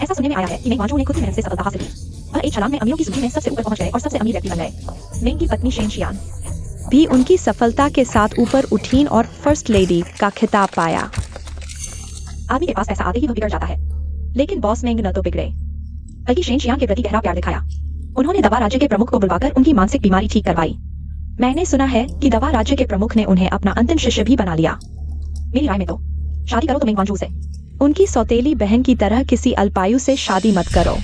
ऐसा सुनने में आया है कि मेंग वांजू ने खुद की मेहनत से सफलता हासिल की। वह एक छलांग में अमीरों की सूची में सबसे ऊपर पहुंच गए और सबसे अमीर व्यक्ति बन गए। मेंग की पत्नी शेन शियान भी उनकी सफलता के साथ ऊपर उठीं और फर्स्ट लेडी का खिताब पाया। आदमी के पास पैसा आते ही वह बिगड़ जाता है, लेकिन बॉस मेंग न तो बिगड़े बल्कि शेन शियान के प्रति गहरा प्यार दिखाया। उन्होंने दवा राज्य के प्रमुख को बुलवाकर उनकी मानसिक बीमारी ठीक करवाई। मैंने सुना है कि दवा राज्य के प्रमुख ने उन्हें अपना अंतिम शिष्य भी बना लिया। मेरी राय में तो शादी करो तो मेंग वांजू से। उनकी सौतेली बहन की तरह किसी अल्पायु से शादी मत करो।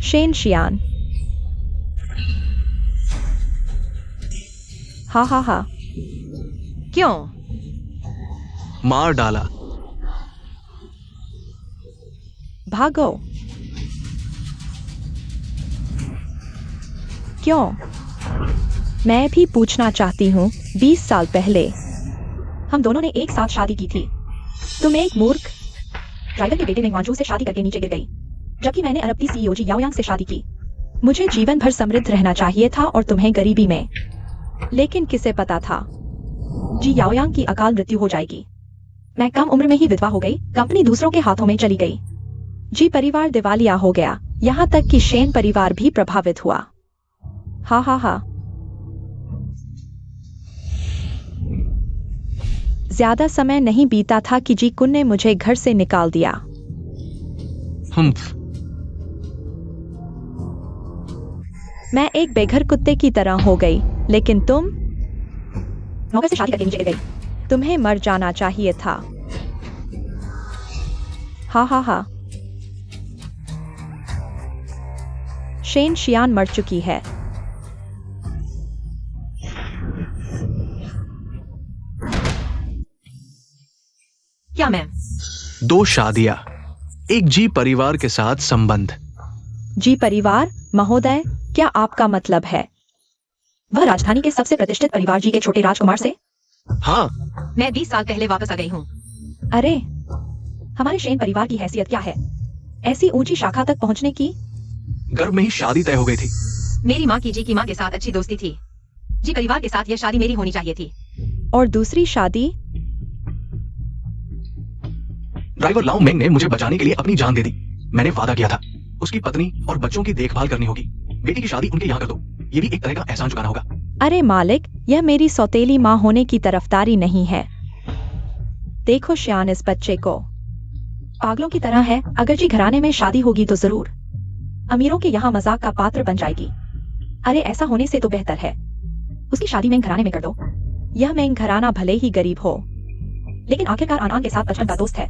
शेन शियान हा हा हा। क्यों? मार डाला। भागो। क्यों? मैं भी पूछना चाहती हूँ। 20 साल पहले हम दोनों ने एक साथ शादी की थी। तुम एक मूर्ख ड्राइवर के बेटे मेंग वांजू से शादी करके नीचे गिर गई, जबकि मैंने अरब की सीईओ जी याओयांग से शादी की। मुझे जीवन भर समृद्ध रहना चाहिए था और तुम्हें गरीबी में। लेकिन किसे पता था जी याओयांग की अकाल मृत्यु हो जाएगी। मैं कम उम्र में ही विधवा हो गई। कंपनी दूसरों के हाथों में चली गई। जी परिवार दिवालिया हो गया, यहाँ तक कि शेन परिवार भी प्रभावित हुआ। हा हा हा। ज्यादा समय नहीं बीता था कि जी कुन ने मुझे घर से निकाल दिया। मैं एक बेघर कुत्ते की तरह हो गई, लेकिन तुम नौकर से शादी करके नीचे गिर गई। तुम्हें मर जाना चाहिए था। हा हा हा। शेन शियान मर चुकी है। क्या मैम? 2 शादियां, एक जी परिवार के साथ संबंध। जी परिवार महोदय, क्या आपका मतलब है? वह राजधानी के सबसे प्रतिष्ठित परिवार जी के छोटे राजकुमार से? हाँ। मैं 20 साल पहले वापस आ गई हूँ। अरे, हमारे शेन परिवार की हैसियत क्या है ऐसी ऊंची शाखा तक पहुँचने की? गर्भ में ही शादी तय हो गई थी। मेरी माँ की जी की माँ के साथ अच्छी दोस्ती थी। जी परिवार के साथ यह शादी मेरी होनी चाहिए थी। और दूसरी शादी? ड्राइवर लाओ मेंग ने मुझे बचाने के लिए अपनी जान दे दी। मैंने वादा किया था उसकी पत्नी और बच्चों की देखभाल करनी होगी। बेटी की शादी उनके यहाँ कर दो, ये भी एक तरह का एहसान चुकाना होगा। अरे मालिक, यह मेरी सौतेली माँ होने की तरफदारी नहीं है। देखो श्यान इस बच्चे को। पागलों की तरह है। अगर जी घराने में शादी होगी तो जरूर अमीरों के यहाँ मजाक का पात्र बन जाएगी। अरे ऐसा होने से तो बेहतर है उसकी शादी मेंग घराने में कर दो। यह मेंग घराना भले ही गरीब हो, लेकिन आखिरकार आन आन के साथ बचपन का दोस्त है।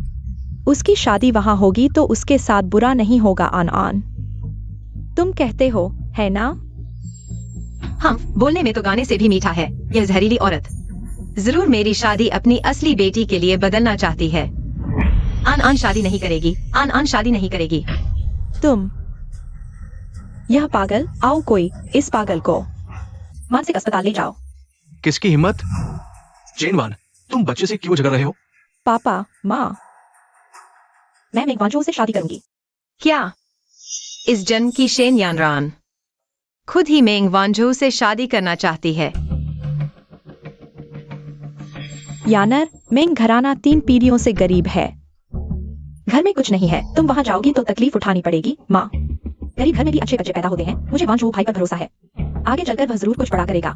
उसकी शादी वहां होगी तो उसके साथ बुरा नहीं होगा। आन आन तुम कहते हो, है ना? हम बोलने में तो गाने से भी मीठा है। यह जहरीली औरत जरूर मेरी शादी अपनी असली बेटी के लिए बदलना चाहती है। आन आन शादी नहीं करेगी। आन आन शादी नहीं करेगी। तुम यह पागल, आओ कोई इस पागल को मानसिक अस्पताल ले जाओ। किसकी हिम्मत? चेनवान, तुम बच्चे से क्यों झगड़ रहे हो? पापा, माँ, मैं मेंग वांजू से शादी करूंगी। क्या? इस जन्म की शेन यानरान खुद ही मेंग वांजू से शादी करना चाहती है। यानर, मेंग घराना 3 पीढ़ियों से गरीब है। घर में कुछ नहीं है। तुम वहां जाओगी तो तकलीफ उठानी पड़ेगी। माँ, गरीब घर में भी अच्छे बच्चे पैदा होते हैं। मुझे वांजू भाई पर भरोसा है। आगे चलकर वह जरूर कुछ बड़ा करेगा।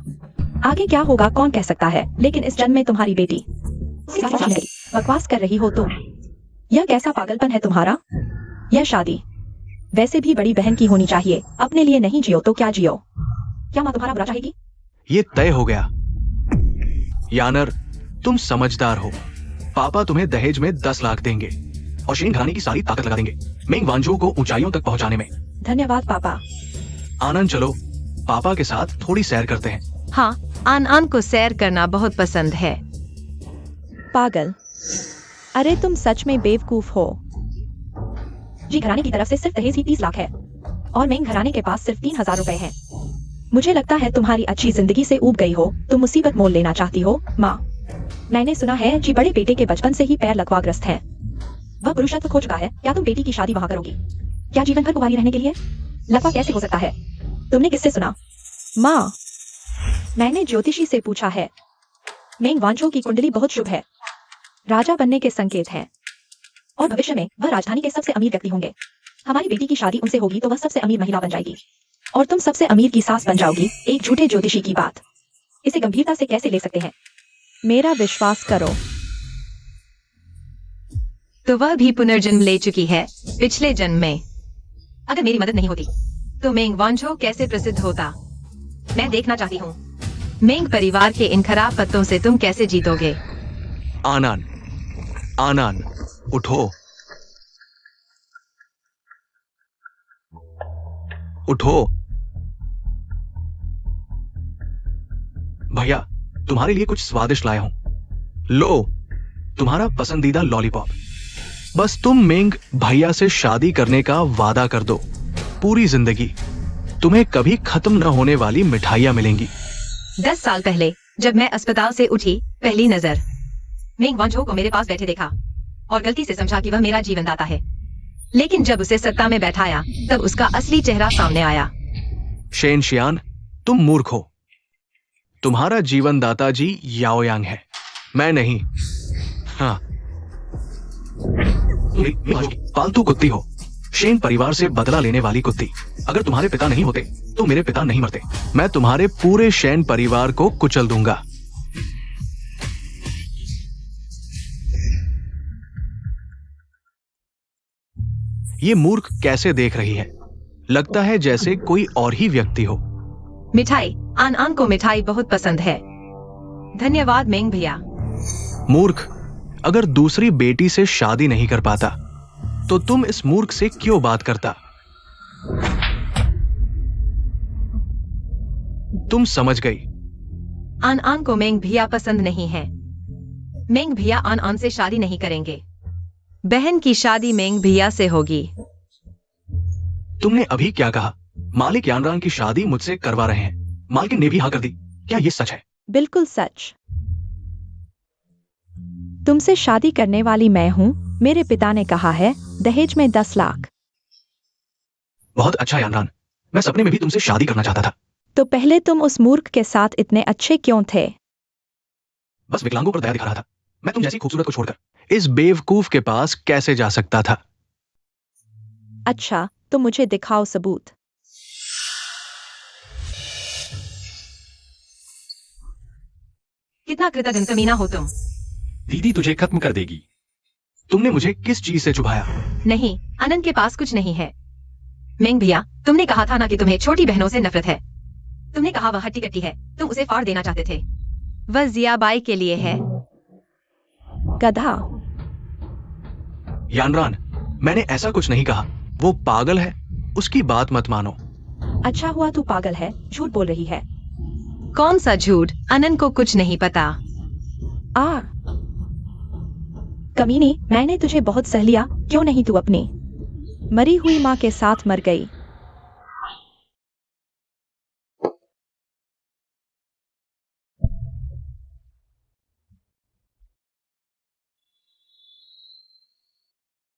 आगे क्या होगा कौन कह सकता है, लेकिन इस जन्म में तुम्हारी बेटी। बकवास कर रही हो तुम। यह कैसा पागलपन है तुम्हारा? यह शादी वैसे भी बड़ी बहन की होनी चाहिए। अपने लिए नहीं जियो तो क्या जियो? क्या माँ तुम्हारा बुरा चाहेगी? ये तय हो गया। यानर, तुम समझदार हो। पापा तुम्हें दहेज में 10 लाख देंगे और शेन घराने की सारी ताकत लगा देंगे मेंग वांजू को ऊंचाइयों तक पहुंचाने में। धन्यवाद पापा। आनंद, चलो पापा के साथ थोड़ी सैर करते हैं। हाँ, आन आन को सैर करना बहुत पसंद है। पागल, अरे तुम सच में बेवकूफ हो। जी घराने की तरफ से सिर्फ दहेज ही 30 लाख है और मेंग घराने के पास सिर्फ 3000 रुपए हैं। मुझे लगता है तुम्हारी अच्छी जिंदगी से ऊब गई हो। तुम मुसीबत मोल लेना चाहती हो। माँ, मैंने सुना है जी बड़े बेटे के बचपन से ही पैर लकवाग्रस्त है। वह पुरुषत्व खो चुका है। क्या तुम बेटी की शादी वहां करोगी? क्या जीवन भर कुंवारी रहने के लिए? लकवा कैसे हो सकता है? तुमने किससे सुना? माँ, मैंने ज्योतिषी से पूछा है। मेंग वांजू की कुंडली बहुत शुभ है। राजा बनने के संकेत हैं और भविष्य में वह राजधानी के सबसे अमीर व्यक्ति होंगे। हमारी बेटी की शादी उनसे होगी तो वह सबसे अमीर महिला बन जाएगी और तुम सबसे अमीर की सास बन जाओगी। एक झूठे ज्योतिषी की बात, इसे गंभीरता से कैसे ले सकते हैं? मेरा विश्वास करो। तो वह भी पुनर्जन्म ले चुकी है पिछले जन्म में। अगर मेरी मदद नहीं होती तो मेंग वांझो कैसे प्रसिद्ध होता? मैं देखना चाहती हूँ मेंग परिवार के इन खराब पत्तों से तुम कैसे जीतोगे। आनान, आनान, उठो, उठो। भैया, तुम्हारे लिए कुछ स्वादिष्ट लाया हूं। लो, तुम्हारा पसंदीदा लॉलीपॉप। बस तुम मेंग भैया से शादी करने का वादा कर दो। पूरी जिंदगी तुम्हें कभी खत्म न होने वाली मिठाइयां मिलेंगी। 10 साल पहले जब मैं अस्पताल से उठी, पहली नजर मेंग वांझो को मेरे पास बैठे देखा और गलती से समझा कि वह मेरा जीवनदाता है। लेकिन जब उसे सत्ता में बैठाया तब उसका असली चेहरा सामने आया। शेन शियान, तुम मूर्ख हो। तुम्हारा जीवनदाता जी याओयांग है, मैं नहीं। हाँ, पालतू कुत्ती हो, शेन परिवार से बदला लेने वाली कुत्ती। अगर तुम्हारे पिता नहीं होते तो मेरे पिता नहीं मरते। मैं तुम्हारे पूरे शेन परिवार को कुचल दूंगा। ये मूर्ख कैसे देख रही है? लगता है जैसे कोई और ही व्यक्ति हो। मिठाई, आन आन को मिठाई बहुत पसंद है। धन्यवाद मेंग भैया। मूर्ख, अगर दूसरी बेटी से शादी नहीं कर पाता तो तुम इस मूर्ख से क्यों बात करता? तुम समझ गई। आन आन को मेंग भैया पसंद नहीं है। मेंग भैया आन आन से शादी नहीं करेंगे। बहन की शादी मेंग भैया से होगी। तुमने अभी क्या कहा? मालिक यानरान की शादी मुझसे करवा रहे हैं। मालकिन ने भी हाँ कर दी। क्या ये सच है? बिल्कुल सच। तुमसे शादी करने वाली मैं हूँ। मेरे पिता ने कहा है दहेज में 10 लाख। बहुत अच्छा यानरान, मैं सपने में भी तुमसे शादी करना चाहता था। तो पहले तुम उस मूर्ख के साथ इतने अच्छे क्यों थे? बस विकलांगों पर दया दिखा रहा था। मैं तुम जैसी खूबसूरत को छोड़कर इस बेवकूफ के पास कैसे जा सकता था? अच्छा, तो मुझे दिखाओ सबूत। कितना कृतघ्न कमीना हो तुम। दीदी तुझे खत्म कर देगी। तुमने मुझे किस चीज से चुभाया? नहीं, आनंद के पास कुछ नहीं है। मेंग भैया, तुमने कहा था ना कि तुम्हें छोटी बहनों से नफरत है। तुमने कहा वह हट्टी कट्टी है, तुम उसे फाड़ देना चाहते थे। वह जियाबाई के लिए है। गधा। यानरान, मैंने ऐसा कुछ नहीं कहा। वो पागल है, उसकी बात मत मानो। अच्छा हुआ तू पागल है, झूठ बोल रही है। कौन सा झूठ? आनंद को कुछ नहीं पता। आ कमीने, मैंने तुझे बहुत सह लिया। क्यों नहीं तू अपनी मरी हुई माँ के साथ मर गई।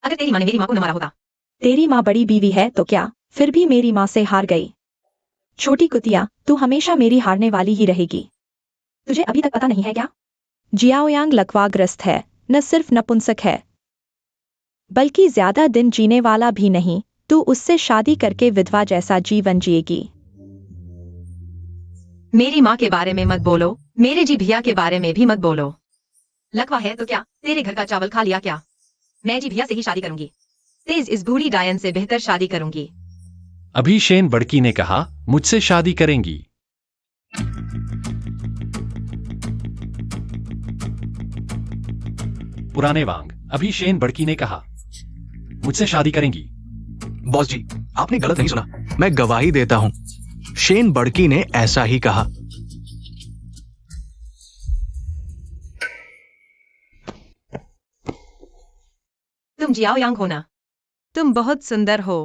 अगर तेरी माँ ने मेरी माँ को न मारा होता। तेरी माँ बड़ी बीवी है तो क्या, फिर भी मेरी माँ से हार गई। छोटी कुतिया, तू हमेशा मेरी हारने वाली ही रहेगी। तुझे अभी तक पता नहीं है क्या? जियाओयांग लकवाग्रस्त है, न सिर्फ नपुंसक है बल्कि ज्यादा दिन जीने वाला भी नहीं। तू उससे शादी करके विधवा जैसा जीवन जिएगी। मेरी माँ के बारे में मत बोलो, मेरे जी भैया के बारे में भी मत बोलो। लकवा है तो क्या, तेरे घर का चावल खा लिया क्या? मैं जी भैया से ही शादी करूंगी। तेज इस बूढ़ी डायन से बेहतर शादी करूंगी। अभी शेन बड़की ने कहा मुझसे शादी करेंगी। पुराने वांग, अभी शेन बड़की ने कहा मुझसे शादी करेंगी। बॉस जी, आपने गलत नहीं सुना। मैं गवाही देता हूं, शेन बड़की ने ऐसा ही कहा। तुम जियाओयांग हो ना? तुम बहुत सुंदर हो।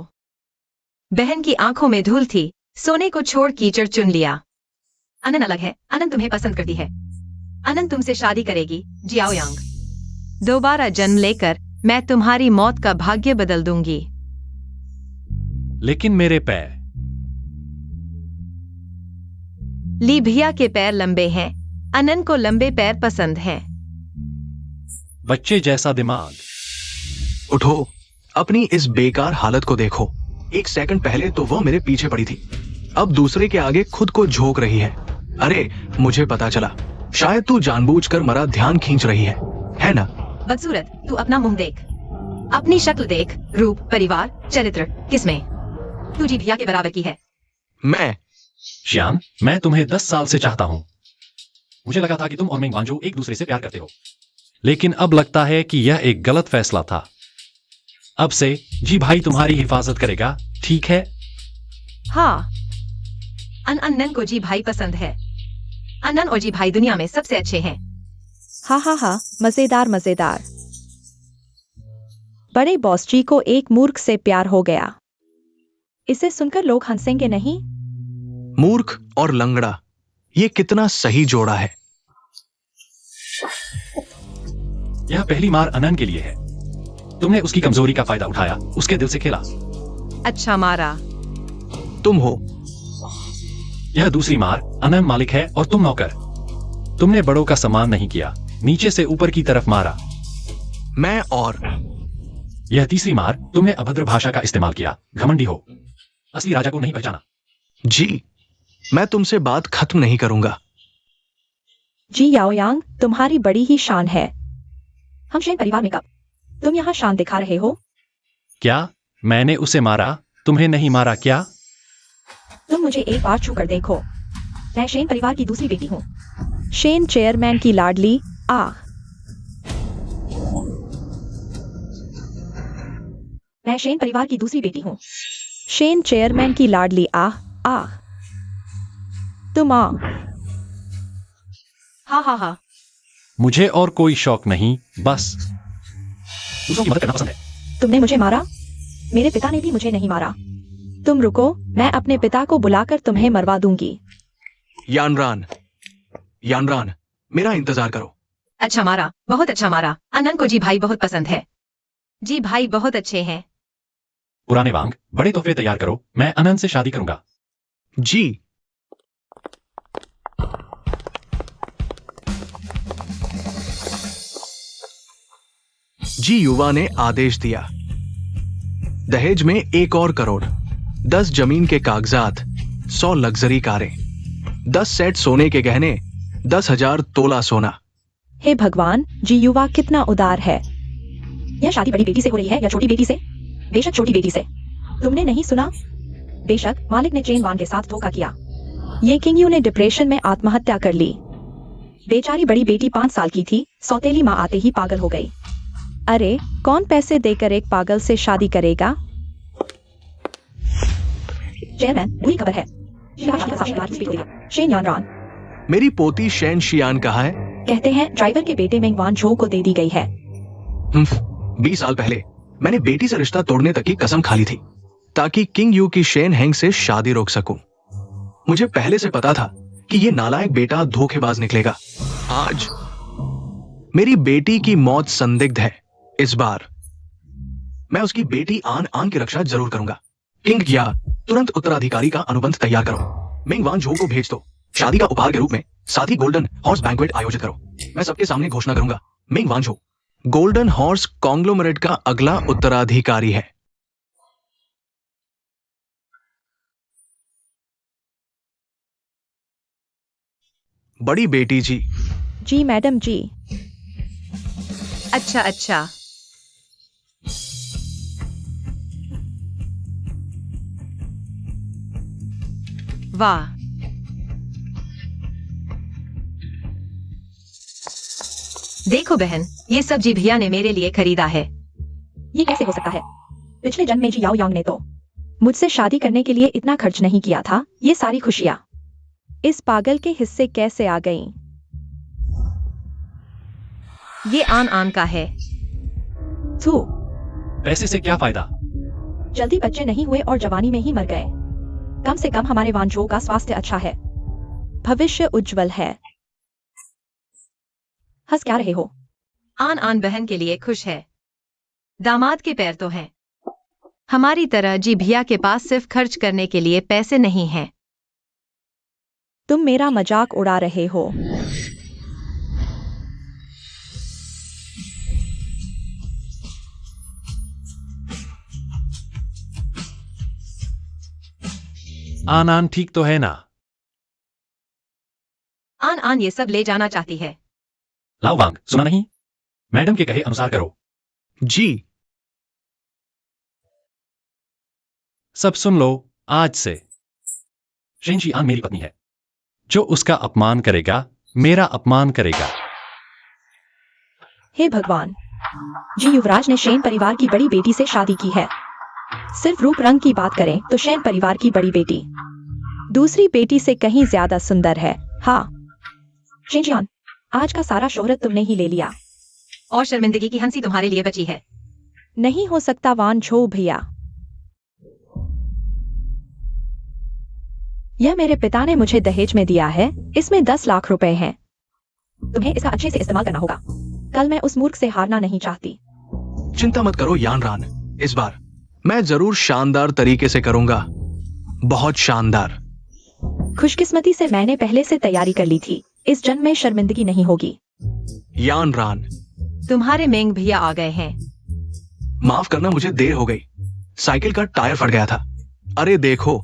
बहन की आंखों में धूल थी, सोने को छोड़ कीचड़ चुन लिया। अनन अलग है, अनन तुम्हें पसंद करती है। अनन तुमसे शादी करेगी, जियाओयांग। दोबारा जन्म लेकर मैं तुम्हारी मौत का भाग्य बदल दूंगी। लेकिन मेरे पैर। ली भैया के पैर लंबे हैं, अनन को लंबे पैर पसंद हैं। बच्चे जैसा दिमाग। उठो, अपनी इस बेकार हालत को देखो। एक सेकंड पहले तो वो मेरे पीछे पड़ी थी, अब दूसरे के आगे खुद को झोंक रही है। अरे मुझे पता चला, शायद तू जानबूझकर मेरा ध्यान खींच रही है ना? बदसूरत, तू अपना मुंह देख, अपनी शक्ल देख, रूप, परिवार, चरित्र, किसमें तू जी भैया के बराबर की है। मैं श्याम, मैं तुम्हें 10 साल से चाहता हूं। मुझे लगा था कि तुम और मेंग वांजो एक दूसरे से प्यार करते हो, लेकिन अब लगता है कि यह एक गलत फैसला था। अब से जी भाई तुम्हारी हिफाजत करेगा, ठीक है? हाँ। अनन को जी भाई पसंद है। अनन और जी भाई दुनिया में सबसे अच्छे हैं। हाँ हाँ हाँ, मजेदार मजेदार। बड़े बॉस जी को एक मूर्ख से प्यार हो गया। इसे सुनकर लोग हंसेंगे नहीं? मूर्ख और लंगड़ा, ये कितना सही जोड़ा है। यह पहली मार अनन के लिए है। तुमने उसकी कमजोरी का फायदा उठाया, उसके दिल से खेला। अच्छा मारा। तुम हो। यह दूसरी मार, अनन मालिक है और तुम नौकर। तुमने बड़ों का सम्मान नहीं किया, नीचे से ऊपर की तरफ मारा। मैं और यह तीसरी मार, तुमने अभद्र भाषा का इस्तेमाल किया, घमंडी हो, असली राजा को नहीं पहचाना। जी, मैं तुमसे बात खत्म नहीं करूंगा। जी याओयांग, तुम्हारी बड़ी ही शान है। हम शेन परिवार में कब तुम यहाँ शान दिखा रहे हो? क्या मैंने उसे मारा, तुम्हें नहीं मारा क्या? तुम मुझे एक बार छू कर देखो। मैं शेन परिवार की दूसरी बेटी हूँ। शेन चेयरमैन की लाडली। मैं शेन परिवार की दूसरी बेटी हूँ। शेन चेयरमैन की लाडली। तुम हाँ हाँ हाँ। मुझे और कोई शौक नहीं, बस दूसरों की मदद करना पसंद है। तुमने मुझे मारा? मेरे पिता ने भी मुझे नहीं मारा। तुम रुको, मैं अपने पिता को बुलाकर तुम्हें मरवा दूंगी। यानरान, यानरान, मेरा इंतजार करो। अच्छा मारा, बहुत अच्छा मारा। अनन को जी भाई बहुत पसंद है। जी भाई बहुत अच्छे हैं। पुराने वांग, बड़े तोहफे तैयार करो, मैं अनन से शादी करूंगा। जी। जी युवा ने आदेश दिया। दहेज में 1 और करोड़, 10 जमीन के कागजात, 100 लग्जरी कारें, 10 सेट सोने के गहने, 10,000 तोला सोना। हे भगवान, जी युवा कितना उदार है। यह शादी बड़ी बेटी से हो रही है या छोटी बेटी से? बेशक छोटी बेटी से। तुमने नहीं सुना? बेशक मालिक ने चेन वान के साथ धोखा किया। ये किंग यू ने डिप्रेशन में आत्महत्या कर ली। बेचारी बड़ी बेटी 5 साल की थी, सौतेली माँ आते ही पागल हो गई। अरे, कौन पैसे देकर एक पागल से शादी करेगा? चेयरमैन, बुरी खबर है। शेन यानरान। मेरी पोती शेन शियान कहाँ है? कहते हैं ड्राइवर के बेटे मेंग वान झो को दे दी गई है। 20 साल पहले मैंने बेटी से रिश्ता तोड़ने तक की कसम खा ली थी ताकि किंग यू की शेन हेंग से शादी रोक सकूं। मुझे पहले से पता था कि ये नालायक बेटा धोखेबाज निकलेगा। आज मेरी बेटी की मौत संदिग्ध है। इस बार मैं उसकी बेटी आन आन की रक्षा जरूर करूंगा। किंग या तुरंत उत्तराधिकारी का अनुबंध तैयार करो। मेंग वान झो को भेज दो। शादी का उपहार के रूप में साथ ही गोल्डन हॉर्स बैंक्वेट आयोजित करो। मैं सबके सामने घोषणा करूंगा, मेंग वान झो गोल्डन हॉर्स कॉन्ग्लोमरेट का अगला उत्तराधिकारी है। बड़ी बेटी जी। जी मैडम जी। अच्छा अच्छा। वाह, देखो बहन, ये सब जी भैया ने मेरे लिए खरीदा है। ये कैसे हो सकता है? पिछले जन्म में जी याओ यांग ने तो मुझसे शादी करने के लिए इतना खर्च नहीं किया था। ये सारी खुशियां इस पागल के हिस्से कैसे आ गईं? ये आन आन का है। थू, पैसे से क्या फायदा? जल्दी बच्चे नहीं हुए और जवानी में ही मर गए। कम से कम हमारे वांझो का स्वास्थ्य अच्छा है। भविष्य उज्जवल है। हंस क्या रहे हो? आन आन बहन के लिए खुश है। दामाद के पैर तो हैं। हमारी तरह जी भैया के पास सिर्फ खर्च करने के लिए पैसे नहीं हैं। तुम मेरा मजाक उड़ा रहे हो। आन आन ठीक तो है ना? आन आन ये सब ले जाना चाहती है। लाओ वांग, सुना नहीं? मैडम के कहे अनुसार करो। जी। सब सुन लो, आज से शेंशी आन मेरी पत्नी है। जो उसका अपमान करेगा, मेरा अपमान करेगा। हे भगवान, जी युवराज ने शेन परिवार की बड़ी बेटी से शादी की है। सिर्फ रूप रंग की बात करें तो शेन परिवार की बड़ी बेटी दूसरी बेटी से कहीं ज्यादा सुंदर है। हाँ, शेनशियान, आज का सारा शोहरत तुमने ही ले लिया। और शर्मिंदगी की हंसी तुम्हारे लिए बची है। नहीं हो सकता वान झो भैया। यह मेरे पिता ने मुझे दहेज में दिया है। इसमें 10 लाख रुपए हैं। तुम्हें इसका अच्छे से इस्तेमाल करना होगा। कल मैं उस मूर्ख से हारना नहीं चाहती। चिंता मत करो यान रान, इस बार मैं जरूर शानदार तरीके से करूंगा, बहुत शानदार। खुशकिस्मती से मैंने पहले से तैयारी कर ली थी। इस जन्म में शर्मिंदगी नहीं होगी। यान रान, तुम्हारे मेंग भैया आ गए हैं। माफ करना, मुझे देर हो गई। साइकिल का टायर फट गया था। अरे देखो,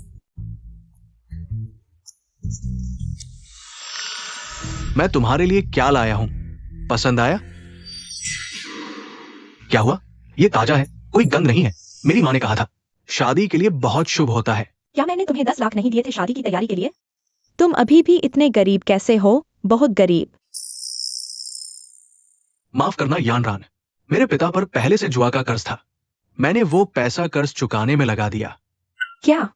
मैं तुम्हारे लिए क्या लाया हूं, पसंद आया? क्या हुआ? ये ताजा है, कोई गंध नहीं है। मेरी माँ ने कहा था शादी के लिए बहुत शुभ होता है। क्या मैंने तुम्हें 10 लाख नहीं दिए थे शादी की तैयारी के लिए? तुम अभी भी इतने गरीब कैसे हो? बहुत गरीब। माफ करना यान रान, मेरे पिता पर पहले से जुआ का कर्ज था। मैंने वो पैसा कर्ज चुकाने में लगा दिया। क्या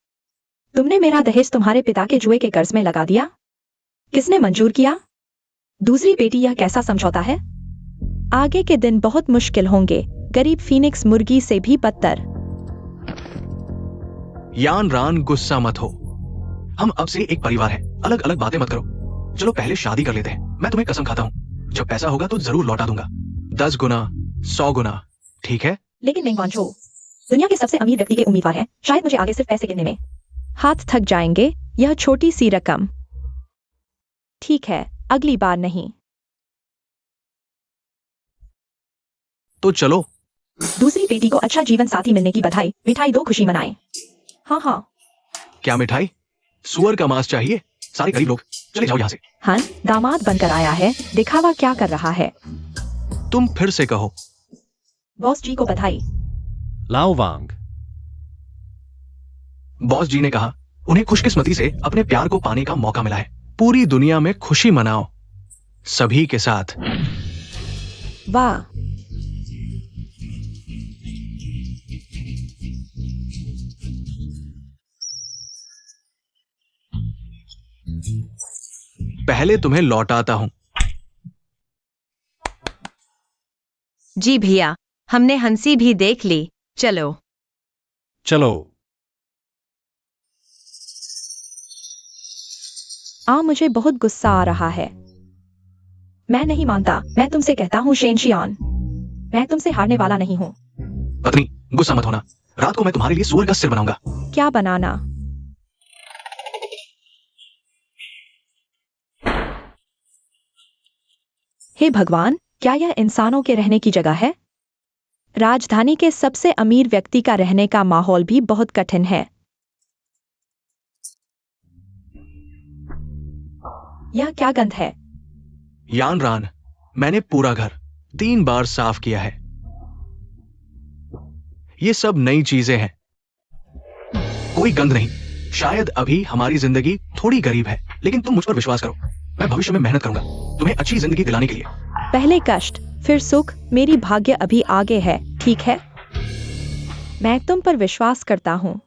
तुमने मेरा दहेज तुम्हारे पिता के जुए के कर्ज में लगा दिया? किसने मंजूर किया? दूसरी बेटी, यह कैसा समझौता है? आगे के दिन बहुत मुश्किल होंगे। गरीब फीनिक्स मुर्गी से भी बदतर। यान रान, गुस्सा मत हो। हम अब से एक परिवार है, अलग अलग बातें मत करो। चलो पहले शादी कर लेते हैं। मैं तुम्हें कसम खाता हूं, जब पैसा होगा तो जरूर लौटा दूंगा। 10 गुना, 100 गुना, ठीक है? लेकिन मेंग वांझो दुनिया के सबसे अमीर व्यक्ति के उम्मीदवार हैं। शायद मुझे आगे सिर्फ पैसे गिनने में हाथ थक जाएंगे। यह छोटी सी रकम। ठीक है, अगली बार नहीं। तो चलो। दूसरी बेटी को अच्छा जीवन साथी मिलने की बधाई। मिठाई दो, खुशी मनाएं। हाँ हाँ। क्या मिठाई? सुअर का मांस चाहिए? सारे गरीब लोग चले जाओ यहां से। हन दामाद बनकर आया है, दिखावा क्या कर रहा है? तुम फिर से कहो। बॉस जी को बधाई। लाओ वांग, बॉस जी ने कहा उन्हें खुशकिस्मती से अपने प्यार को पाने का मौका मिला है। पूरी दुनिया में खुशी मनाओ, सभी के साथ। वाह, पहले तुम्हें लौटाता हूं। जी भैया, हमने हंसी भी देख ली। चलो। चलो। मुझे बहुत गुस्सा आ रहा है। मैं नहीं मानता। मैं तुमसे कहता हूँ शेनशियान, मैं तुमसे हारने वाला नहीं हूँ। पत्नी, गुस्सा मत होना। रात को मैं तुम्हारे लिए सुअर का सिर बनाऊंगा। क्या बनाना? हे भगवान, क्या यह इंसानों के रहने की जगह है? राजधानी के सबसे अमीर व्यक्ति का रहने का माहौल भी बहुत कठिन है। यह क्या गंध है? यान रान, मैंने पूरा घर 3 बार साफ किया है। ये सब नई चीजें हैं, कोई गंध नहीं। शायद अभी हमारी जिंदगी थोड़ी गरीब है, लेकिन तुम मुझ पर विश्वास करो, मैं भविष्य में मेहनत करूंगा तुम्हें अच्छी जिंदगी दिलाने के लिए। पहले कष्ट, फिर सुख। मेरी भाग्य अभी आगे है, ठीक है? मैं तुम पर विश्वास करता हूं।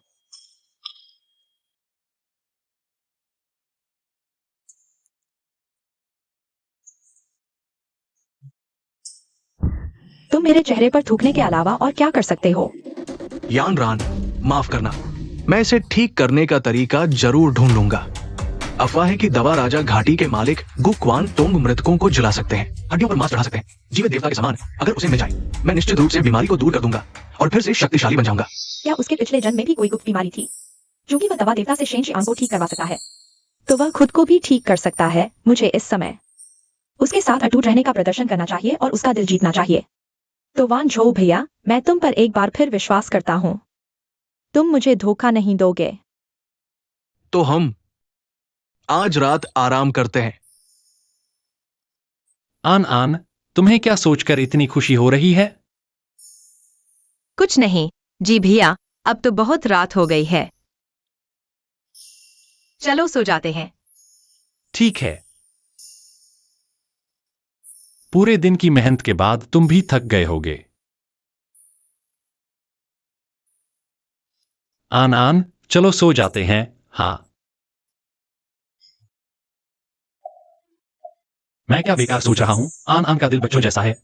तुम मेरे चेहरे पर थूकने के अलावा और क्या कर सकते हो? यान रान, माफ करना, मैं इसे ठीक करने का तरीका जरूर ढूंढ लूंगा। अफवाह है कि दवा राजा घाटी के मालिक गु क्वान तोंग मृतकों को जला सकते हैं, हड्डियों पर मांस चढ़ा सकते हैं, जीवित देवता के समान। अगर उसे मिल जाए, मैं निश्चित रूप से बीमारी को दूर कर दूंगा और फिर से शक्तिशाली बन जाऊंगा। क्या उसके पिछले जन्म में भी कोई गुप्त बीमारी थी? क्योंकि वह दवा देवता से शेनशियान को ठीक करवा सकता है, तो वह खुद को भी ठीक कर सकता है। मुझे इस समय उसके साथ अटूट रहने का प्रदर्शन करना चाहिए और उसका दिल जीतना चाहिए। तो वान झो भैया, मैं तुम पर एक बार फिर विश्वास करता हूं। तुम मुझे धोखा नहीं दोगे। तो हम आज रात आराम करते हैं। आन आन, तुम्हें क्या सोचकर इतनी खुशी हो रही है? कुछ नहीं जी भैया, अब तो बहुत रात हो गई है, चलो सो जाते हैं। ठीक है। पूरे दिन की मेहनत के बाद तुम भी थक गए होगे। आन आन, चलो सो जाते हैं। हाँ। मैं क्या बेकार सोच रहा हूं? आन आन का दिल बच्चों जैसा है।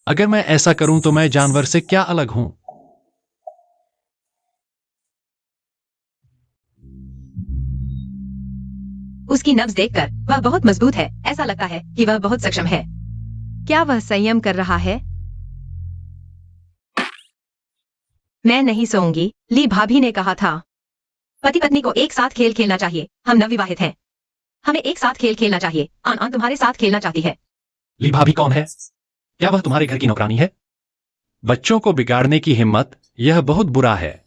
अगर मैं ऐसा करूं तो मैं जानवर से क्या अलग हूं? उसकी नब्ज देखकर वह बहुत मजबूत है, ऐसा लगता है कि वह बहुत सक्षम है। क्या वह संयम कर रहा है? मैं नहीं सोऊंगी, ली भाभी ने कहा था। पति पत्नी को एक साथ खेल खेलना चाहिए। हम नवविवाहित हैं, हमें एक साथ खेल खेलना चाहिए। आन आन तुम्हारे साथ खेलना चाहती है। ली भाभी कौन है? क्या वह तुम्हारे घर की नौकरानी है? बच्चों को बिगाड़ने की हिम्मत, यह बहुत बुरा है।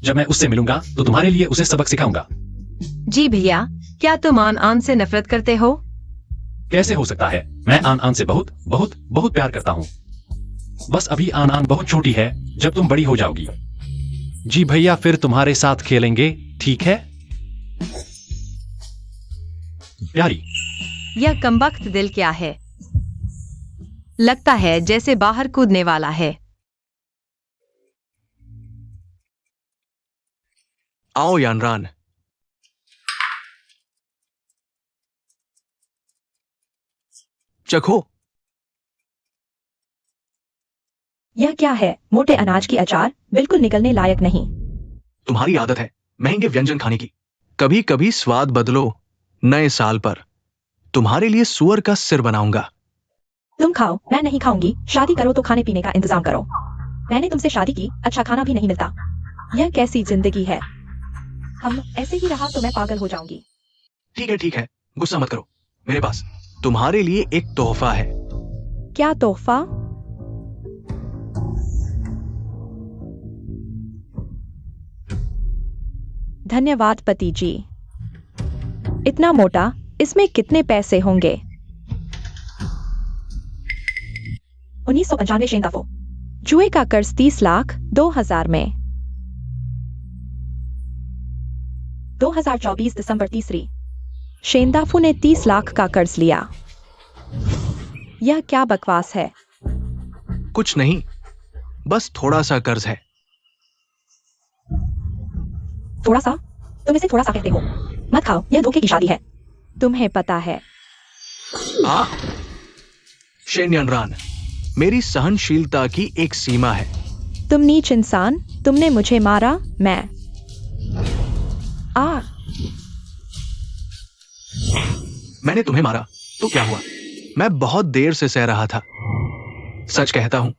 जब मैं उससे मिलूंगा तो तुम्हारे लिए उसे सबक सिखाऊंगा। जी भैया, क्या तुम आन आन से नफरत करते हो? कैसे हो सकता है? मैं आन आन से बहुत बहुत बहुत प्यार करता हूं। बस अभी आन आन बहुत छोटी है, जब तुम बड़ी हो जाओगी। जी भैया, फिर तुम्हारे साथ खेलेंगे, ठीक है? प्यारी। यह कमबख्त दिल क्या है? लगता है जैसे बाहर कूदने वाला है। आओ यानरान। चखो। यह क्या है? मोटे अनाज की अचार, बिल्कुल निकलने लायक नहीं। तुम्हारी आदत है महंगे व्यंजन खाने की। कभी कभी स्वाद बदलो। नए साल पर तुम्हारे लिए सुअर का सिर बनाऊंगा। तुम खाओ, मैं नहीं खाऊंगी। शादी करो तो खाने पीने का इंतजाम करो। मैंने तुमसे शादी की, अच्छा खाना भी नहीं मिलता। यह कैसी जिंदगी है? हम ऐसे ही रहा तो मैं पागल हो जाऊंगी। ठीक है, गुस्सा मत करो। मेरे पास तुम्हारे लिए एक तोहफा है। क्या तोहफा? धन्यवाद पति जी। इतना मोटा, इसमें कितने पैसे होंगे? 1995 शेंदाफो। जुए का कर्ज 30 लाख 2000 में। 2024 दिसंबर 3। शेंदाफू ने 30 लाख का कर्ज लिया। यह क्या बकवास है? कुछ नहीं, बस थोड़ा सा कर्ज है। थोड़ा सा? तुम इसे थोड़ा सा कहते हो? मत खाओ, यह धोखे की शादी है। तुम्हें पता है। आ शेन यानरान, मेरी सहनशीलता की एक सीमा है। तुम नीच इंसान, तुमने मुझे मारा। मैं मैंने तुम्हें मारा तो क्या हुआ? मैं बहुत देर से सह रहा था। सच कहता हूं,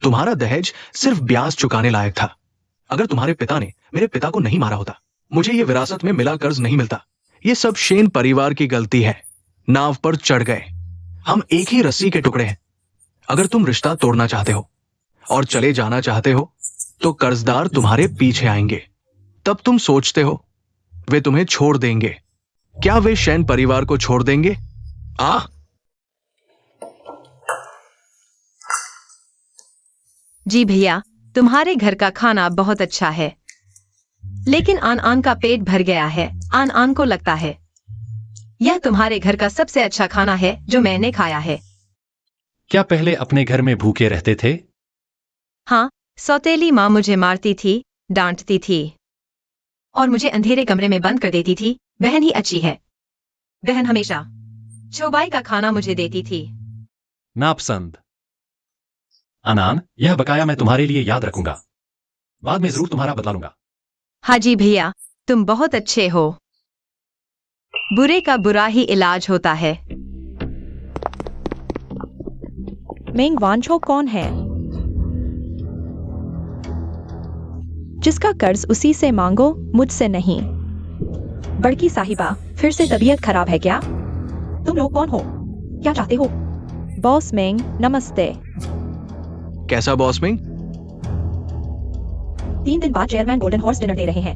तुम्हारा दहेज सिर्फ ब्याज चुकाने लायक था। अगर तुम्हारे पिता ने मेरे पिता को नहीं मारा होता, मुझे ये विरासत में मिला कर्ज नहीं मिलता। ये सब शेन परिवार की गलती है। नाव पर चढ़ गए। हम एक ही रस्सी के टुकड़े हैं। अगर तुम रिश्ता तोड़ना चाहते हो और चले जाना चाहते हो, तो कर्जदार तुम्हारे पीछे आएंगे। तब तुम सोचते हो वे तुम्हें छोड़ देंगे। क्या वे शेन परिवार को छोड़ देंगे? जी भैया, तुम्हारे घर का खाना बहुत अच्छा है, लेकिन आन आन का पेट भर गया है। आन आन को लगता है यह तुम्हारे घर का सबसे अच्छा खाना है जो मैंने खाया है। क्या पहले अपने घर में भूखे रहते थे? हाँ, सौतेली माँ मुझे मारती थी, डांटती थी और मुझे अंधेरे कमरे में बंद कर देती थी। बहन ही अच्छी है। बहन हमेशा चौबाई का खाना मुझे देती थी। नापसंद। अनान, यह बकाया मैं तुम्हारे लिए याद रखूंगा। बाद में जरूर तुम्हारा बदला लूंगा। हाँ जी भैया, तुम बहुत अच्छे हो। बुरे का बुरा ही इलाज होता है। मेंग वांझो कौन है? जिसका कर्ज उसी से मांगो, मुझसे नहीं। बड़की साहिबा, फिर से तबीयत खराब है क्या? तुम लोग कौन हो? क्या चाहते हो? बॉस मेंग, नमस्ते। कैसा बॉस मिंग? 3 दिन बाद चेयरमैन गोल्डन हॉर्स डिनर दे रहे हैं।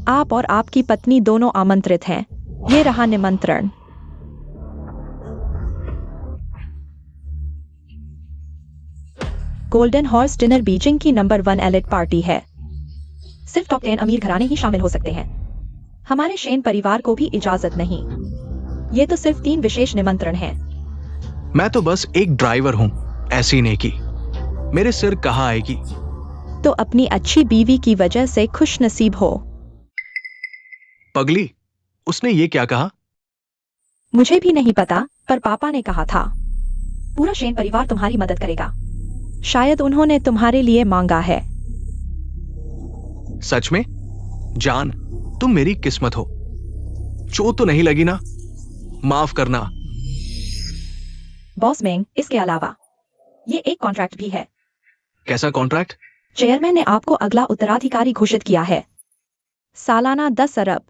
आप और आपकी पत्नी दोनों आमंत्रित हैं। ये रहा निमंत्रण। गोल्डन हॉर्स डिनर बीजिंग की नंबर 1 एलिट पार्टी है। सिर्फ टॉप 10 अमीर घराने ही शामिल हो सकते हैं। हमारे शेन परिवार को भी इजाजत नहीं। ये तो सिर्फ 3 विशेष निमंत्रण हैं। मैं तो बस एक ड्राइवर हूं, ऐसी नेकी मेरे सिर कहाँ आएगी। तो अपनी अच्छी बीवी की वजह से खुश नसीब हो। पगली, उसने ये क्या कहा? मुझे भी नहीं पता, पर पापा ने कहा था। पूरा शेन परिवार तुम्हारी मदद करेगा। शायद उन्होंने तुम्हारे लिए मांगा है। सच में? जान, तुम मेरी किस्मत हो। चोट तो नहीं लगी ना? माफ करना। बॉस मेंग, इसके अलावा ये एक कॉन्ट्रैक्ट भी है। कैसा कॉन्ट्रैक्ट? चेयरमैन ने आपको अगला उत्तराधिकारी घोषित किया है। सालाना 10 अरब।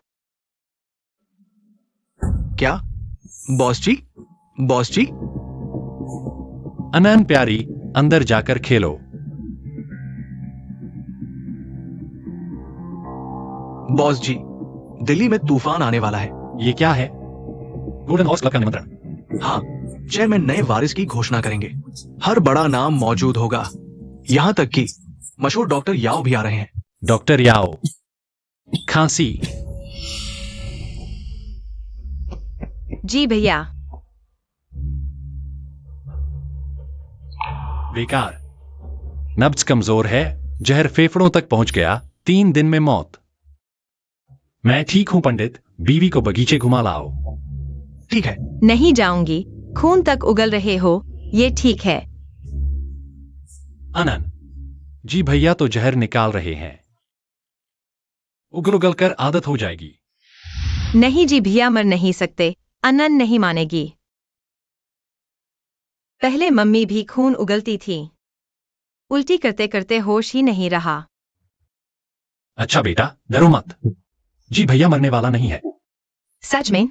क्या? बॉस जी? बॉस जी? अनन प्यारी, अंदर जाकर खेलो। बॉस जी, दिल्ली में तूफान आने वाला है। ये क्या है? गोल्डन हॉर्स क्लब का निमंत्रण। हाँ, चेयरमैन नए वारिस की घोषणा करेंगे। हर बड़ा नाम मौजूद होगा, यहां तक कि मशहूर डॉक्टर याओ भी आ रहे हैं। डॉक्टर याओ। खांसी। जी भैया। बेकार। नब्ज कमजोर है, जहर फेफड़ों तक पहुंच गया, 3 दिन में मौत। मैं ठीक हूं पंडित, बीवी को बगीचे घुमा लाओ। ठीक है। नहीं जाऊंगी, खून तक उगल रहे हो, ये ठीक है। अनन जी, भैया तो जहर निकाल रहे हैं। उगल उगल कर आदत हो जाएगी। नहीं जी भैया, मर नहीं सकते, अनन नहीं मानेगी। पहले मम्मी भी खून उगलती थी, उल्टी करते करते होश ही नहीं रहा। अच्छा बेटा, डरो मत। जी भैया मरने वाला नहीं है। सच में?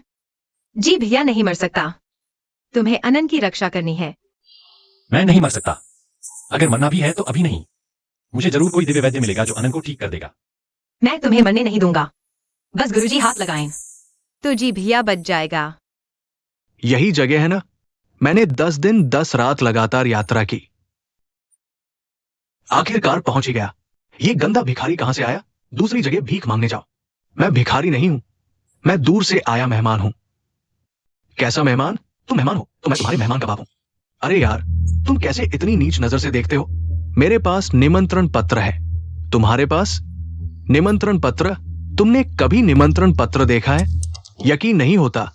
जी भैया नहीं मर सकता। तुम्हें अनन की रक्षा करनी है। मैं नहीं मर सकता। अगर मरना भी है तो अभी नहीं। मुझे जरूर कोई दिव्य वैद्य मिलेगा जो अनन को ठीक कर देगा। मैं तुम्हें मरने नहीं दूंगा, बस गुरुजी हाथ लगाएं तो जी भैया बच जाएगा। यही जगह है ना? मैंने 10 दिन 10 रात लगातार यात्रा की, आखिरकार पहुंच ही गया। ये गंदा भिखारी कहां से आया? दूसरी जगह भीख मांगने जाओ। मैं भिखारी नहीं हूं, मैं दूर से आया मेहमान हूं। कैसा मेहमान? तुम मेहमान हो तो मैं तुम्हारे मेहमान का बाप हूं। अरे यार, तुम कैसे इतनी नीच नजर से देखते हो? मेरे पास निमंत्रण पत्र है, तुम्हारे पास निमंत्रण पत्र? तुमने कभी निमंत्रण पत्र देखा है? यकीन नहीं होता।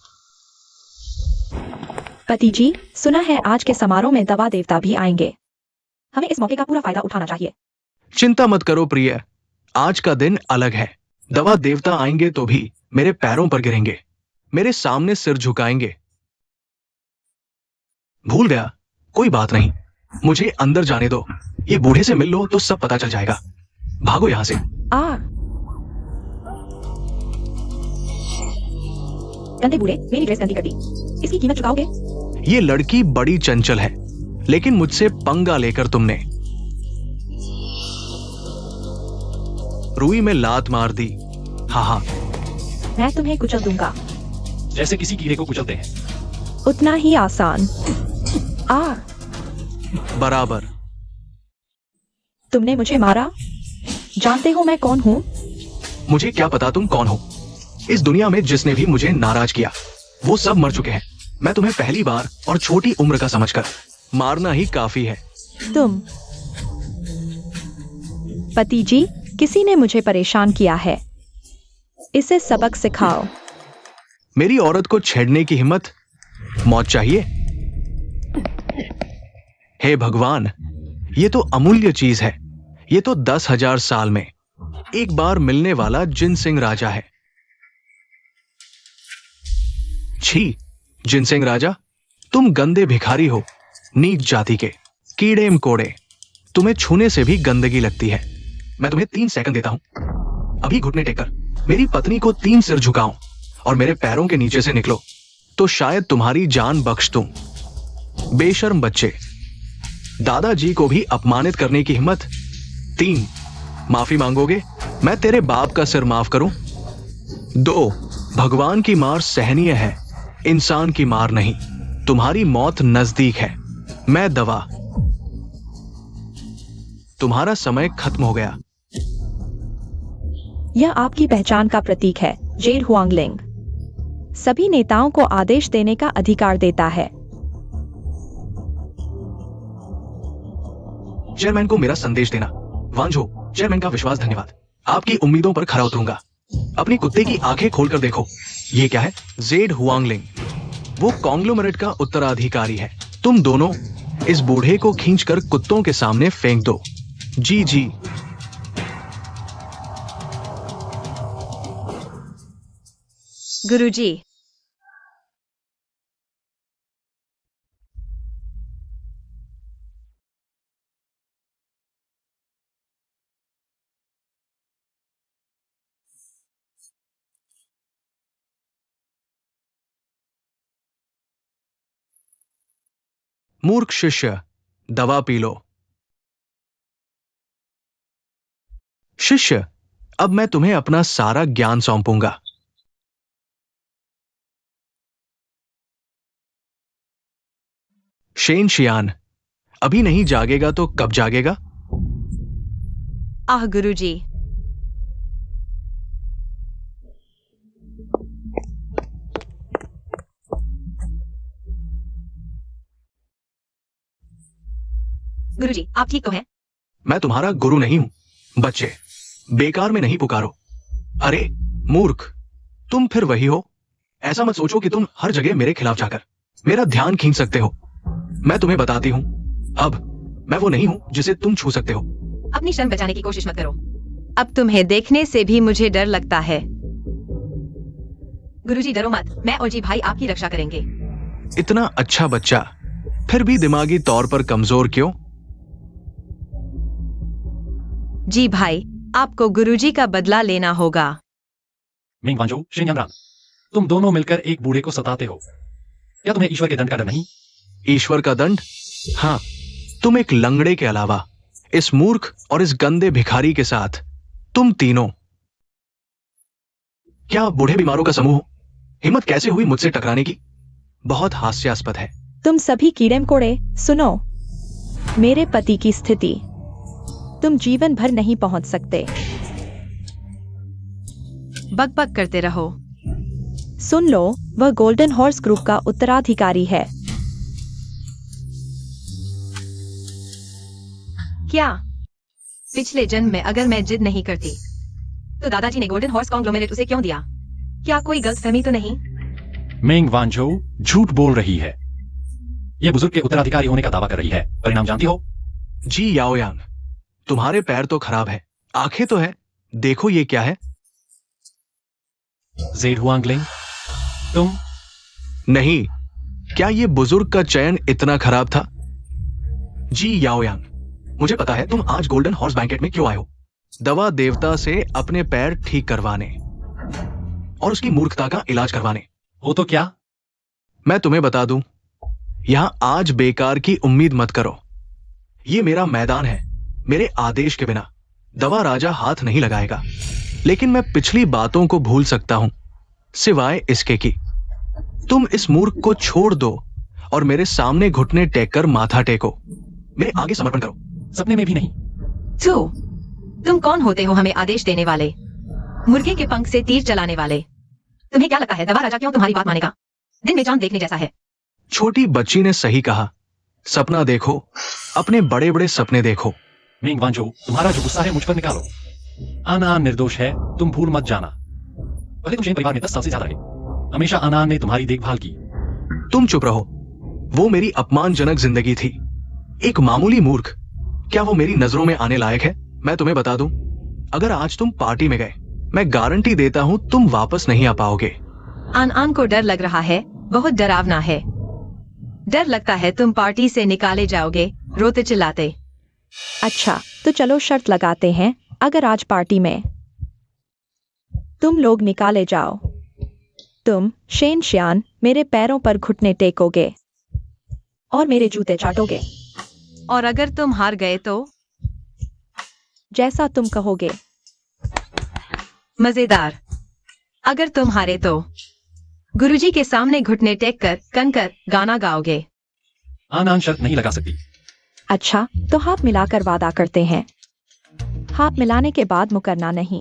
पति जी, सुना है आज के समारोह में दवा देवता भी आएंगे। हमें इस मौके का पूरा फायदा उठाना चाहिए। चिंता मत करो प्रिय, आज का दिन अलग है। दवा देवता आएंगे तो भी मेरे पैरों पर गिरेंगे, मेरे सामने सिर झुकाएंगे। भूल गया? कोई बात नहीं, मुझे अंदर जाने दो। ये बूढ़े से मिल लो तो सब पता चल जाएगा। भागो यहां से। गंदे बूढ़े, मेरी ड्रेस गंदी कर दी। इसकी कीमत चुकाओगे? ये लड़की बड़ी चंचल है, लेकिन मुझसे पंगा लेकर तुमने रुई में लात मार दी। हाँ हाँ, मैं तुम्हें कुचल दूंगा। जैसे किसी कीड़े को कुचलते हैं। उतना ही आसान। बराबर। तुमने मुझे मारा? जानते हो मैं कौन हूँ? मुझे क्या पता तुम कौन हो। इस दुनिया में जिसने भी मुझे नाराज किया वो सब मर चुके हैं। मैं तुम्हें पहली बार और छोटी उम्र का समझकर मारना ही काफी है। तुम पति जी, किसी ने मुझे परेशान किया है, इसे सबक सिखाओ। मेरी औरत को छेड़ने की हिम्मत? मौत चाहिए? हे भगवान, ये तो अमूल्य चीज है। ये तो 10,000 साल में एक बार मिलने वाला जिनसिंग राजा है। छी, जिनसिंग राजा, तुम गंदे भिखारी हो, नीच जाति के कीड़े मकोड़े। तुम्हें छूने से भी गंदगी लगती है। मैं तुम्हें 3 सेकंड देता हूं। अभी घुटने टेककर मेरी पत्नी को 3 सिर झुकाओ और मेरे पैरों के नीचे से निकलो तो शायद तुम्हारी जान बख्श दूं। बेशर्म बच्चे, दादाजी को भी अपमानित करने की हिम्मत? 3। माफी मांगोगे? मैं तेरे बाप का सिर माफ करूं? 2 भगवान की मार सहनीय है, इंसान की मार नहीं। तुम्हारी मौत नजदीक है। मैं दवा। तुम्हारा समय खत्म हो गया। यह आपकी पहचान का प्रतीक है, जेड हुआंगलिंग। सभी नेताओं को आदेश देने का अधिकार देता है। चेयरमैन को मेरा संदेश देना। वांझो, चेयरमैन का विश्वास धन्यवाद। आपकी उम्मीदों पर खरा उतरूंगा। अपनी कुत्ते की आंखें खोलकर देखो। ये क्या है? जेड हुआंगलिंग, वो कॉन्ग्लोमरेट का उत्तराधिकारी है। तुम दोनों इस बूढ़े को खींचकर कुत्तों के सामने फेंक दो। जी जी। गुरुजी, मूर्ख शिष्य, दवा पी लो। शिष्य, अब मैं तुम्हें अपना सारा ज्ञान सौंपूंगा। शेन शियान, अभी नहीं जागेगा तो कब जागेगा? आह गुरुजी, गुरुजी आप ठीक तो हैं? मैं तुम्हारा गुरु नहीं हूं। बच्चे, बेकार में नहीं पुकारो। अरे मूर्ख, तुम फिर वही हो। ऐसा मत सोचो कि तुम हर जगह मेरे खिलाफ जाकर मेरा ध्यान खींच सकते हो। मैं तुम्हें बताती हूं, अब मैं वो नहीं हूं जिसे तुम छू सकते हो। अपनी शर्म बचाने की कोशिश मत करो। अब तुम्हें देखने से भी मुझे डर लगता है। गुरुजी डरो मत, मैं और जी भाई आपकी रक्षा करेंगे। इतना अच्छा बच्चा, फिर भी दिमागी तौर पर कमजोर क्यों? जी भाई, आपको गुरुजी का बदला लेना होगा। मेंग वांजो, शेन यांगरांग, तुम दोनों मिलकर एक बूढ़े को सताते हो। क्या तुम्हें ईश्वर के दंड का डर नहीं? ईश्वर का दंड? हाँ, तुम एक लंगड़े के अलावा, इस मूर्ख और इस गंदे भिखारी के साथ, तुम तीनों। क्या बूढ़े बीमारों का समूह? हिम्मत कैसे हुई मुझसे टकराने की? बहुत हास्यास्पद है। तुम सभी कीड़े मकोड़े, सुनो। मेरे पति की स्थिति तुम जीवन भर नहीं पहुंच सकते। बकबक करते रहो। सुन लो, वह गोल्डन हॉर्स ग्रुप का उत्तराधिकारी है। क्या? पिछले जन्म में अगर मैं जिद नहीं करती तो दादाजी ने गोल्डन हॉर्स कॉन्ग्लोमेरेट उसे क्यों दिया? क्या कोई गलतफहमी तो नहीं? मेंग वांझो झूठ बोल रही है। यह बुजुर्ग के उत्तराधिकारी होने का दावा कर रही है। परिणाम जानती हो? जी याओयांग, तुम्हारे पैर तो खराब है, आंखें तो है। देखो ये क्या है? जेड हुआंगलिंग, तुम? नहीं, क्या ये बुजुर्ग का चयन इतना खराब था? जी याओयांग, मुझे पता है तुम आज गोल्डन हॉर्स बैंकेट में क्यों आए हो। दवा देवता से अपने पैर ठीक करवाने और उसकी मूर्खता का इलाज करवाने। वो तो क्या? मैं तुम्हें बता दूं, यहां आज बेकार की उम्मीद मत करो। ये मेरा मैदान है। मेरे आदेश के बिना दवा राजा हाथ नहीं लगाएगा। लेकिन मैं पिछली बातों को भूल सकता हूं, सिवाय इसके कि तुम इस मूर्ख को छोड़ दो और मेरे सामने घुटने टेक कर माथा टेको। मेरे आगे समर्पण करो। सपने में भी नहीं। तुम कौन होते हो हमें आदेश देने वाले? मुर्गे के पंख से तीर चलाने वाले। तुम्हें क्या लगता है दवा राजा क्यों तुम्हारी बात मानेगा? दिन में चांद देखने जैसा है। छोटी बच्ची ने सही कहा। सपना देखो, अपने बड़े बड़े सपने देखो। मेंग वांझो, तुम्हारा जो गुस्सा है मुझ पर निकालो। आनान निर्दोष है, तुम भूल मत जाना। भले तुम शेन परिवार में 10 साल से ज्यादा रहे, हमेशा आनान ने तुम्हारी देखभाल की। तुम चुप रहो। वो मेरी अपमानजनक जिंदगी थी। एक मामूली मूर्ख, क्या वो मेरी नजरों में आने लायक है? मैं तुम्हें बता दूं, अगर आज तुम पार्टी में गए, मैं गारंटी देता हूं तुम वापस नहीं आ पाओगे। आन को डर लग रहा है, बहुत डरावना है। डर लगता है तुम पार्टी से निकाले जाओगे, रोते चिल्लाते। अच्छा, तो चलो शर्त लगाते हैं। अगर आज पार्टी में तुम लोग निकाले जाओ, तुम शेन शियान मेरे पैरों पर घुटने टेकोगे और मेरे जूते चाटोगे। और अगर तुम हार गए तो? जैसा तुम कहोगे। मजेदार। अगर तुम हारे तो गुरुजी के सामने घुटने टेक कर कनकर गाना गाओगे। आन शर्त नहीं लगा सकती। अच्छा, तो हाथ मिलाकर वादा करते हैं। हाथ मिलाने के बाद मुकरना नहीं।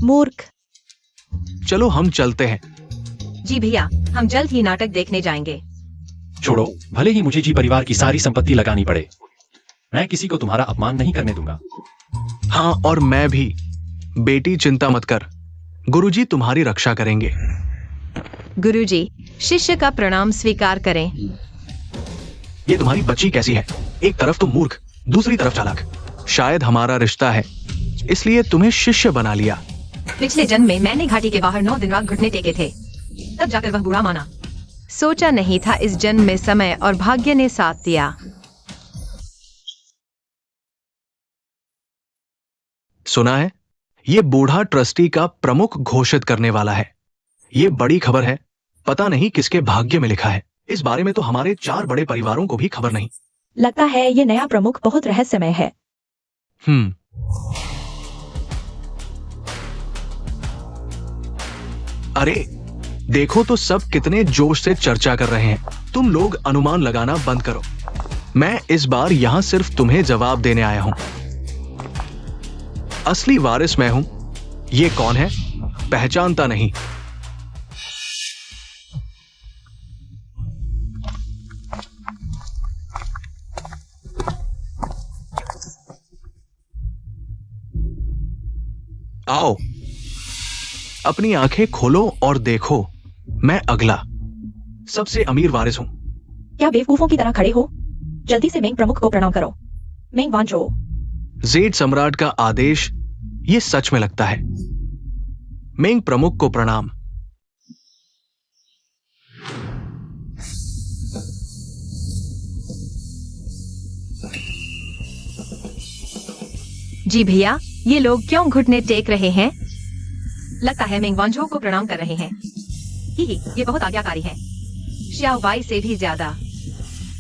मूर्ख। चलो हम चलते हैं। जी भैया, हम जल्द ही नाटक देखने जाएंगे। छोड़ो, भले ही मुझे जी परिवार की सारी संपत्ति लगानी पड़े, मैं किसी को तुम्हारा अपमान नहीं करने दूंगा। हाँ, और मैं भी। बेटी चिंता मत कर, गुरुजी तुम्हारी रक्षा करेंगे। गुरुजी, शिष्य का प्रणाम स्वीकार करें। ये तुम्हारी बच्ची कैसी है? एक तरफ तो मूर्ख, दूसरी तरफ चालाक। शायद हमारा रिश्ता है, इसलिए तुम्हें शिष्य बना लिया। पिछले जन्म में मैंने घाटी के बाहर 9 दिन रात घुटने टेके थे, तब जाकर वह बुरा माना। सोचा नहीं था इस जन्म में समय और भाग्य ने साथ दिया। सुना है, ये बूढ़ा ट्रस्टी का प्रमुख घोषित करने वाला है। ये बड़ी खबर है, पता नहीं किसके भाग्य में लिखा है। इस बारे में तो हमारे 4 बड़े परिवारों को भी खबर नहीं। लगता है ये नया प्रमुख बहुत रहस्यमय है। अरे देखो तो सब कितने जोश से चर्चा कर रहे हैं। तुम लोग अनुमान लगाना बंद करो। मैं इस बार यहां सिर्फ तुम्हें जवाब देने आया हूं। असली वारिस मैं हूं। ये कौन है? पहचानता नहीं। आओ, अपनी आंखें खोलो और देखो, मैं अगला सबसे अमीर वारिस हूं। क्या बेवकूफों की तरह खड़े हो? जल्दी से मेंग प्रमुख को प्रणाम करो। मेंग वांचो। जेड सम्राट का आदेश, ये सच में लगता है। मेंग प्रमुख को प्रणाम। जी भैया, ये लोग क्यों घुटने टेक रहे हैं? लगता है मेंग वांझो को प्रणाम कर रहे हैं। ही, ये बहुत आज्ञाकारी है, श्याओ बाई से भी ज्यादा।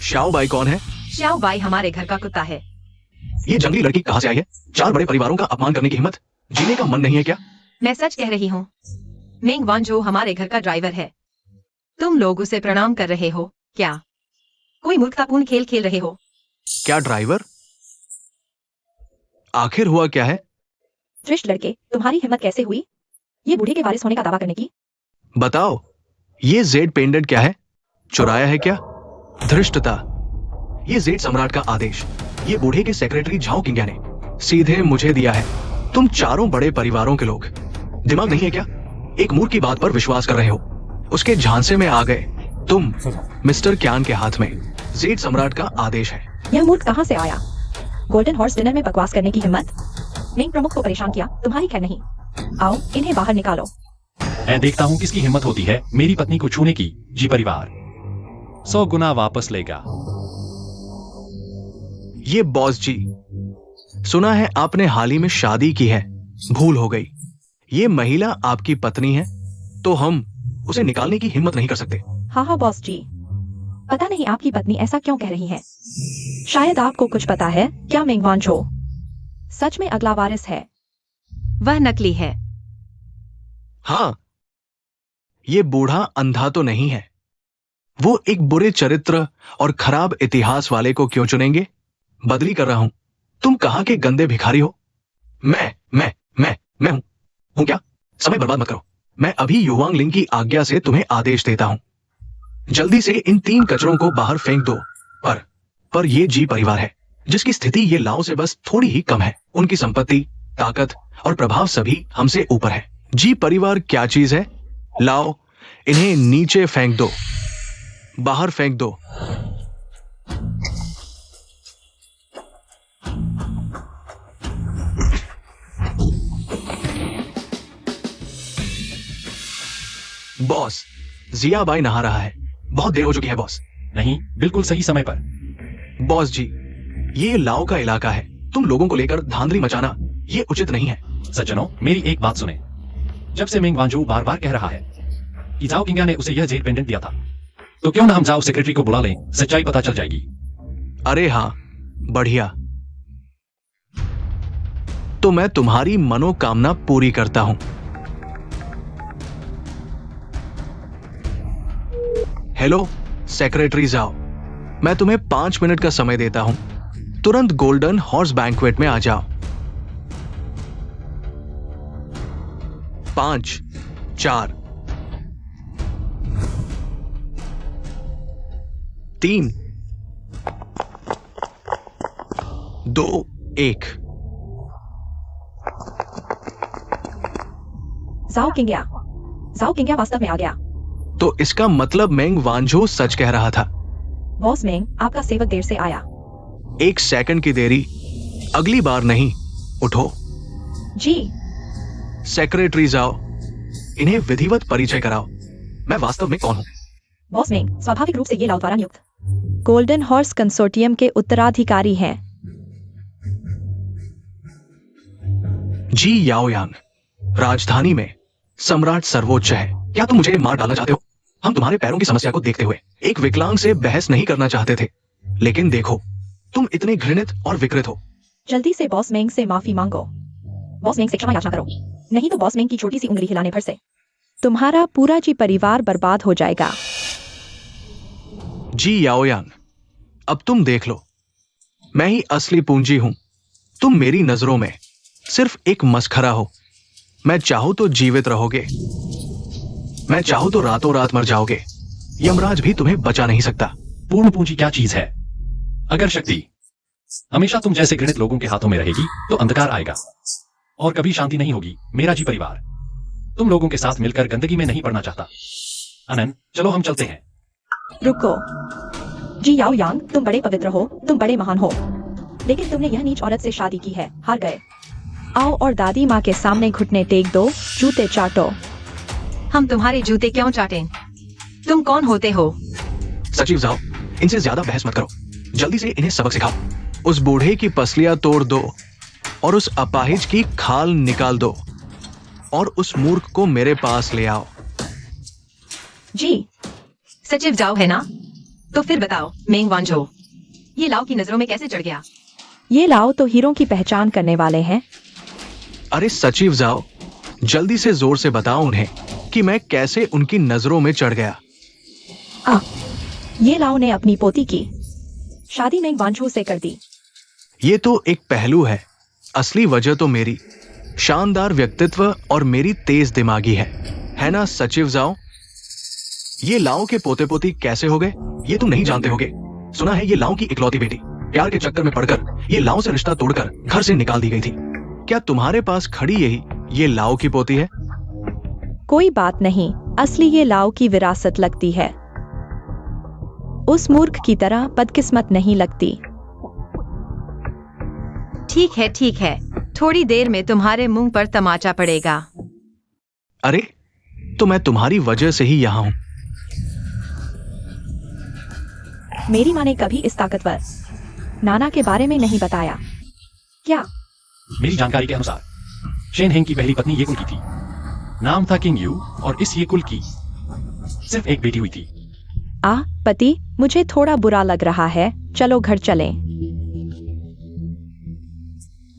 श्याओ बाई कौन है? श्याओ बाई हमारे घर का कुत्ता है। ये जंगली लड़की कहां से आई है? 4 बड़े परिवारों का अपमान करने की हिम्मत। जीने का मन नहीं है क्या? मैं सच कह रही हूँ। मेंग वांझो हमारे घर का ड्राइवर है। तुम लोग उसे प्रणाम कर रहे हो क्या? कोई मूर्खतापूर्ण खेल खेल रहे हो? क्या ड्राइवर? आखिर हुआ क्या है? श्रेष्ठ लड़के, तुम्हारी हिम्मत कैसे हुई ये बूढ़े के वारिस होने का दावा करने की? बताओ, ये जेड पेंडेंट क्या है? चुराया है क्या? धृष्टता। ये जेड सम्राट का आदेश, ये बूढ़े के सेक्रेटरी झाओ किंग्या ने सीधे मुझे दिया है। तुम चारों बड़े परिवारों के लोग दिमाग नहीं है क्या? एक मूर्ख की बात पर विश्वास कर रहे हो, उसके झांसे में आ गए। तुम मिस्टर क्यान के हाथ में जेड सम्राट का आदेश है। यह मूर्ख कहां से आया? गोल्डन हॉर्स डिनर में बकवास करने की हिम्मत? मेंग प्रमुख को परेशान किया, तुम्हारी खैर नहीं। आओ, इन्हें बाहर निकालो। मैं देखता हूं किसकी हिम्मत होती है मेरी पत्नी को छूने की। जी परिवार 100 गुना वापस लेगा। ये बॉस जी, सुना है आपने हाल ही में शादी की है, भूल हो गई। ये महिला आपकी पत्नी है, तो हम उसे निकालने की हिम्मत नहीं कर सकते। हाँ बॉस जी, पता नहीं आपकी पत्नी ऐसा क्यों कह रही है। शायद आपको कुछ पता है क्या? मेंग वांझो सच में अगला वारिस है। वह नकली है। हाँ, ये बूढ़ा अंधा तो नहीं है। वो एक बुरे चरित्र और खराब इतिहास वाले को क्यों चुनेंगे? बदली कर रहा हूं। तुम कहां के गंदे भिखारी हो? मैं हूं क्या? समय बर्बाद मत करो। मैं अभी युवांग लिंग की आज्ञा से तुम्हें आदेश देता हूं। जल्दी से इन 3 कचरों को बाहर फेंक दो। पर ये जी परिवार है, जिसकी स्थिति ये लाओ से बस थोड़ी ही कम है। उनकी संपत्ति, ताकत और प्रभाव सभी हमसे ऊपर है। जी परिवार क्या चीज है? लाओ, इन्हें नीचे फेंक दो, बाहर फेंक दो। बॉस, जिया बाई नहा रहा है। बहुत देर हो चुकी है बॉस। नहीं, बिल्कुल सही समय पर। बॉस जी, ये लाओ का इलाका है। तुम लोगों को लेकर धांधली मचाना ये उचित नहीं है। सज्जनों, मेरी एक बात सुने। जब से मेंग वांझो बार बार कह रहा है कि झाओ किंग्या ने उसे यह जेड पेंडेंट दिया था, तो क्यों ना हम झाओ सेक्रेटरी को बुला लें, सच्चाई पता चल जाएगी। अरे हाँ, बढ़िया। तो मैं तुम्हारी मनोकामना पूरी करता हूं। हेलो सेक्रेटरी जाओ, मैं तुम्हें 5 मिनट का समय देता हूं। तुरंत गोल्डन हॉर्स बैंक्वेट में आ जाओ। 5, 4, 3, 2, 1। जाओ किंग्या। जाओ किंग्या वास्तव में आ गया। तो इसका मतलब मेंग वांझो सच कह रहा था। बॉस मेंग, आपका सेवक देर से आया। 1 सेकंड की देरी, अगली बार नहीं। उठो। जी। सेक्रेटरी जाओ, इन्हें विधिवत परिचय कराओ। मैं वास्तव में कौन हूं? बॉस मेंग स्वाभाविक रूप से ये लाओ द्वारा नियुक्त गोल्डन हॉर्स कंसोर्टियम के उत्तराधिकारी हैं। जी याओयान, राजधानी में सम्राट सर्वोच्च है। क्या तुम मुझे मार डालना चाहते हो? हम तुम्हारे पैरों की समस्या को देखते हुए एक विकलांग से बहस नहीं करना चाहते थे, लेकिन देखो तुम इतने घृणित और विकृत हो। जल्दी से बॉस मेंग से माफी मांगो। बॉस मेंग से क्षमा याचना करो, नहीं तो बॉस मेंग की छोटी सी उंगली हिलाने भर से तुम्हारा पूरा जी परिवार बर्बाद हो जाएगा। जी याओयान, अब तुम देख लो, मैं ही असली पूंजी हूं। तुम मेरी नजरों में सिर्फ एक मस्खरा हो। मैं चाहूं तो जीवित रहोगे, मैं चाहूं तो रातों रात मर जाओगे। यमराज भी तुम्हें बचा नहीं सकता। पूर्ण पूंजी क्या चीज है? अगर शक्ति हमेशा तुम जैसे घृणित लोगों के हाथों में रहेगी तो अंधकार आएगा और कभी शांति नहीं होगी। मेरा जी परिवार तुम लोगों के साथ मिलकर गंदगी में नहीं पड़ना चाहता। अनन, चलो हम चलते हैं। रुको। जी याओ यांग, तुम बड़े पवित्र हो, तुम बड़े महान हो, लेकिन तुमने यह नीच औरत से शादी की है, हार गए। आओ और दादी माँ के सामने घुटने टेक दो, जूते चाटो। हम तुम्हारे जूते क्यों चाटें? तुम कौन होते हो? सचिव जाओ, इनसे ज्यादा बहस मत करो, जल्दी से इन्हें सबक सिखाओ। उस बूढ़े की पसलियां तोड़ दो और उस अपाहिज की खाल निकाल दो और उस मूर्ख को मेरे पास ले आओ। जी। सचिव जाओ है ना? तो फिर बताओ मेंग वांझो, ये लाओ की नजरों में कैसे चढ़ गया? ये लाओ तो हीरों की पहचान करने वाले हैं। अरे सचिव जाओ, जल्दी से जोर से बताओ उन्हें कि मैं कैसे उनकी नजरों में चढ़ गया। ये लाओ ने अपनी पोती की शादी मेंग वांझो से कर दी। ये तो एक पहलू है, असली वजह तो मेरी शानदार व्यक्तित्व और मेरी तेज दिमागी है ना सचिव जाओ? ये लाओ के पोते पोती कैसे हो गए ये तुम नहीं जानते होगे। सुना है ये लाओ की इकलौती बेटी प्यार के चक्कर में पड़कर ये लाओ से रिश्ता तोड़कर घर से निकाल दी गई थी। क्या तुम्हारे पास खड़ी यही ये लाओ की पोती है? कोई बात नहीं, असली ये लाओ की विरासत लगती है। उस मूर्ख की तरह बदकिस्मत नहीं लगती। ठीक है, थोड़ी देर में तुम्हारे मुंह पर तमाचा पड़ेगा। अरे तो मैं तुम्हारी वजह से ही यहां हूं। मेरी माँ ने कभी इस ताकतवर नाना के बारे में नहीं बताया। क्या? मेरी जानकारी के अनुसार शेन हेंग की पहली पत्नी ये कुल की थी, नाम था किंग यू, और इस ये कुल की सिर्फ एक बेटी हुई थी। पति, मुझे थोड़ा बुरा लग रहा है, चलो घर चलें।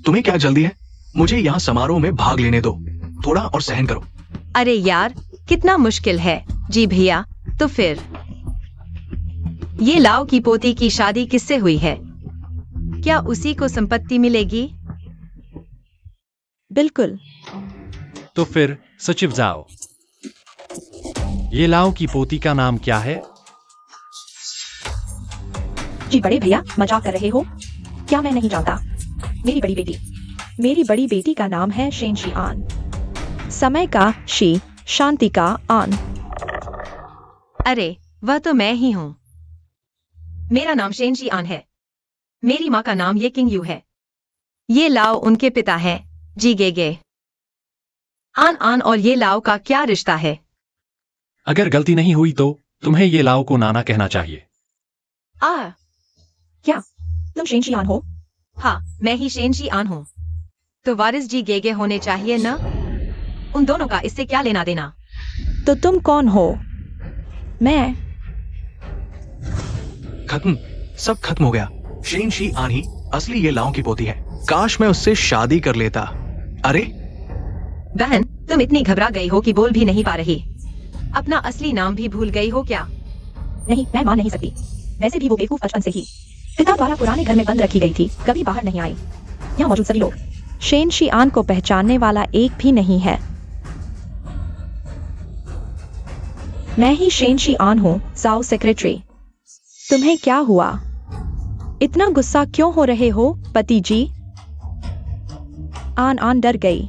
तुम्हें क्या जल्दी है? मुझे यहाँ समारोह में भाग लेने दो, थोड़ा और सहन करो। अरे यार, कितना मुश्किल है। जी भैया, तो फिर ये लाओ की पोती की शादी किससे हुई है? क्या उसी को संपत्ति मिलेगी? बिल्कुल। तो फिर सचिव जाओ, ये लाओ की पोती का नाम क्या है? जी बड़े भैया, मजाक कर रहे हो क्या? मैं नहीं जानता। मेरी बड़ी बेटी का नाम है शेन शी आन। समय का शी, शांति का आन। अरे वह तो मैं ही हूँ। मेरा नाम शेन शी आन है। मेरी माँ का नाम ये किंग यू है। ये लाओ उनके पिता हैं, जी गे। आन आन और ये लाओ का क्या रिश्ता है? अगर गलती नहीं हुई तो तुम्हें ये लाओ को नाना कहना चाहिए। क्या तुम शेन शी आन हो? हाँ, मैं ही शेन शी आन हूँ। तो वारिस जी गेगे होने चाहिए ना? उन दोनों का इससे क्या लेना देना? तो तुम कौन हो? मैं। खत्म, सब खत्म हो गया। शेन शी आन ही असली ये लाओ की पोती है। काश मैं उससे शादी कर लेता। अरे बहन, तुम इतनी घबरा गई हो कि बोल भी नहीं पा रही। अपना असली नाम भी भूल गई हो क्या? नहीं, मैं मान नहीं सकती। वैसे भी वो बेवकूफ बचपन से ही पिता द्वारा पुराने घर में बंद रखी गई थी, कभी बाहर नहीं आई। यहाँ मौजूद सभी लोग शेन शियान को पहचानने वाला एक भी नहीं है। मैं ही शेन शियान हूँ, जाओ सेक्रेटरी। तुम्हें क्या हुआ? इतना गुस्सा क्यों हो रहे हो, पति जी? आन आन डर गई।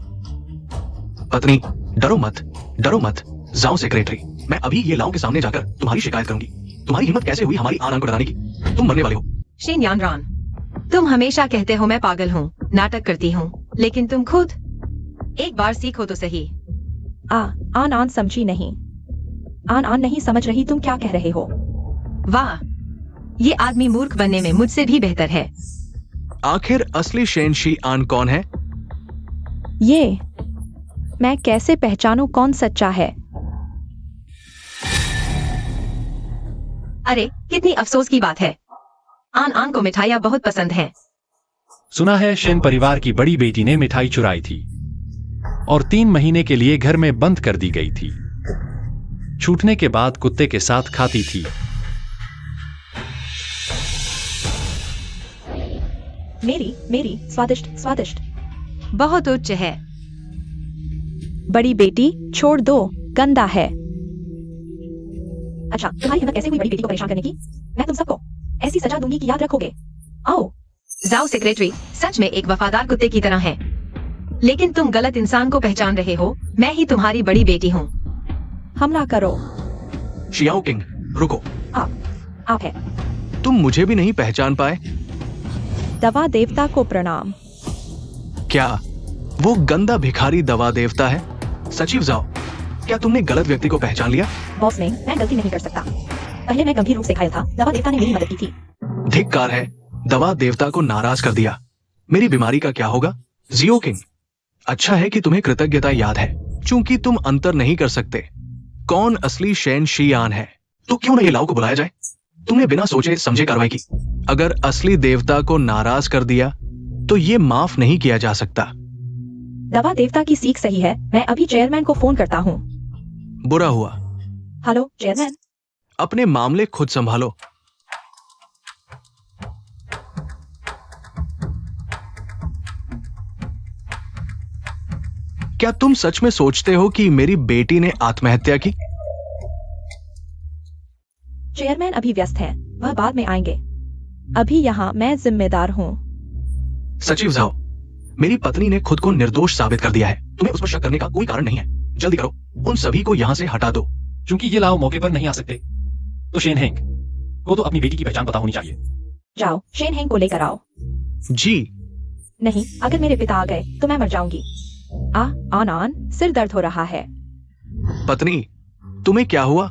पत्नी, डरो मत, डरो मत। जाओ सेक्रेटरी, मैं अभी ये लाओ के सामने जाकर तुम्हारी शिकायत करूंगी। तुम्हारी हिम्मत कैसे हुई हमारी आन आन को डराने की? तुम मरने वाले हो। शेन यान रान, तुम हमेशा कहते हो मैं पागल हूँ, नाटक करती हूँ, लेकिन तुम खुद एक बार सीखो तो सही। आन आन समझी नहीं। आन आन नहीं समझ रही तुम क्या कह रहे हो। वाह, ये आदमी मूर्ख बनने में मुझसे भी बेहतर है। आखिर असली शेन शी आन कौन है? ये मैं कैसे पहचानूं कौन सच्चा है? अरे कितनी अफसोस की बात है। आन आन को मिठाइयाँ बहुत पसंद हैं। सुना है शेन परिवार की बड़ी बेटी ने मिठाई चुराई थी और 3 महीने के लिए घर में बंद कर दी गई थी। छूटने के बाद कुत्ते के साथ खाती थी। मेरी मेरी स्वादिष्ट स्वादिष्ट। बहुत उच्च है। बड़ी बेटी छोड़ दो, गंदा है। अच्छा, तुम्हारी हिम्मत कैसे हुई बड़ी बेटी को परेशान करने की? मैं तुम सबको ऐसी सजा दूंगी कि याद रखोगे। आओ। जाओ सेक्रेटरी सच में एक वफादार कुत्ते की तरह है, लेकिन तुम गलत इंसान को पहचान रहे हो। मैं ही तुम्हारी बड़ी बेटी हूँ। हमला करो। शियाओ किंग, रुको। आप है। तुम मुझे भी नहीं पहचान पाए? दवा देवता को प्रणाम। क्या वो गंदा भिखारी दवा देवता है? सचिव जाओ, क्या तुमने गलत व्यक्ति को पहचान लिया? बॉस ने, मैं गलती नहीं कर सकता। पहले मैं गंभीर रूप से घायल था, दवा देवता ने मेरी मदद की थी। धिक्कार है, दवा देवता को नाराज कर दिया। मेरी बीमारी का क्या होगा? जियो किंग, अच्छा है कि तुम्हें कृतज्ञता याद है, चूंकि तुम अंतर नहीं कर सकते कौन असली शेन शियान है। तो क्यों न ये लाओ को बुलाया जाए? तुमने बिना सोचे समझे कार्रवाई की। अगर असली देवता को नाराज कर दिया तो ये माफ नहीं किया जा सकता। दवा देवता की सीख सही है। मैं अभी चेयरमैन को फोन करता हूँ। बुरा हुआ। Hello chairman. अपने मामले खुद संभालो। क्या तुम सच में सोचते हो कि मेरी बेटी ने आत्महत्या की? चेयरमैन अभी व्यस्त हैं, वह बाद में आएंगे। अभी यहाँ मैं जिम्मेदार हूँ। सचिव जाओ, मेरी पत्नी ने खुद को निर्दोष साबित कर दिया है। तुम्हें उस पर शक करने का कोई कारण नहीं है। जल्दी करो, उन सभी को यहाँ से हटा दो। चूंकि ये लाओ मौके पर नहीं आ सकते, तो शेन हेंग को तो अपनी बेटी की पहचान पता होनी चाहिए। जाओ, शेन हेंग को लेकर आओ। जी नहीं, अगर मेरे पिता आ गए तो मैं मर जाऊंगी। आन आन, सिर दर्द हो रहा है। पत्नी, तुम्हें क्या हुआ?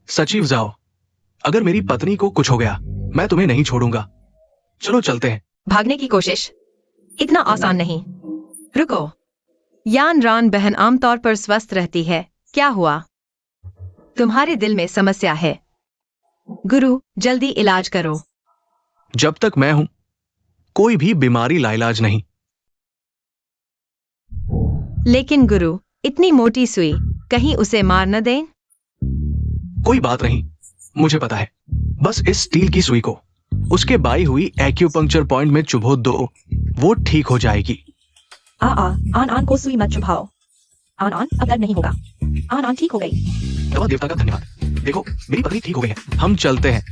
सचिव जाओ, अगर मेरी पत्नी को कुछ हो गया मैं तुम्हें नहीं छोड़ूंगा। चलो चलते हैं। भागने की कोशिश इतना आसान नहीं। रुको, यान रान बहन आमतौर पर स्वस्थ रहती है। क्या हुआ? तुम्हारे दिल में समस्या है। गुरु, जल्दी इलाज करो। जब तक मैं हूं कोई भी बीमारी लाइलाज नहीं। लेकिन गुरु, इतनी मोटी सुई, कहीं उसे मार न दें? कोई बात नहीं, मुझे पता है। बस इस स्टील की सुई को उसके बाई हुई एक्यूपंक्चर पॉइंट में चुभो दो, वो ठीक हो जाएगी। आन आन को सुई मत चुभाओ। आन आन, अब दर्द नहीं होगा। आन आन ठीक हो गई। दवा देवता का धन्यवाद। देखो, मेरी पत्नी ठीक हो गई है। हम चलते हैं।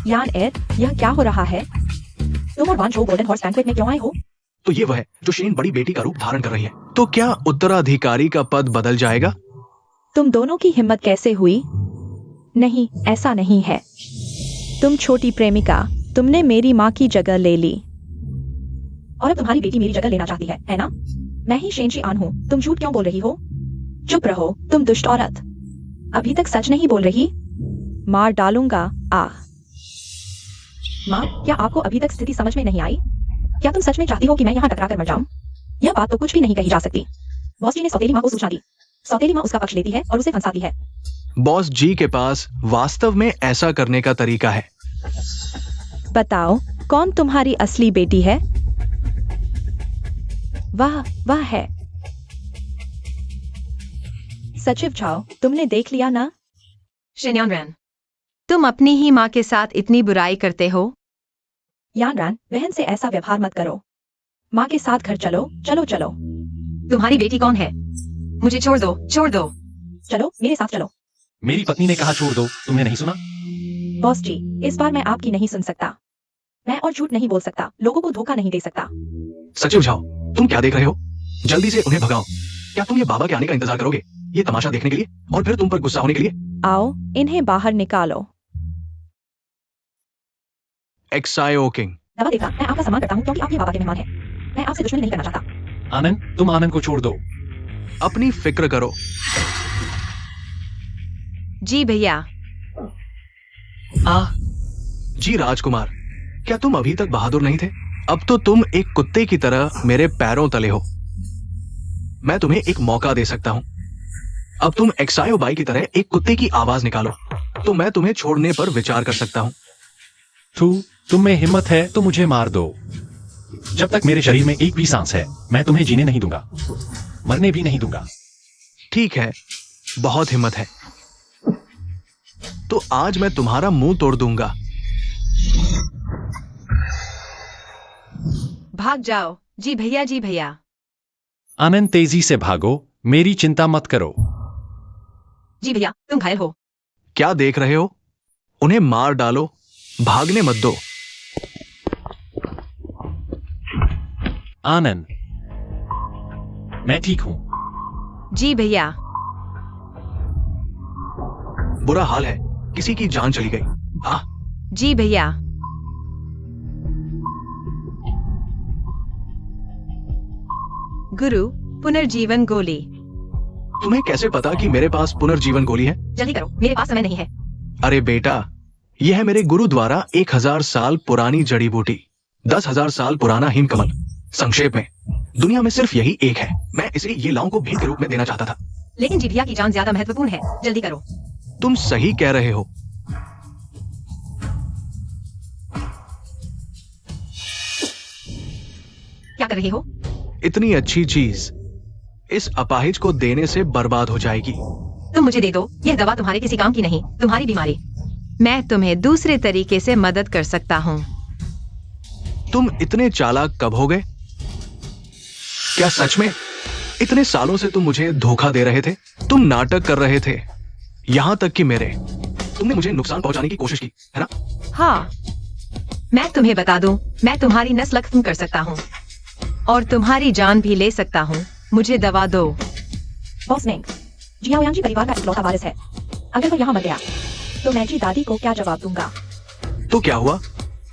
यान एड, यह क्या हो रहा है? तुम और वान जो गोल्डन हॉर्स बैंक्वेट में क्यों आए हो? तो ये वह है जो शेन बड़ी बेटी का रूप धारण कर रही है। तो क्या उत्तराधिकारी का पद बदल जाएगा? तुम दोनों की हिम्मत कैसे हुई? नहीं, ऐसा नहीं है। तुम छोटी प्रेमिका, तुमने मेरी माँ की जगह ले ली। और अब तुम्हारी बेटी मेरी जगह लेना चाहती है ना? मैं ही शेन शी आन हूँ। तुम झूठ क्यों बोल रही हो? चुप रहो, तुम दुष्ट औरत। अभी तक सच नहीं बोल रही। मार डालूंगा। माँ, क्या आपको अभी तक स्थिति समझ में नहीं आई? क्या तुम सच में चाहती हो कि मैं यहाँ टकरा कर मर जाऊं? यह बात तो कुछ भी नहीं कही जा सकती। बॉस जी ने सौतेली माँ को सूचना दी। सौतेली माँ उसका पक्ष लेती है और उसे फंसाती है। बॉस जी के पास वास्तव में ऐसा करने का तरीका है। बताओ, कौन तुम्हारी असली बेटी है? वाह वाह है। सचिव झाओ, तुमने देख लिया ना? शिन्यान रैन, तुम अपनी ही माँ के साथ इतनी बुराई करते हो? यान रैन, बहन से ऐसा व्यवहार मत करो। माँ के साथ घर चलो, चलो चलो। तुम्हारी बेटी कौन है? मुझे छोड़ दो, छोड़ दो। चलो मेरे साथ चलो। मेरी पत्नी ने कहा छोड़ दो, तुमने नहीं सुना? बॉस जी, इस बार मैं आपकी नहीं सुन सकता। मैं और झूठ नहीं बोल सकता, लोगों को धोखा नहीं दे सकता। सचिव झाओ, तुम क्या देख रहे हो? जल्दी से उन्हें भगाओ। क्या तुम ये बाबा के आने का इंतजार करोगे, ये तमाशा देखने के लिए और फिर तुम पर गुस्सा होने के लिए? आओ, इन्हें बाहर निकालो। एक्सायो किंग। दवा देवता, मैं आपका सम्मान करता हूँ क्योंकि आप ये बाबा के मेहमान हैं। मैं आपसे दुश्मनी नहीं करना चाहता। आनंद, तुम आनंद को छोड़ दो। अपनी फिक्र करो। जी भैया। जी राजकुमार, क्या तुम अभी तक बहादुर नहीं थे? अब तो तुम एक कुत्ते की तरह मेरे पैरों तले हो। मैं तुम्हें एक मौका दे सकता हूं। अब तुम एक्सायो बाई की तरह एक कुत्ते की आवाज निकालो, तो मैं तुम्हें छोड़ने पर विचार कर सकता हूं। तुम में हिम्मत है तो मुझे मार दो। जब तक मेरे शरीर में एक भी सांस है, मैं तुम्हें जीने नहीं दूंगा, मरने भी नहीं दूंगा। ठीक है, बहुत हिम्मत है, तो आज मैं तुम्हारा मुंह तोड़ दूंगा। भाग जाओ। जी भैया, जी भैया। आनंद, तेजी से भागो, मेरी चिंता मत करो। जी भैया, तुम घायल हो। क्या देख रहे हो? उन्हें मार डालो, भागने मत दो। आनंद, मैं ठीक हूं। जी भैया। बुरा हाल है, किसी की जान चली गई। जी भैया। गुरु, पुनर्जीवन गोली। तुम्हें कैसे पता कि मेरे पास पुनर्जीवन गोली है? जल्दी करो, मेरे पास समय नहीं है। अरे बेटा, यह है मेरे गुरु द्वारा 1000 साल पुरानी जड़ी बूटी, 10,000 साल पुराना हिमकमल। संक्षेप में, दुनिया में सिर्फ यही एक है। मैं इसे ये लाओं को भेंट के रूप में देना चाहता था। लेकिन जी भैया की जान ज्यादा महत्वपूर्ण है, जल्दी करो। तुम सही कह रहे हो। क्या कर रहे हो? इतनी अच्छी चीज इस अपाहिज को देने से बर्बाद हो जाएगी। तुम मुझे दे दो, यह दवा तुम्हारे किसी काम की नहीं, तुम्हारी बीमारी। मैं तुम्हें दूसरे तरीके से मदद कर सकता हूँ। तुम इतने चालाक कब हो गए? क्या सच में इतने सालों से तुम मुझे धोखा दे रहे थे? तुम नाटक कर रहे थे, यहां तक कि तुमने मुझे नुकसान पहुंचाने की कोशिश की, है ना? हाँ, मैं तुम्हें बता दूं, मैं तुम्हारी नस्ल खत्म कर सकता हूँ और तुम्हारी जान भी ले सकता हूँ। मुझे दवा दो। बॉस मेंग, जियाओयांग जी परिवार का इकलौता वारिस है। अगर वो यहाँ मर गया, तो मैं जी दादी को क्या जवाब दूंगा? तो क्या हुआ?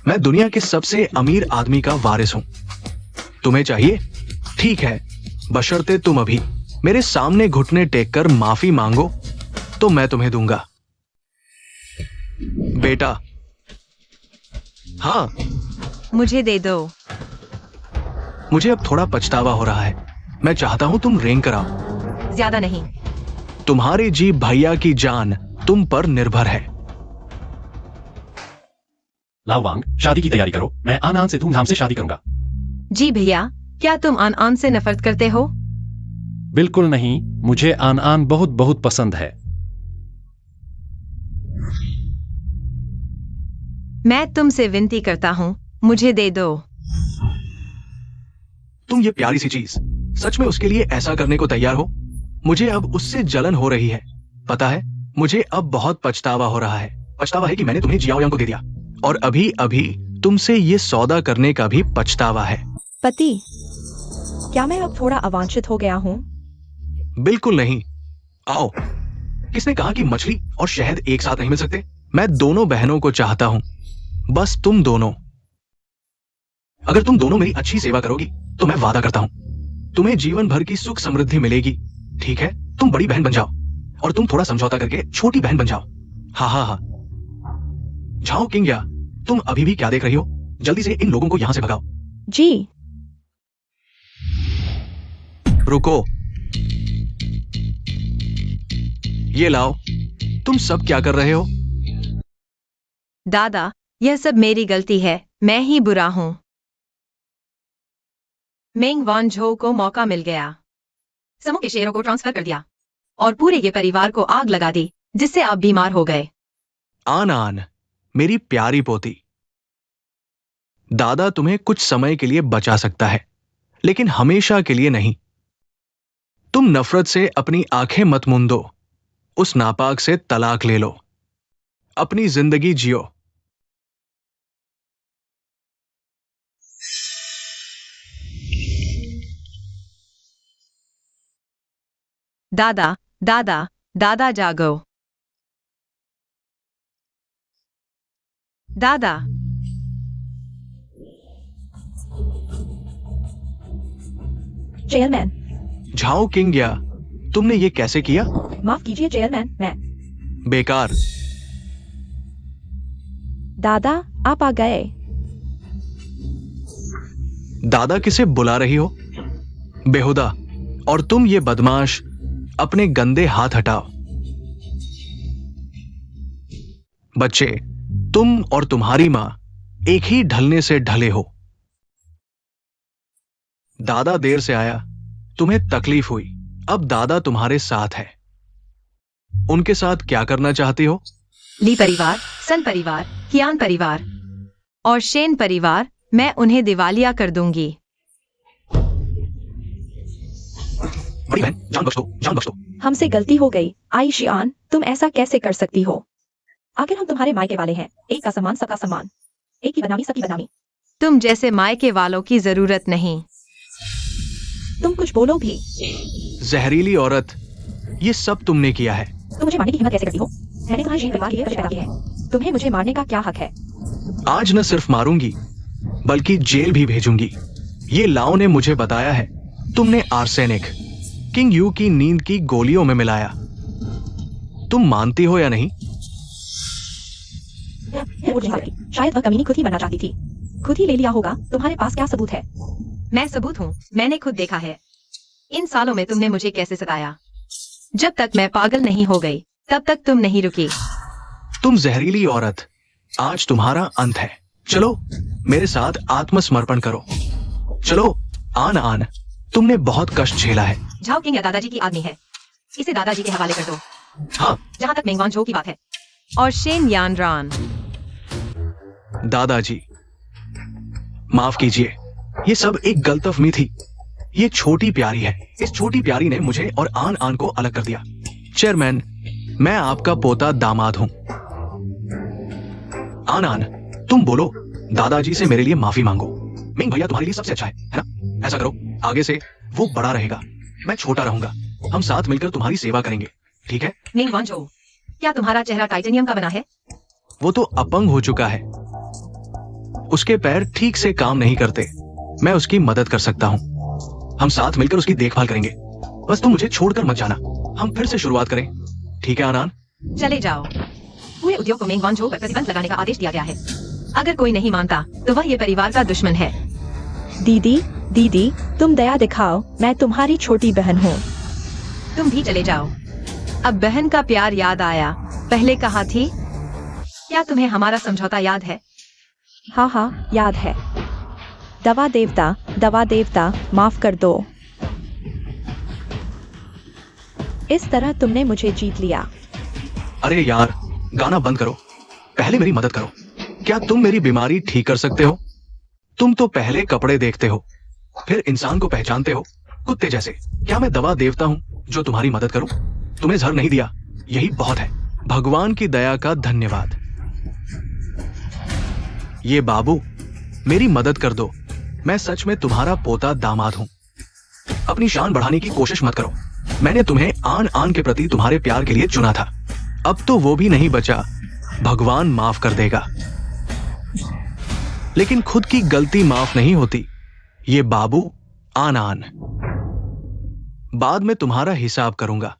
मैं दुनिया के सबसे अमीर आदमी का वारिस हूं। तुम्हें चाहिए? ठीक है, बशर्ते तुम अभी मेरे सामने घुटने टेक कर माफी मांगो, तो मैं तुम्हें दूंगा। बेटा। हाँ, मुझे दे दो। मुझे अब थोड़ा पछतावा हो रहा है। मैं चाहता हूं तुम रेंग कराओ। ज्यादा नहीं। तुम्हारे जी भैया की जान तुम पर निर्भर है। लाओवांग, शादी की तैयारी करो, मैं आन आन से धूमधाम से शादी करूंगा। जी भैया, क्या तुम आन आन से नफरत करते हो? बिल्कुल नहीं, मुझे आन आन बहुत बहुत पसंद है। मैं तुमसे विनती करता हूँ, मुझे दे दो। तुम ये प्यारी सी चीज सच में उसके लिए ऐसा करने को तैयार हो? मुझे अब उससे जलन हो रही है। पता है, मुझे अब बहुत पछतावा हो रहा है। पछतावा है कि मैंने तुम्हें जियाओयांग को दे दिया, और अभी अभी तुमसे ये सौदा करने का भी पछतावा है। पति, क्या मैं अब थोड़ा अवांछित हो गया हूँ? बिल्कुल नहीं। आओ। किसने कहा कि मछली और शहद एक साथ नहीं मिल सकते? मैं दोनों बहनों को चाहता हूं, बस तुम दोनों। अगर तुम दोनों मेरी अच्छी सेवा करोगी, तो मैं वादा करता हूं तुम्हें जीवन भर की सुख समृद्धि मिलेगी। ठीक है? तुम बड़ी बहन बन जाओ और तुम थोड़ा समझौता करके छोटी बहन बन जाओ। हाँ हाँ हाँ। झाओ किंग, या तुम अभी भी क्या देख रही हो? जल्दी से इन लोगों को यहां से भगाओ। जी। रुको। ये लाओ, तुम सब क्या कर रहे हो? दादा, यह सब मेरी गलती है, मैं ही बुरा हूँ। मेंग वांझो को मौका मिल गया। समूह के शेयरों को ट्रांसफर कर दिया और पूरे के परिवार को आग लगा दी, जिससे आप बीमार हो गए। आन आन, मेरी प्यारी पोती, दादा तुम्हें कुछ समय के लिए बचा सकता है, लेकिन हमेशा के लिए नहीं। तुम नफरत से अपनी आंखें मत मूंदो, उस नापाक से तलाक ले लो, अपनी जिंदगी जियो। दादा, दादा, दादा जागो। दादा, चेयरमैन, झाओ किंग या, तुमने ये कैसे किया? माफ कीजिए चेयरमैन, मैं। बेकार। दादा, आप आ गए। दादा किसे बुला रही हो? बेहुदा। और तुम ये बदमाश, अपने गंदे हाथ हटाओ। बच्चे, तुम और तुम्हारी मां एक ही ढलने से ढले हो। दादा देर से आया, तुम्हें तकलीफ हुई, अब दादा तुम्हारे साथ है। उनके साथ क्या करना चाहती हो? ली परिवार, सन परिवार, कियान परिवार और शेन परिवार, मैं उन्हें दिवालिया कर दूंगी। बड़ी बहन, जान बख्श दो, जान बख्श दो। हमसे गलती हो गई। आई शियान, तुम ऐसा कैसे कर सकती हो? आखिर हम तुम्हारे मायके वाले हैं। एक का सम्मान सबका सम्मान, एक की बदनामी सबकी बदनामी। तुम जैसे मायके वालों की जरूरत नहीं। तुम कुछ बोलो भी। जहरीली औरत, ये सब तुमने किया है। तुम मुझे मारने की हिम्मत कैसे करती हो? मैंने तुम्हारे शेन परिवार के लिए कष्ट पैदा किए हैं। तुम्हें मुझे मारने का क्या हक है? आज न सिर्फ मारूंगी, बल्कि जेल भी भेजूंगी। ये लाओ ने मुझे बताया है, तुमने आर्सेनिक किंग यू की नींद की गोलियों में मिलाया। तुम मानती हो या नहीं? शायद वह कमीनी खुद ही बनना चाहती थी, खुद ही ले लिया होगा। तुम्हारे पास क्या सबूत है? मैं सबूत हूँ, मैंने खुद देखा है। इन सालों में तुमने मुझे कैसे सताया। जब तक मैं पागल नहीं हो गई, तब तक तुम नहीं रुकी। तुम जहरीली औरत, आज तुम्हारा अंत है। चलो मेरे साथ आत्मसमर्पण करो। चलो आन आन, तुमने बहुत कष्ट झेला है। झाओ किंग या दादाजी की आदमी है, इसे दादाजी के हवाले कर दो। हाँ, जहाँ तक मेंगवान झो की बात है और शेन यान रान। दादाजी माफ कीजिए, ये सब एक गलतफहमी थी। ये छोटी प्यारी है, इस छोटी प्यारी ने मुझे और आन आन को अलग कर दिया। चेयरमैन, मैं आपका पोता दामाद हूं। आन आन, तुम बोलो, दादाजी से मेरे लिए माफी मांगो। मिंग भैया तुम्हारे लिए सबसे अच्छा है ना? ऐसा करो, आगे से वो बड़ा रहेगा, मैं छोटा रहूंगा। हम साथ मिलकर तुम्हारी सेवा करेंगे, ठीक है? मेंगवान झो, क्या तुम्हारा चेहरा टाइटेनियम का बना है? वो तो अपंग हो चुका है, उसके पैर ठीक से काम नहीं करते। मैं उसकी मदद कर सकता हूँ। हम साथ मिलकर उसकी देखभाल करेंगे। बस तुम मुझे छोड़कर मत जाना, हम फिर से शुरुआत करें, ठीक है आनान? चले जाओ। पूरे उद्योग को मेंगवान झो पर प्रतिबंध लगाने का आदेश दिया गया है। अगर कोई नहीं मानता तो वह ये परिवार का दुश्मन है। दीदी, दीदी, तुम दया दिखाओ, मैं तुम्हारी छोटी बहन हूँ। तुम भी चले जाओ। अब बहन का प्यार याद आया, पहले कहा थी। क्या तुम्हें हमारा समझौता याद है? हाँ हाँ, याद है। दवा देवता, माफ कर दो। इस तरह तुमने मुझे जीत लिया। अरे यार, गाना बंद करो, पहले मेरी मदद करो। क्या तुम मेरी बीमारी ठीक कर सकते हो? तुम तो पहले कपड़े देखते हो, फिर इंसान को पहचानते हो, कुत्ते जैसे। क्या मैं दवा देवता हूँ जो तुम्हारी मदद करूं? तुम्हें जहर नहीं दिया, यही बहुत है। भगवान की दया का धन्यवाद। ये बाबू, मेरी मदद कर दो, मैं सच में तुम्हारा पोता दामाद हूं। अपनी शान बढ़ाने की कोशिश मत करो। मैंने तुम्हें आन आन के प्रति तुम्हारे प्यार के लिए चुना था, अब तो वो भी नहीं बचा। भगवान माफ कर देगा, लेकिन खुद की गलती माफ नहीं होती। ये बाबू, आन आन, बाद में तुम्हारा हिसाब करूंगा।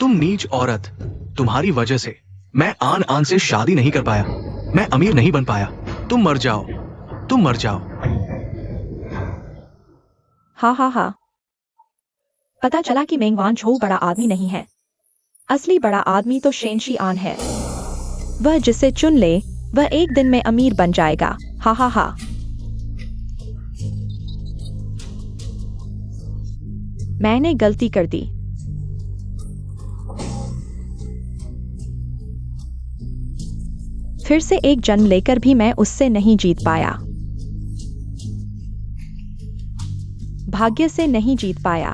तुम नीच औरत, तुम्हारी वजह से मैं आन आन से शादी नहीं कर पाया। मैं अमीर नहीं बन पाया। तुम मर जाओ, तुम मर जाओ। हा। पता चला कि मेंग वांझो बड़ा आदमी नहीं है। असली बड़ा आदमी तो शेनशी आन है। वह जिसे चुन ले वह एक दिन में अमीर बन जाएगा। हा। मैंने गलती कर दी। फिर से एक जन्म लेकर भी मैं उससे नहीं जीत पाया। भाग्य से नहीं जीत पाया।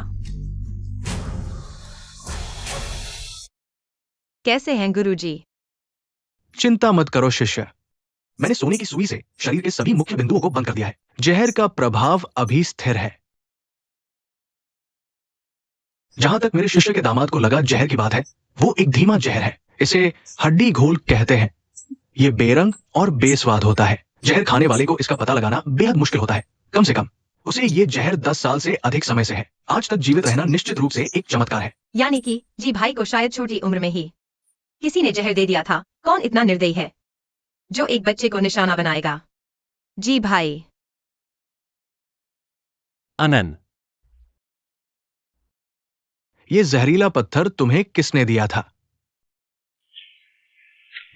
कैसे हैं गुरुजी? चिंता मत करो शिष्य, मैंने सोने की सुई से शरीर के सभी मुख्य बिंदुओं को बंद कर दिया है। जहर का प्रभाव अभी स्थिर है। जहां तक मेरे शिष्य के दामाद को लगा जहर की बात है, वो एक धीमा जहर है। इसे हड्डी घोल कहते हैं। ये बेरंग और बेस्वाद होता है। जहर खाने वाले को इसका पता लगाना बेहद मुश्किल होता है। कम से कम उसे ये जहर 10 साल से अधिक समय से है। आज तक जीवित रहना निश्चित रूप से एक चमत्कार है। यानी कि जी भाई को शायद छोटी उम्र में ही किसी ने जहर दे दिया था। कौन इतना निर्दयी है जो एक बच्चे को निशाना बनाएगा? जी भाई। अनन, ये जहरीला पत्थर तुम्हें किसने दिया था?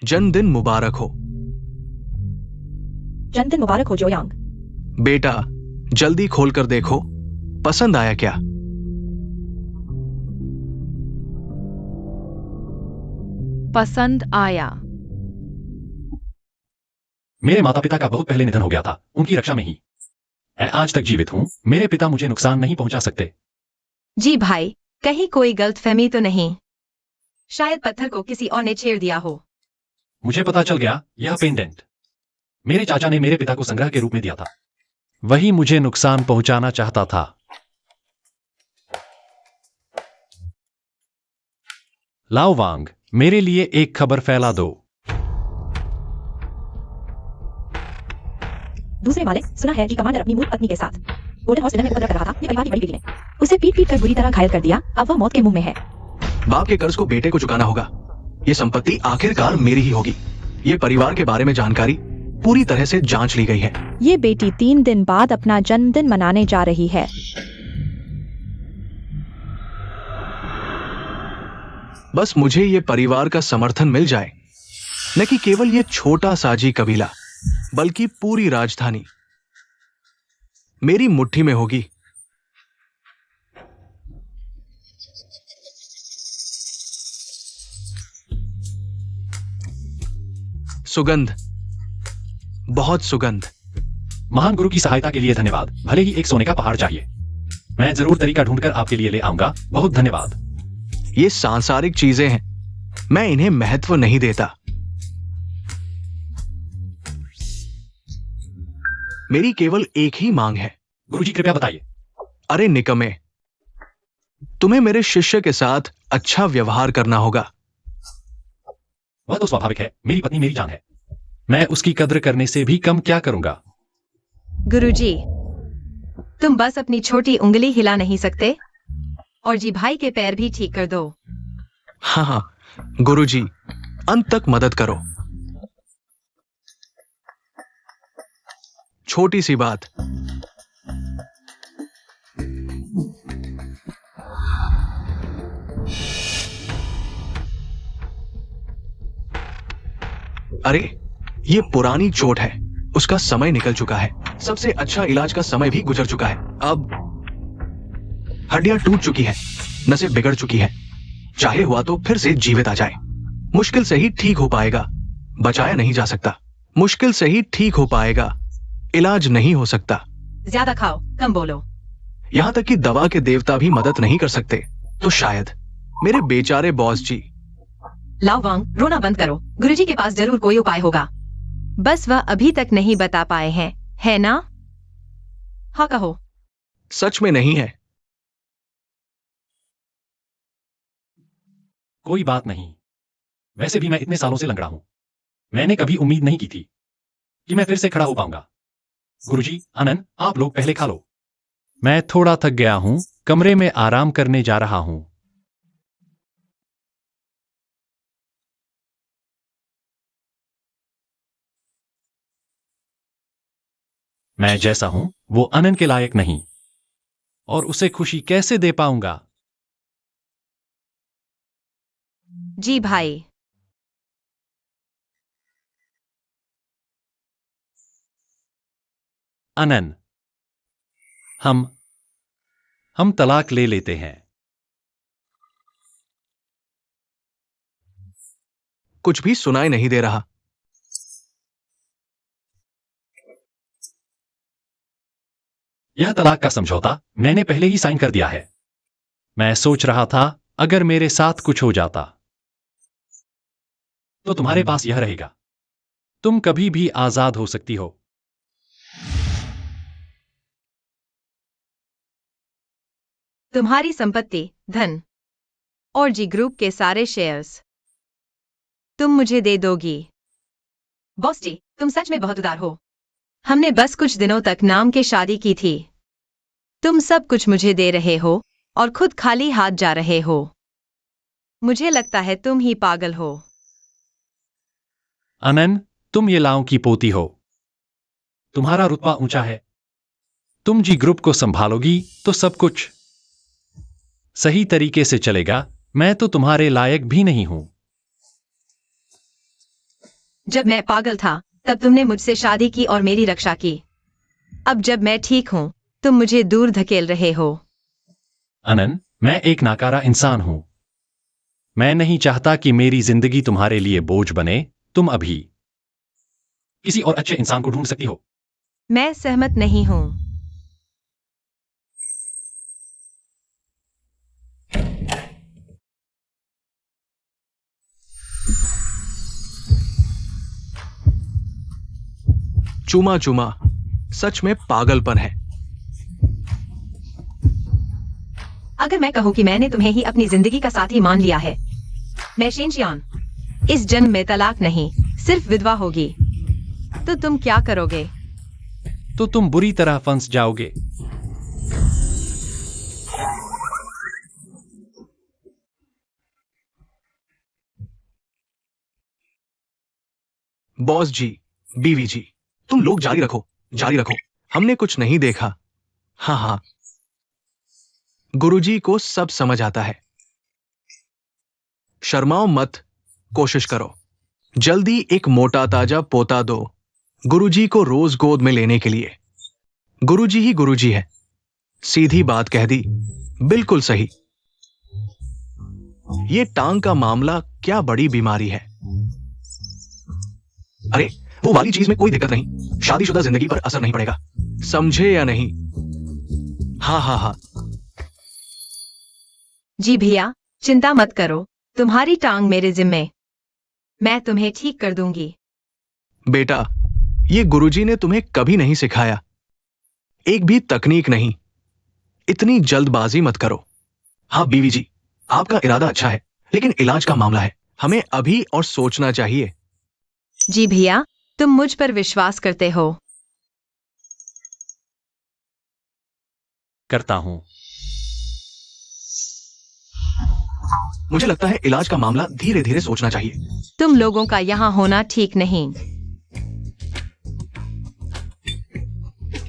जन्मदिन मुबारक हो। जन्मदिन मुबारक हो जोयांग। बेटा, जल्दी खोलकर देखो, पसंद आया क्या? पसंद आया। मेरे माता पिता का बहुत पहले निधन हो गया था, उनकी रक्षा में ही मैं आज तक जीवित हूं। मेरे पिता मुझे नुकसान नहीं पहुंचा सकते। जी भाई, कहीं कोई गलतफहमी तो नहीं? शायद पत्थर को किसी और ने छेड़ दिया हो। मुझे पता चल गया, यह पेंडेंट मेरे चाचा ने मेरे पिता को संग्रह के रूप में दिया था। वही मुझे नुकसान पहुंचाना चाहता था। लाओ वांग, मेरे लिए एक खबर फैला दो। दूसरे मालिक, सुना है कि कमांडर अपनी मूर्ख पत्नी के साथ गोल्डन हॉस्पिटल में उपद्रव कर रहा था। ये परिवार की बड़ी बेटी ने उसे पीट कर बुरी तरह घायल कर दिया। अब वह मौत के मुंह में है। बाप के कर्ज को बेटे को चुकाना होगा। ये संपत्ति आखिरकार मेरी ही होगी। ये परिवार के बारे में जानकारी पूरी तरह से जांच ली गई है। ये बेटी 3 दिन बाद अपना जन्मदिन मनाने जा रही है। बस मुझे ये परिवार का समर्थन मिल जाए, न कि केवल ये छोटा साजी कबीला, बल्कि पूरी राजधानी मेरी मुट्ठी में होगी। सुगंध, बहुत सुगंध। महान गुरु की सहायता के लिए धन्यवाद। भले ही एक सोने का पहाड़ चाहिए, मैं जरूर तरीका ढूंढकर आपके लिए ले आऊंगा। बहुत धन्यवाद। ये सांसारिक चीजें हैं, मैं इन्हें महत्व नहीं देता। मेरी केवल एक ही मांग है। गुरुजी कृपया बताइए। अरे निकम्मे, तुम्हें मेरे शिष्य के साथ अच्छा व्यवहार करना होगा। वह तो स्वाभाविक है, मेरी पत्नी मेरी जान है। मैं उसकी कद्र करने से भी कम क्या करूंगा? गुरुजी, तुम बस अपनी छोटी उंगली हिला नहीं सकते? और जी भाई के पैर भी ठीक कर दो। हाँ, गुरुजी, अंत तक मदद करो। छोटी सी बात। अरे, ये पुरानी चोट है, उसका समय निकल चुका है। सबसे अच्छा इलाज का समय भी गुजर चुका है। अब हड्डियां टूट चुकी हैं, नसें बिगड़ चुकी हैं। चाहे हुआ तो फिर से जीवित आ जाए। मुश्किल से ही ठीक हो पाएगा, बचाया नहीं जा सकता। मुश्किल से ही ठीक हो पाएगा, इलाज नहीं हो सकता। ज्यादा खाओ, कम बोलो। यहां तक कि दवा के देवता भी मदद नहीं कर सकते। तो शायद मेरे बेचारे बॉस जी। लाओ वांग, रोना बंद करो। गुरुजी के पास जरूर कोई उपाय होगा। बस वह अभी तक नहीं बता पाए हैं, है ना? हाँ कहो। सच में नहीं है। कोई बात नहीं। वैसे भी मैं इतने सालों से लंगड़ा हूं। मैंने कभी उम्मीद नहीं की थी कि मैं फिर से खड़ा हो पाऊंगा। गुरुजी, आनंद, आप लोग पहले खा लो। मैं थोड़ा थक गया हूं, कमरे में आराम करने जा रहा हूं। मैं जैसा हूं वो अनन के लायक नहीं, और उसे खुशी कैसे दे पाऊंगा? जी भाई। अनन, हम तलाक ले लेते हैं। कुछ भी सुनाई नहीं दे रहा। यह तलाक का समझौता मैंने पहले ही साइन कर दिया है। मैं सोच रहा था अगर मेरे साथ कुछ हो जाता तो तुम्हारे पास यह रहेगा। तुम कभी भी आजाद हो सकती हो। तुम्हारी संपत्ति, धन और जी ग्रुप के सारे शेयर्स तुम मुझे दे दोगी। बॉस जी, तुम सच में बहुत उदार हो। हमने बस कुछ दिनों तक नाम के शादी की थी। तुम सब कुछ मुझे दे रहे हो और खुद खाली हाथ जा रहे हो। मुझे लगता है तुम ही पागल हो। अनन, तुम ये लाओं की पोती हो। तुम्हारा रुतबा ऊंचा है। तुम जी ग्रुप को संभालोगी तो सब कुछ सही तरीके से चलेगा। मैं तो तुम्हारे लायक भी नहीं हूं। जब मैं पागल था तब तुमने मुझसे शादी की और मेरी रक्षा की। अब जब मैं ठीक हूं तुम मुझे दूर धकेल रहे हो। अनन, मैं एक नाकारा इंसान हूं। मैं नहीं चाहता कि मेरी जिंदगी तुम्हारे लिए बोझ बने। तुम अभी किसी और अच्छे इंसान को ढूंढ सकती हो। मैं सहमत नहीं हूं। चूमा चूमा सच में पागलपन है। अगर मैं कहूं कि मैंने तुम्हें ही अपनी जिंदगी का साथी मान लिया है, मैं शेनशियान इस जन्म में तलाक नहीं सिर्फ विधवा होगी, तो तुम क्या करोगे? तो तुम बुरी तरह फंस जाओगे। बॉस जी, बीवी जी, तुम लोग जारी रखो, जारी रखो। हमने कुछ नहीं देखा। हाँ हाँ, गुरुजी को सब समझ आता है। शर्माओ मत, कोशिश करो। जल्दी एक मोटा ताजा पोता दो गुरुजी को रोज गोद में लेने के लिए। गुरुजी ही गुरुजी है। सीधी बात कह दी, बिल्कुल सही। ये टांग का मामला क्या बड़ी बीमारी है। अरे, वो वाली चीज में कोई दिक्कत नहीं। शादीशुदा जिंदगी पर असर नहीं पड़ेगा, समझे या नहीं? हाँ हाँ हाँ। जी भैया, चिंता मत करो, तुम्हारी टांग मेरे जिम्मे। मैं तुम्हें ठीक कर दूंगी। बेटा, ये गुरुजी ने तुम्हें कभी नहीं सिखाया, एक भी तकनीक नहीं। इतनी जल्दबाजी मत करो। हाँ बीवी जी, आपका इरादा अच्छा है, लेकिन इलाज का मामला है, हमें अभी और सोचना चाहिए। जी भैया, तुम मुझ पर विश्वास करते हो। करता हूं। मुझे लगता है इलाज का मामला धीरे धीरे सोचना चाहिए। तुम लोगों का यहाँ होना ठीक नहीं।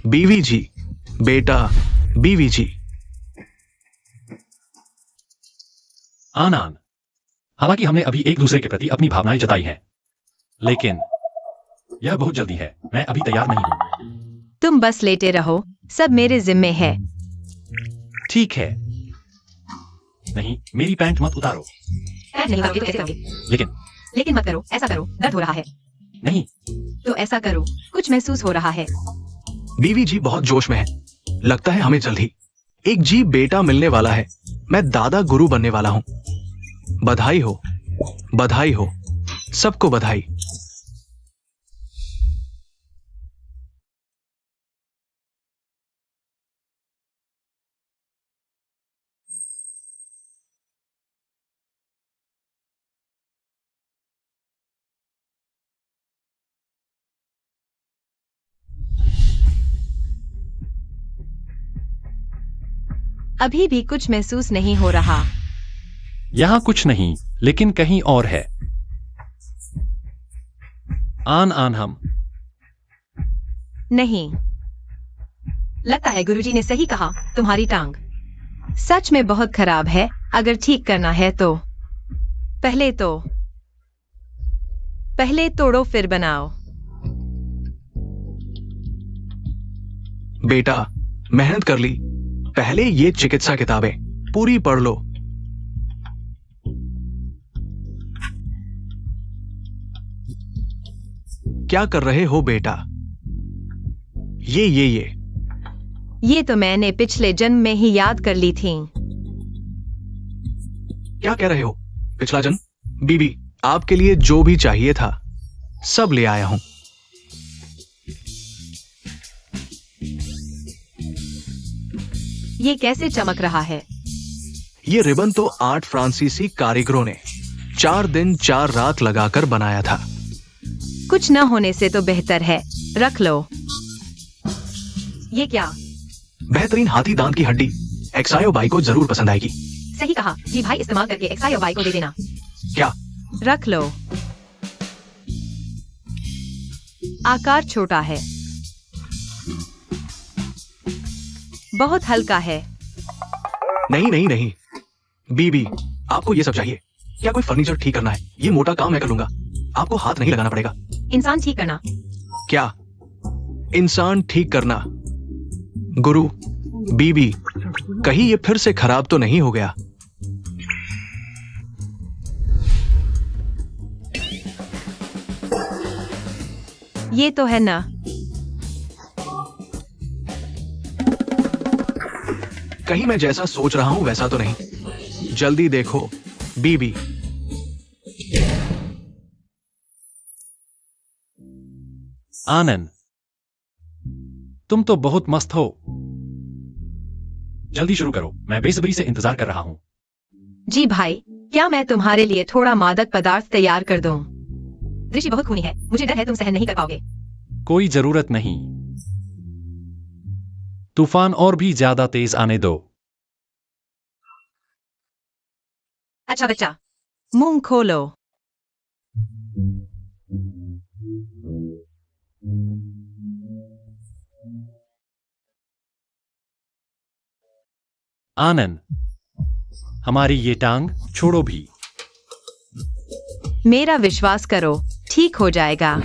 बीवी जी, बेटा, बीवी जी। आनंद, हालांकि हमने अभी एक दूसरे के प्रति अपनी भावनाएं जताई हैं, लेकिन यह बहुत जल्दी है। मैं अभी तैयार नहीं हूं। तुम बस लेटे रहो, सब मेरे जिम्मे है। ठीक है। नहीं, मेरी पैंट मत उतारो। पैंट नहीं उतारोगे तो कैसे करोगे? लेकिन मत करो, ऐसा करो, दर्द हो रहा है। नहीं। तो ऐसा करो, कुछ महसूस हो रहा है। बीवी जी बहुत जोश में है। लगता है हमें जल्द ही एक जी बेटा मिलने वाला है। मैं दादा गुरु बनने वाला हूं। बधाई हो, बधाई हो, सबको बधाई। अभी भी कुछ महसूस नहीं हो रहा। यहां कुछ नहीं, लेकिन कहीं और है। नहीं, लगता है गुरुजी ने सही कहा, तुम्हारी टांग सच में बहुत खराब है। अगर ठीक करना है तो पहले तोड़ो फिर बनाओ। बेटा, मेहनत कर ली, पहले ये चिकित्सा किताबें पूरी पढ़ लो। क्या कर रहे हो बेटा? ये तो मैंने पिछले जन्म में ही याद कर ली थी। क्या कह रहे हो? पिछला जन्म? बीबी, आपके लिए जो भी चाहिए था सब ले आया हूं। ये कैसे चमक रहा है? ये रिबन तो 8 फ्रांसीसी कारीगरों ने 4 दिन 4 रात लगाकर बनाया था। कुछ न होने से तो बेहतर है, रख लो। ये क्या? बेहतरीन हाथी दांत की हड्डी। एक्सायो बाई को जरूर पसंद आएगी। सही कहा जी भाई, इस्तेमाल करके एक्सायो बाई को दे देना। क्या? रख लो। आकार छोटा है, बहुत हल्का है। नहीं बीबी, आपको ये सब चाहिए? क्या कोई फर्नीचर ठीक करना है? ये मोटा काम मैं कर लूंगा, आपको हाथ नहीं लगाना पड़ेगा। इंसान ठीक करना? क्या इंसान ठीक करना? गुरु, बीबी, कहीं ये फिर से खराब तो नहीं हो गया? ये तो है ना। कहीं मैं जैसा सोच रहा हूं वैसा तो नहीं। जल्दी देखो बीबी। आनंद, तुम तो बहुत मस्त हो। जल्दी शुरू करो, मैं बेसब्री से इंतजार कर रहा हूं। जी भाई, क्या मैं तुम्हारे लिए थोड़ा मादक पदार्थ तैयार कर दूं? दृष्टि बहुत खूनी है, मुझे डर है तुम सहन नहीं कर पाओगे। कोई जरूरत नहीं, तूफान और भी ज्यादा तेज आने दो। अच्छा बच्चा, मुंह खोलो। आनंद, हमारी ये टांग छोड़ो भी। मेरा विश्वास करो, ठीक हो जाएगा।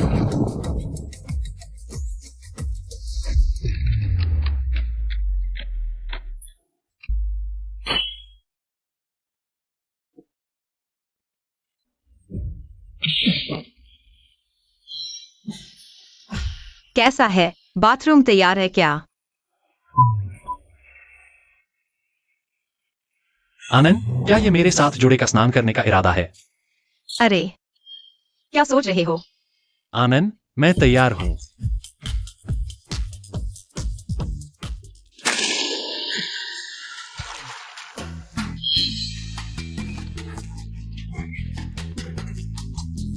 कैसा है? बाथरूम तैयार है क्या? आनंद, क्या ये मेरे साथ जोड़े का स्नान करने का इरादा है? अरे, क्या सोच रहे हो? आनंद, मैं तैयार हूं।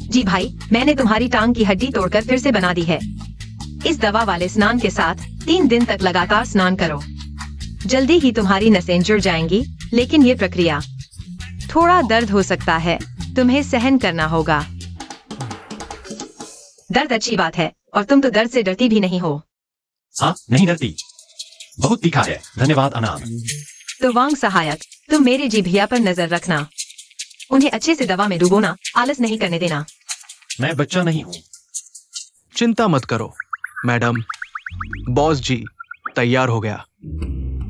जी भाई, मैंने तुम्हारी टांग की हड्डी तोड़कर फिर से बना दी है। इस दवा वाले स्नान के साथ 3 दिन तक लगातार स्नान करो। जल्दी ही तुम्हारी नसें जुड़ जाएंगी, लेकिन ये प्रक्रिया थोड़ा दर्द हो सकता है, तुम्हें सहन करना होगा। दर्द अच्छी बात है, और तुम तो दर्द से डरती भी नहीं हो। हाँ, नहीं डरती। बहुत तीखा है, धन्यवाद आनंद। तो वांग सहायक, तुम मेरे जीभिया पर नजर रखना। उन्हें अच्छे से दवा में डुबोना, आलस नहीं करने देना। मैं बच्चा नहीं हूँ। चिंता मत करो मैडम, बॉस जी तैयार हो गया।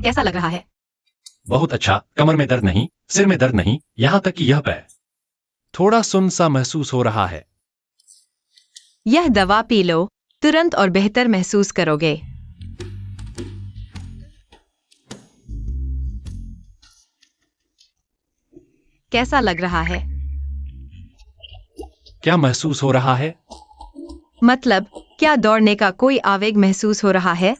कैसा लग रहा है? बहुत अच्छा। कमर में दर्द नहीं, सिर में दर्द नहीं, यहाँ तक कि यह पैर थोड़ा सुन्न सा महसूस हो रहा है। यह दवा पी लो, तुरंत और बेहतर महसूस करोगे। कैसा लग रहा है? क्या महसूस हो रहा है? मतलब, क्या दौड़ने का कोई आवेग महसूस हो रहा है?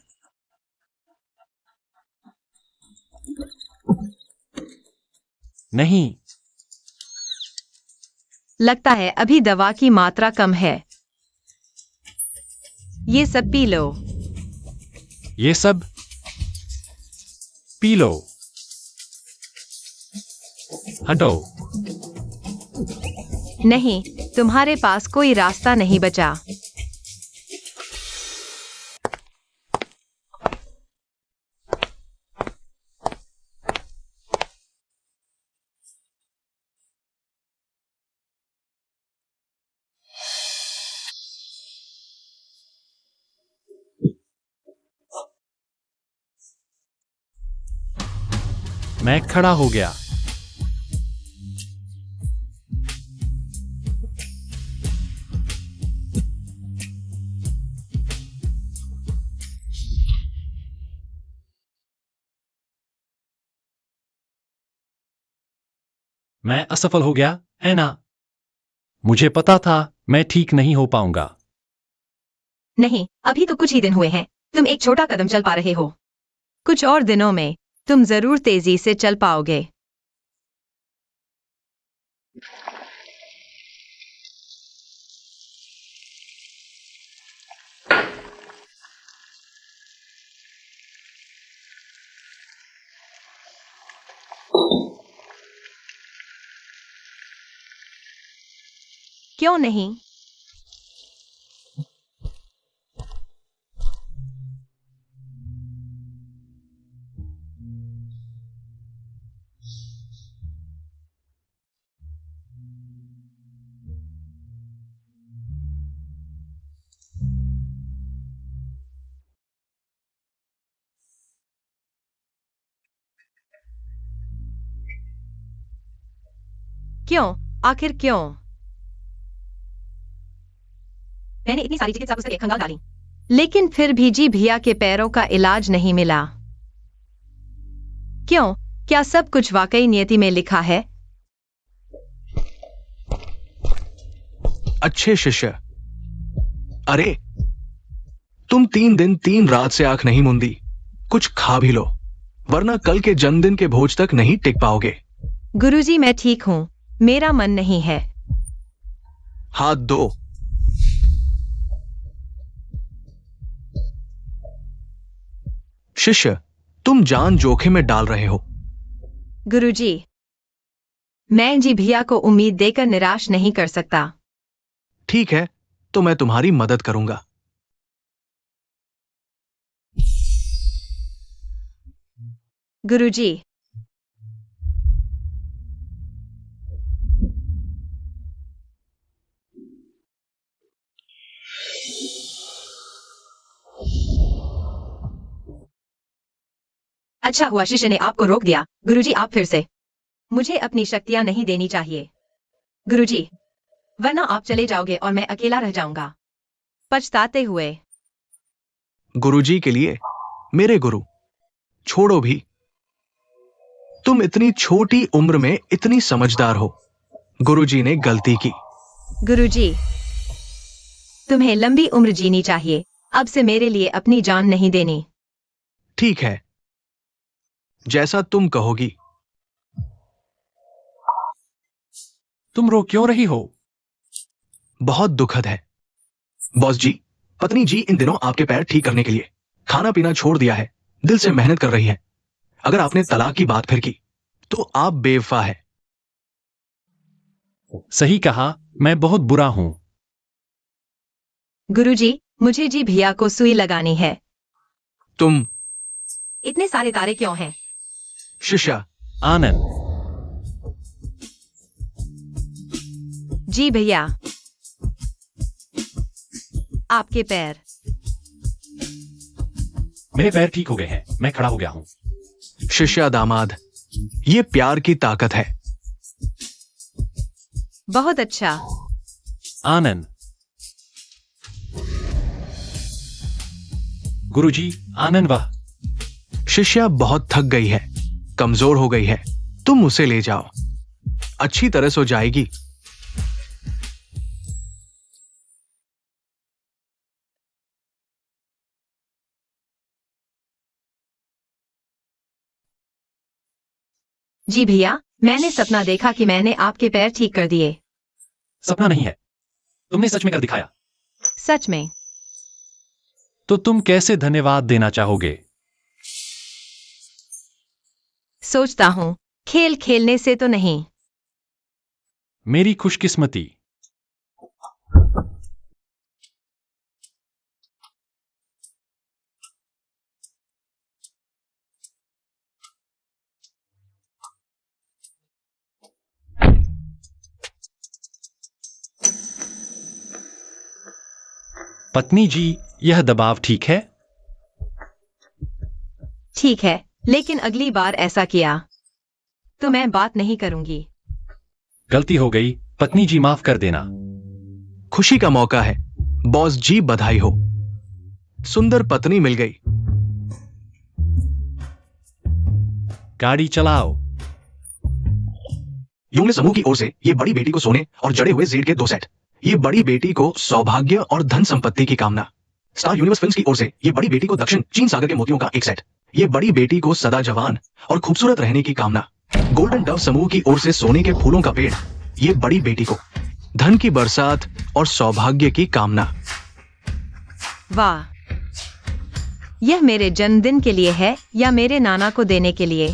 नहीं। लगता है अभी दवा की मात्रा कम है। ये सब पी लो। ये सब पी लो। हटो। नहीं, तुम्हारे पास कोई रास्ता नहीं बचा। मैं खड़ा हो गया। मैं असफल हो गया, एना। मुझे पता था मैं ठीक नहीं हो पाऊंगा। नहीं, अभी तो कुछ ही दिन हुए हैं। तुम एक छोटा कदम चल पा रहे हो। कुछ और दिनों में तुम जरूर तेजी से चल पाओगे। क्यों नहीं? क्यों? आखिर क्यों? मैंने इतनी सारी चिकित्सा पुस्तकें खंगाल डाली। लेकिन फिर भी जी भैया के पैरों का इलाज नहीं मिला। क्यों? क्या सब कुछ वाकई नियति में लिखा है? अच्छे शिष्य। अरे, तुम 3 दिन 3 रात से आंख नहीं मूंदी। कुछ खा भी लो, वरना कल के जन्मदिन के भोज तक नहीं टिक पाओगे। गुरुजी, मैं ठीक हूँ। मेरा मन नहीं है। हाथ दो। शिष्य, तुम जान जोखिम में डाल रहे हो। गुरुजी, मैं जी भैया को उम्मीद देकर निराश नहीं कर सकता। ठीक है, तो मैं तुम्हारी मदद करूंगा। गुरुजी, अच्छा हुआ शिष्य ने आपको रोक दिया। गुरुजी, आप फिर से। मुझे अपनी शक्तियां नहीं देनी चाहिए। गुरुजी, वरना आप चले जाओगे और मैं अकेला रह जाऊंगा। पछताते हुए। गुरुजी के लिए, मेरे गुरु, छोड़ो भी। तुम इतनी छोटी उम्र में इतनी समझदार हो। गुरुजी ने गलती की। गुरुजी, तुम्हें लंबी उम्र जीनी चाहिए। अब से मेरे लिए अपनी जान नहीं देनी। ठीक है, जैसा तुम कहोगी। तुम रो क्यों रही हो? बहुत दुखद है बॉस जी। पत्नी जी इन दिनों आपके पैर ठीक करने के लिए खाना पीना छोड़ दिया है। दिल से मेहनत कर रही है। अगर आपने तलाक की बात फिर की तो आप बेवफा है। सही कहा, मैं बहुत बुरा हूं। गुरुजी, मुझे जी भैया को सुई लगानी है। तुम इतने सारे तारे क्यों हैं? शिष्या, आनंद, जी भैया, आपके पैर। मेरे पैर ठीक हो गए हैं। मैं खड़ा हो गया हूं। शिष्या दामाद, ये प्यार की ताकत है। बहुत अच्छा। आनंद। गुरुजी, आनंद वाह। शिष्या बहुत थक गई है, कमजोर हो गई है। तुम उसे ले जाओ, अच्छी तरह सो जाएगी। जी भैया, मैंने सपना देखा कि मैंने आपके पैर ठीक कर दिए। सपना नहीं है, तुमने सच में कर दिखाया। सच में? तो तुम कैसे धन्यवाद देना चाहोगे? सोचता हूँ, खेल खेलने से तो नहीं। मेरी खुशकिस्मती। पत्नी जी, यह दबाव ठीक है? ठीक है, लेकिन अगली बार ऐसा किया तो मैं बात नहीं करूंगी। गलती हो गई, पत्नी जी माफ कर देना। खुशी का मौका है, बॉस जी बधाई हो, सुंदर पत्नी मिल गई। गाड़ी चलाओ। युंगले समूह की ओर से ये बड़ी बेटी को सोने और जड़े हुए जेड के 2 सेट। ये बड़ी बेटी को सौभाग्य और धन संपत्ति की कामना। स्टार यूनिवर्स फिल्म्स की ओर से ये बड़ी बेटी को दक्षिण चीन सागर के मोतियों का 1 सेट। ये बड़ी बेटी को सदा जवान और खूबसूरत रहने की कामना। गोल्डन डव समूह की ओर से सोने के फूलों का पेड़। ये बड़ी बेटी को धन की बरसात और सौभाग्य की कामना। वाह, यह मेरे जन्मदिन के लिए है या मेरे नाना को देने के लिए?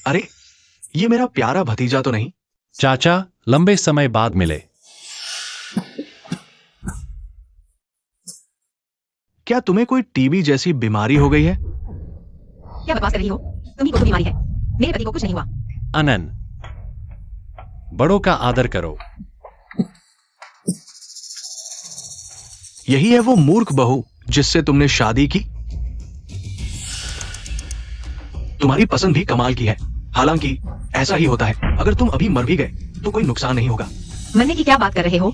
अरे, ये मेरा प्यारा भतीजा तो नहीं? चाचा, लंबे समय बाद मिले। क्या तुम्हें कोई टीबी जैसी बीमारी हो गई है? क्या बकवास कर रही हो? तुम्ही को तो बीमारी है, मेरे पति को कुछ नहीं हुआ। अनन, बड़ों का आदर करो। यही है वो मूर्ख बहू जिससे तुमने शादी की? तुम्हारी पसंद भी कमाल की है। हालांकि ऐसा ही होता है, अगर तुम अभी मर भी गए तो कोई नुकसान नहीं होगा। मरने की क्या बात कर रहे हो?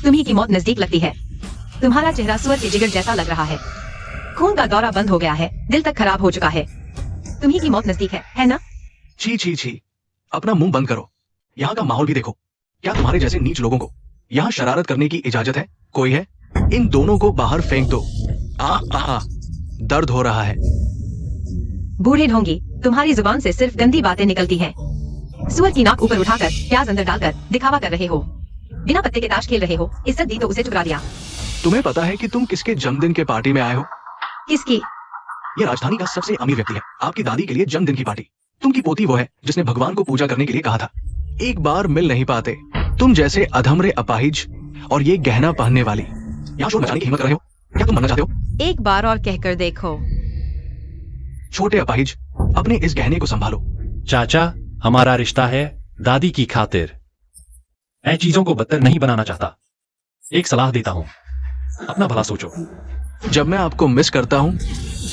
तुम्ही की मौत नजदीक लगती है। तुम्हारा चेहरा सुअर के जिगर जैसा लग रहा है। खून का दौरा बंद हो गया है, दिल तक खराब हो चुका है। तुम्ही की मौत नजदीक है ना? छी छी छी, अपना मुंह बंद करो। यहाँ का माहौल भी देखो। क्या तुम्हारे जैसे नीच लोगों को यहाँ शरारत करने की इजाजत है? कोई है? इन दोनों को बाहर फेंक दो। दर्द हो रहा है। बूढ़े ढोंगी, तुम्हारी जुबान से सिर्फ गंदी बातें निकलती हैं। सुअर की नाक ऊपर उठाकर प्याज अंदर डालकर दिखावा कर रहे हो। बिना पत्ते के ताश खेल रहे हो। इज्जत दी तो उसे चुरा दिया। तुम्हें पता है कि तुम किसके जन्मदिन के पार्टी में आए हो? किसकी? ये राजधानी का सबसे अमीर व्यक्ति है। आपकी दादी के लिए जन्मदिन की पार्टी। तुम की पोती वो है जिसने भगवान को पूजा करने के लिए कहा था। एक बार मिल नहीं पाते। तुम जैसे अधमरे अपाहिज और ये गहना पहनने वाली यहाँ शोर मचाने की हिम्मत कर रहे हो? क्या तुम मरना चाहते हो? एक बार और कहकर देखो। छोटे अपाहिज, अपने इस गहने को संभालो। चाचा, हमारा रिश्ता है दादी की खातिर। मैं चीजों को बदतर नहीं बनाना चाहता। एक सलाह देता हूं, अपना भला सोचो। जब मैं आपको मिस करता हूं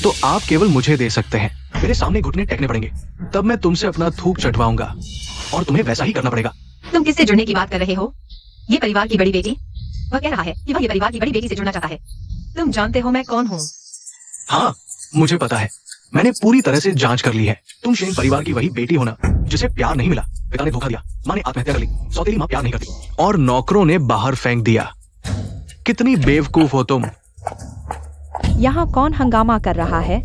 तो आप केवल मुझे दे सकते हैं। मेरे सामने घुटने टेकने पड़ेंगे, तब मैं तुमसे अपना थूक चटवाऊंगा और तुम्हें वैसा ही करना पड़ेगा। तुम किससे जुड़ने की बात कर रहे हो? ये परिवार की बड़ी बेटी? वह कह रहा है कि वह ये परिवार की बड़ी बेटी से जुड़ना चाहता है। तुम जानते हो मैं कौन हूँ? हाँ, मुझे पता है। मैंने पूरी तरह से जांच कर ली है। तुम शेन परिवार की वही बेटी हो ना, जिसे प्यार नहीं मिला। पिता ने धोखा दिया, माँ ने आत्महत्या कर ली, सौतेली माँ प्यार नहीं करती और नौकरों ने बाहर फेंक दिया। कितनी बेवकूफ हो तुम। यहाँ कौन हंगामा कर रहा है?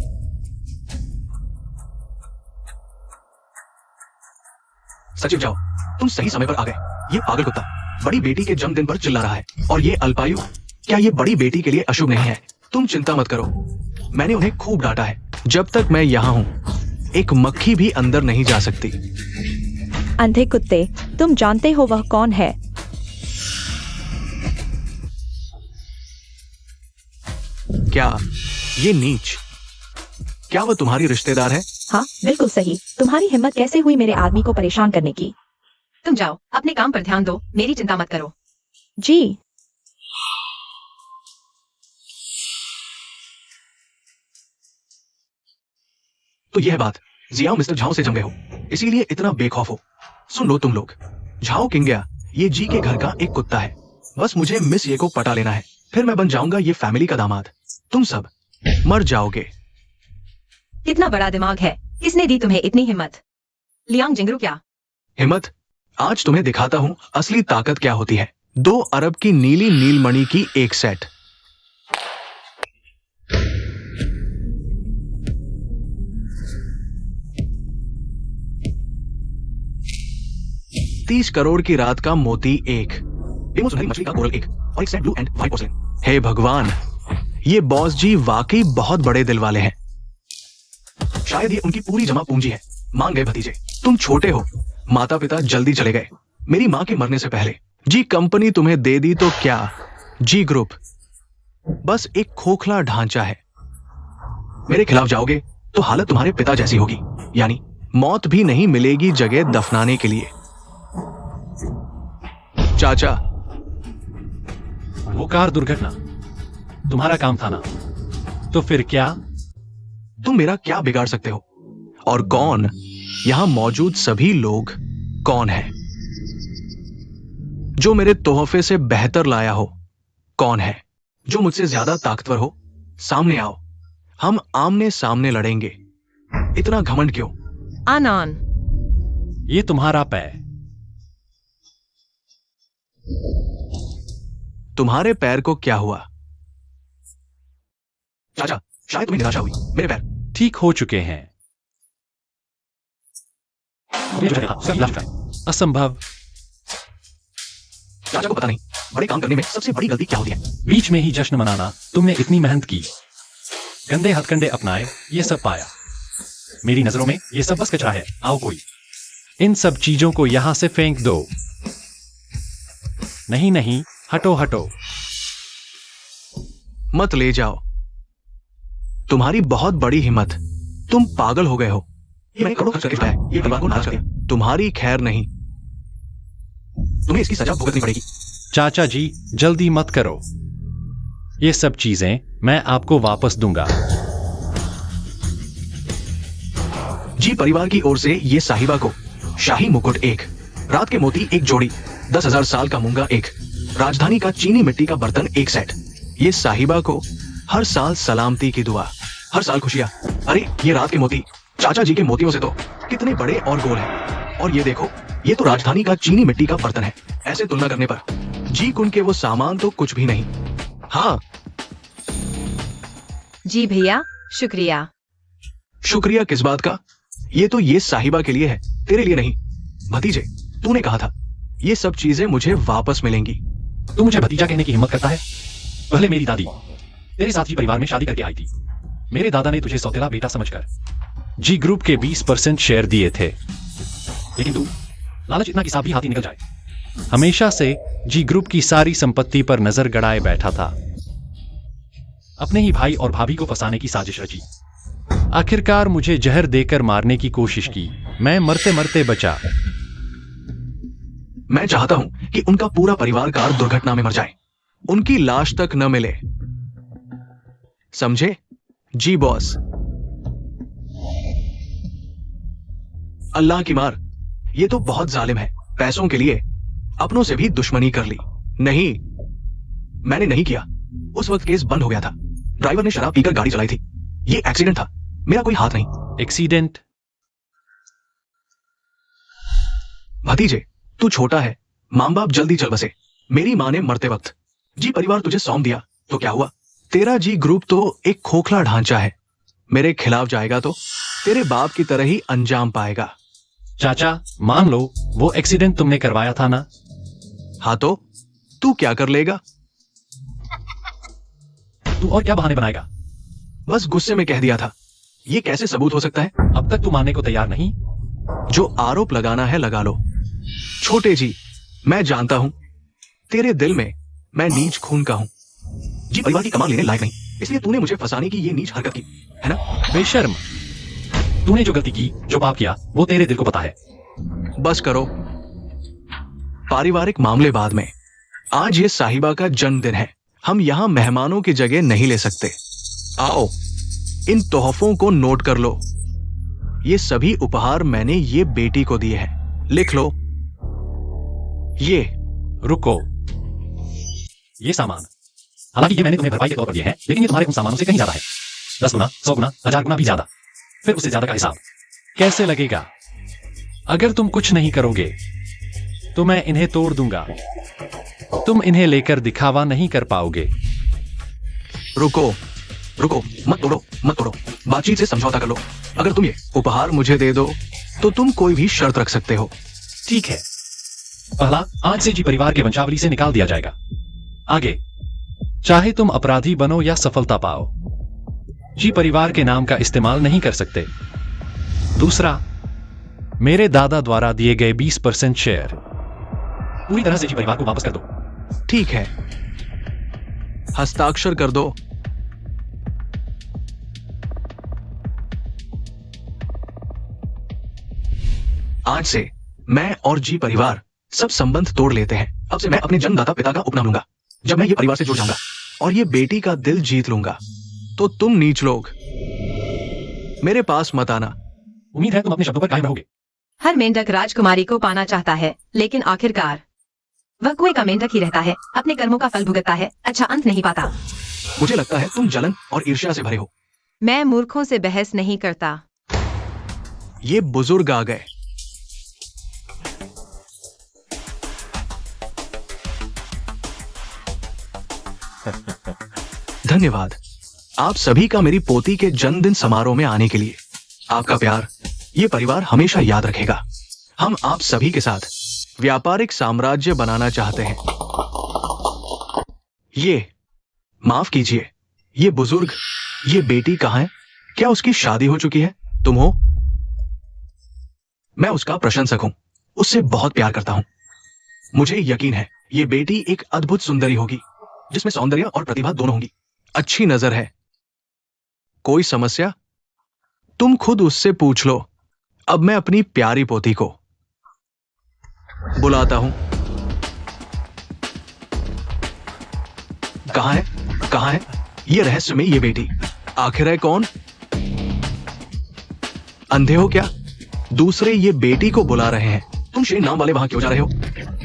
सचिव जाओ, तुम सही समय पर आ गए। ये पागल कुत्ता बड़ी बेटी के जन्मदिन पर चिल्ला रहा है और ये अल्पायु, क्या ये बड़ी बेटी के लिए अशुभ नहीं है? तुम चिंता मत करो, मैंने उन्हें खूब डांटा है। जब तक मैं यहाँ हूँ एक मक्खी भी अंदर नहीं जा सकती। अंधे कुत्ते, तुम जानते हो वह कौन है? क्या ये नीच, क्या वह तुम्हारी रिश्तेदार है? हाँ, बिल्कुल सही। तुम्हारी हिम्मत कैसे हुई मेरे आदमी को परेशान करने की? तुम जाओ, अपने काम पर ध्यान दो, मेरी चिंता मत करो। जी। तो यह बात, जियाओ मिस्टर झाओ से जम गए हो, इसीलिए इतना बेखौफ हो। सुन लो तुम लोग, झाओ किंगया ये जी के घर का एक कुत्ता है। बस मुझे मिस ये को पटा लेना है, फिर मैं बन जाऊंगा ये फैमिली का दामाद। तुम सब मर जाओगे। कितना बड़ा दिमाग है, किसने दी तुम्हें इतनी हिम्मत? लियांग जिंगरू क्या? हिम्मत? आज तुम्हें दिखाता हूं असली ताकत क्या होती है। 2 अरब की नीली नीलमणि की एक सेट। $30 करोड़ की रात का मोती 1, डेमो सुनहरी मछली का कोरल 1 और एक set blue and white porcelain. हे भगवान, ये बॉस जी वाकई बहुत बड़े दिल वाले हैं। शायद ये उनकी पूरी जमा पूंजी है। मान गए भतीजे, तुम छोटे हो, माता पिता जल्दी चले गए मेरी मां के मरने से पहले। जी कंपनी तुम्हें दे दी तो क्या? जी ग्रुप बस एक खोखला ढांचा है। मेरे खिलाफ जाओगे तो हालत तुम्हारे पिता जैसी होगी, यानी मौत भी नहीं मिलेगी जगह दफनाने के लिए। चाचा, वो कार दुर्घटना तुम्हारा काम था ना, तो फिर क्या? तुम मेरा क्या बिगाड़ सकते हो? और कौन यहां मौजूद सभी लोग कौन है? जो मेरे तोहफे से बेहतर लाया हो कौन है? जो मुझसे ज्यादा ताकतवर हो सामने आओ, हम आमने सामने लड़ेंगे। इतना घमंड क्यों? आनान, ये तुम्हारा पैर। तुम्हारे पैर को क्या हुआ? चाचा, शायद तुम्हें निराशा हुई। मेरे पैर ठीक हो चुके हैं। असंभव। चाचा को पता नहीं बड़े काम करने में सबसे बड़ी गलती क्या होती है। बीच में ही जश्न मनाना। तुमने इतनी मेहनत की, गंदे हथकंडे अपनाए, ये सब पाया। मेरी नजरों में ये सब बस कचरा है। आओ कोई इन सब चीजों को यहां से फेंक दो। नहीं नहीं, हटो हटो। मत ले जाओ। तुम्हारी बहुत बड़ी हिम्मत। तुम पागल हो गए हो। ये मैंने करोड़ खर्च करके पाया, ये परिवार को नाराज कर दिया। तुम्हारी खैर नहीं, तुम्हें इसकी सजा भुगतनी पड़ेगी। चाचा जी, जल्दी मत करो। ये सब चीजें मैं आपको वापस दूंगा। जी परिवार की ओर से ये साहिबा को शाही मुकुट 1, रात के मोती 1 जोड़ी, 10,000 साल का मूंगा 1, राजधानी का चीनी मिट्टी का बर्तन 1 सेट। ये साहिबा को हर साल सलामती की दुआ, हर साल खुशियां। अरे ये रात के मोती चाचा जी के मोतियों से तो कितने बड़े और गोल हैं। और ये देखो, ये तो राजधानी का चीनी मिट्टी का बर्तन है। ऐसे तुलना करने पर जी कुन के वो सामान तो कुछ भी नहीं। हाँ, जी भैया, शुक्रिया। शुक्रिया किस बात का? ये तो ये साहिबा के लिए है, तेरे लिए नहीं। भतीजे, तूने कहा था ये सब चीजें मुझे वापस मिलेंगी। तू मुझे भतीजा कहने की हिम्मत करता है? पहले मेरी दादी तेरे साथ जी परिवार में शादी करके आई थी। मेरे दादा ने तुझे सौतेला बेटा समझकर जी ग्रुप के 20% शेयर दिए थे। लेकिन तू लालच इतना कि सांप भी हाथी निकल जाए, हमेशा से जी ग्रुप की सारी संपत्ति पर नजर गड़ाए बैठा था। अपने ही भाई और भाभी को फंसाने की साजिश रची। आखिरकार मुझे जहर देकर मारने की कोशिश की। मैं मरते मरते बचा। मैं चाहता हूं कि उनका पूरा परिवार कार दुर्घटना में मर जाए, उनकी लाश तक न मिले। समझे? जी बॉस। अल्लाह की मार, ये तो बहुत जालिम है। पैसों के लिए अपनों से भी दुश्मनी कर ली। नहीं, मैंने नहीं किया। उस वक्त केस बंद हो गया था। ड्राइवर ने शराब पीकर गाड़ी चलाई थी। ये एक्सीडेंट था, मेरा कोई हाथ नहीं। एक्सीडेंट? भतीजे, तू छोटा है, मां बाप जल्दी चल बसे। मेरी मां ने मरते वक्त जी परिवार तुझे सौंप दिया तो क्या हुआ? तेरा जी ग्रुप तो एक खोखला ढांचा है। मेरे खिलाफ जाएगा तो तेरे बाप की तरह ही अंजाम पाएगा। चाचा, मान लो वो एक्सीडेंट तुमने करवाया था ना? हाँ तो तू क्या कर लेगा? तू और क्या बहाने बनाएगा? बस गुस्से में कह दिया था। ये कैसे सबूत हो सकता है? अब तक तू मानने को तैयार नहीं। जो आरोप लगाना है लगा लो। छोटे जी, मैं जानता हूं तेरे दिल में मैं नीच खून का हूं। जी परिवार की कमाल लेने लायक नहीं, इसलिए तूने मुझे फंसाने की ये नीच हरकत की, है ना? बेशर्म, तूने जो गलती की, जो पाप किया, वो तेरे दिल को पता है। बस करो। पारिवारिक मामले बाद में। आज ये साहिबा का जन्मदिन है। हम यहां मेहमानों की जगह नहीं ले सकते। आओ, इन तोहफों को नोट कर लो। ये सभी उपहार मैंने ये बेटी को दिए हैं। लिख लो। ये रुको, ये सामान, हालांकि ये मैंने तुम्हें भरपाई के तौर पर दिए हैं, लेकिन ये तुम्हारे उन सामानों से कहीं ज्यादा है। 10 गुना, 100 गुना, 1000 गुना भी ज्यादा। फिर उससे ज्यादा का हिसाब कैसे लगेगा? अगर तुम कुछ नहीं करोगे तो मैं इन्हें तोड़ दूंगा। तुम इन्हें लेकर दिखावा नहीं कर पाओगे। रुको, रुको, मत तोड़ो, मत तोड़ो। बातचीत से समझौता कर लो। अगर तुम ये उपहार मुझे दे दो तो तुम कोई भी शर्त रख सकते हो। ठीक है। पहला, आज से जी परिवार के वंशावली से निकाल दिया जाएगा। आगे, चाहे तुम अपराधी बनो या सफलता पाओ, जी परिवार के नाम का इस्तेमाल नहीं कर सकते। दूसरा, मेरे दादा द्वारा दिए गए 20% शेयर पूरी तरह से जी परिवार को वापस कर दो। ठीक है, हस्ताक्षर कर दो। आज से मैं और जी परिवार सब संबंध तोड़ लेते हैं। अब से मैं अपने जन्मदाता पिता का उपनाम लूंगा। जब मैं ये परिवार से जुड़ जाऊंगा और ये बेटी का दिल जीत लूंगा तो तुम नीच लोग मेरे पास मत आना। उम्मीद है तुम अपने शब्दों पर कायम रहोगे। हर मेंढक राजकुमारी को पाना चाहता है, लेकिन आखिरकार वह कुएं का मेंढक ही रहता है, अपने कर्मों का फल भुगतता है, अच्छा अंत नहीं पाता। मुझे लगता है तुम जलन और ईर्ष्या से भरे हो। मैं मूर्खों से बहस नहीं करता। ये बुजुर्ग आ गए। धन्यवाद आप सभी का मेरी पोती के जन्मदिन समारोह में आने के लिए। आपका प्यार ये परिवार हमेशा याद रखेगा। हम आप सभी के साथ व्यापारिक साम्राज्य बनाना चाहते हैं। ये माफ कीजिए, ये बुजुर्ग, ये बेटी कहाँ है? क्या उसकी शादी हो चुकी है? तुम हो? मैं उसका प्रशंसक हूं, उससे बहुत प्यार करता हूं। मुझे यकीन है ये बेटी एक अद्भुत सुंदरी होगी, जिसमें सौंदर्य और प्रतिभा दोनों होंगी। अच्छी नजर है। कोई समस्या? तुम खुद उससे पूछ लो। अब मैं अपनी प्यारी पोती को बुलाता हूं। कहां है? कहां है ये रहस्य में ये बेटी? आखिर है कौन? अंधे हो क्या? दूसरे ये बेटी को बुला रहे हैं। तुम शेन नाम वाले वहां क्यों जा रहे हो?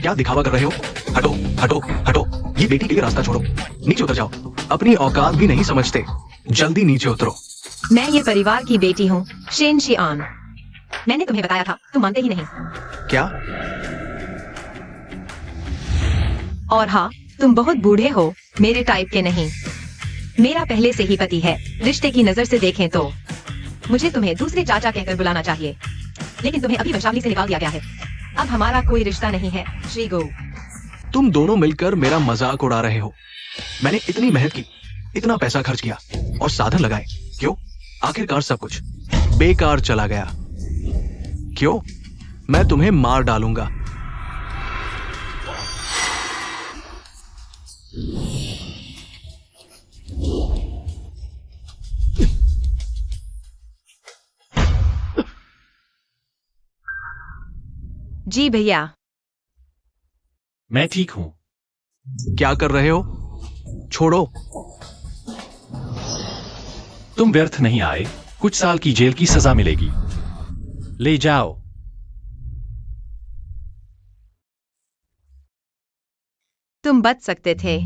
क्या दिखावा कर रहे हो? हटो हटो हटो, ये बेटी के लिए रास्ता छोड़ो। नीचे उतर जाओ, अपनी औकात भी नहीं समझते। जल्दी नीचे उतरो। मैं ये परिवार की बेटी हूँ, शेन शियान। मैंने तुम्हें बताया था, तुम मानते ही नहीं। क्या? और हाँ, तुम बहुत बूढ़े हो, मेरे टाइप के नहीं। मेरा पहले से ही पति है। रिश्ते की नजर से देखें तो मुझे तुम्हें दूसरे चाचा कहकर बुलाना चाहिए, लेकिन तुम्हें अभी वंशावली से निकाल दिया गया है। अब हमारा कोई रिश्ता नहीं है, श्री गो। तुम दोनों मिलकर मेरा मजाक उड़ा रहे हो। मैंने इतनी मेहनत की, इतना पैसा खर्च किया और साधन लगाए। क्यों? आखिरकार सब कुछ बेकार चला गया। क्यों? मैं तुम्हें मार डालूंगा। जी भैया। मैं ठीक हूं। क्या कर रहे हो? छोड़ो। तुम व्यर्थ नहीं आए, कुछ साल की जेल की सजा मिलेगी। ले जाओ। तुम बच सकते थे।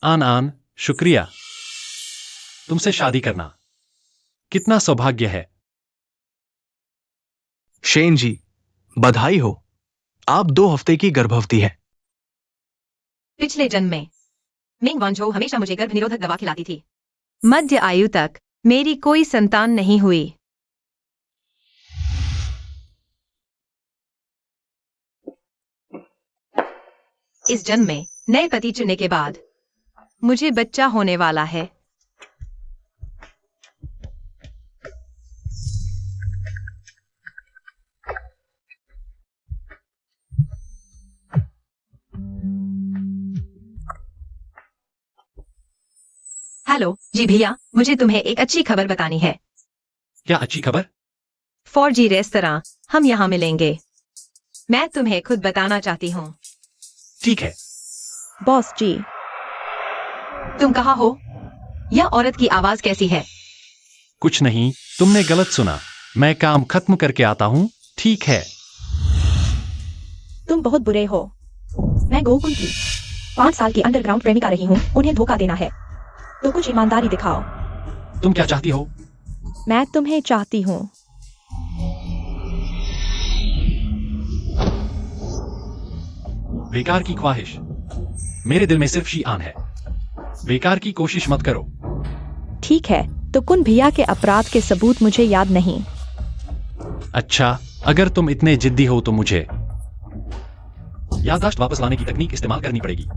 आन आन, शुक्रिया। तुमसे शादी करना कितना सौभाग्य है। शेन जी, बधाई हो। आप 2 हफ्ते की गर्भवती है। पिछले जन्म में मिंग वांझो हमेशा मुझे गर्भ निरोधक दवा खिलाती थी। मध्य आयु तक मेरी कोई संतान नहीं हुई। इस जन्म में नए पति चुनने के बाद मुझे बच्चा होने वाला है। हेलो जी भैया, मुझे तुम्हें एक अच्छी खबर बतानी है। क्या अच्छी खबर? 4G रेस्तरां, हम यहाँ मिलेंगे। मैं तुम्हें खुद बताना चाहती हूँ। ठीक है। बॉस जी, तुम कहाँ हो? यह औरत की आवाज कैसी है? कुछ नहीं, तुमने गलत सुना। मैं काम खत्म करके आता हूं। ठीक है। तुम बहुत बुरे हो। मैं गोकुल की 5 साल की अंडरग्राउंड प्रेमिका रही हूँ। उन्हें धोखा देना है तो कुछ ईमानदारी दिखाओ। तुम क्या चाहती हो? मैं तुम्हें चाहती हूँ। बेकार की ख्वाहिश। मेरे दिल में सिर्फ शीआन है। बेकार की कोशिश मत करो। ठीक है, तो कुन भैया के अपराध के सबूत मुझे याद नहीं। अच्छा, अगर तुम इतने जिद्दी हो तो मुझे याददाश्त वापस लाने की तकनीक इस्तेमाल करनी पड़ेगी।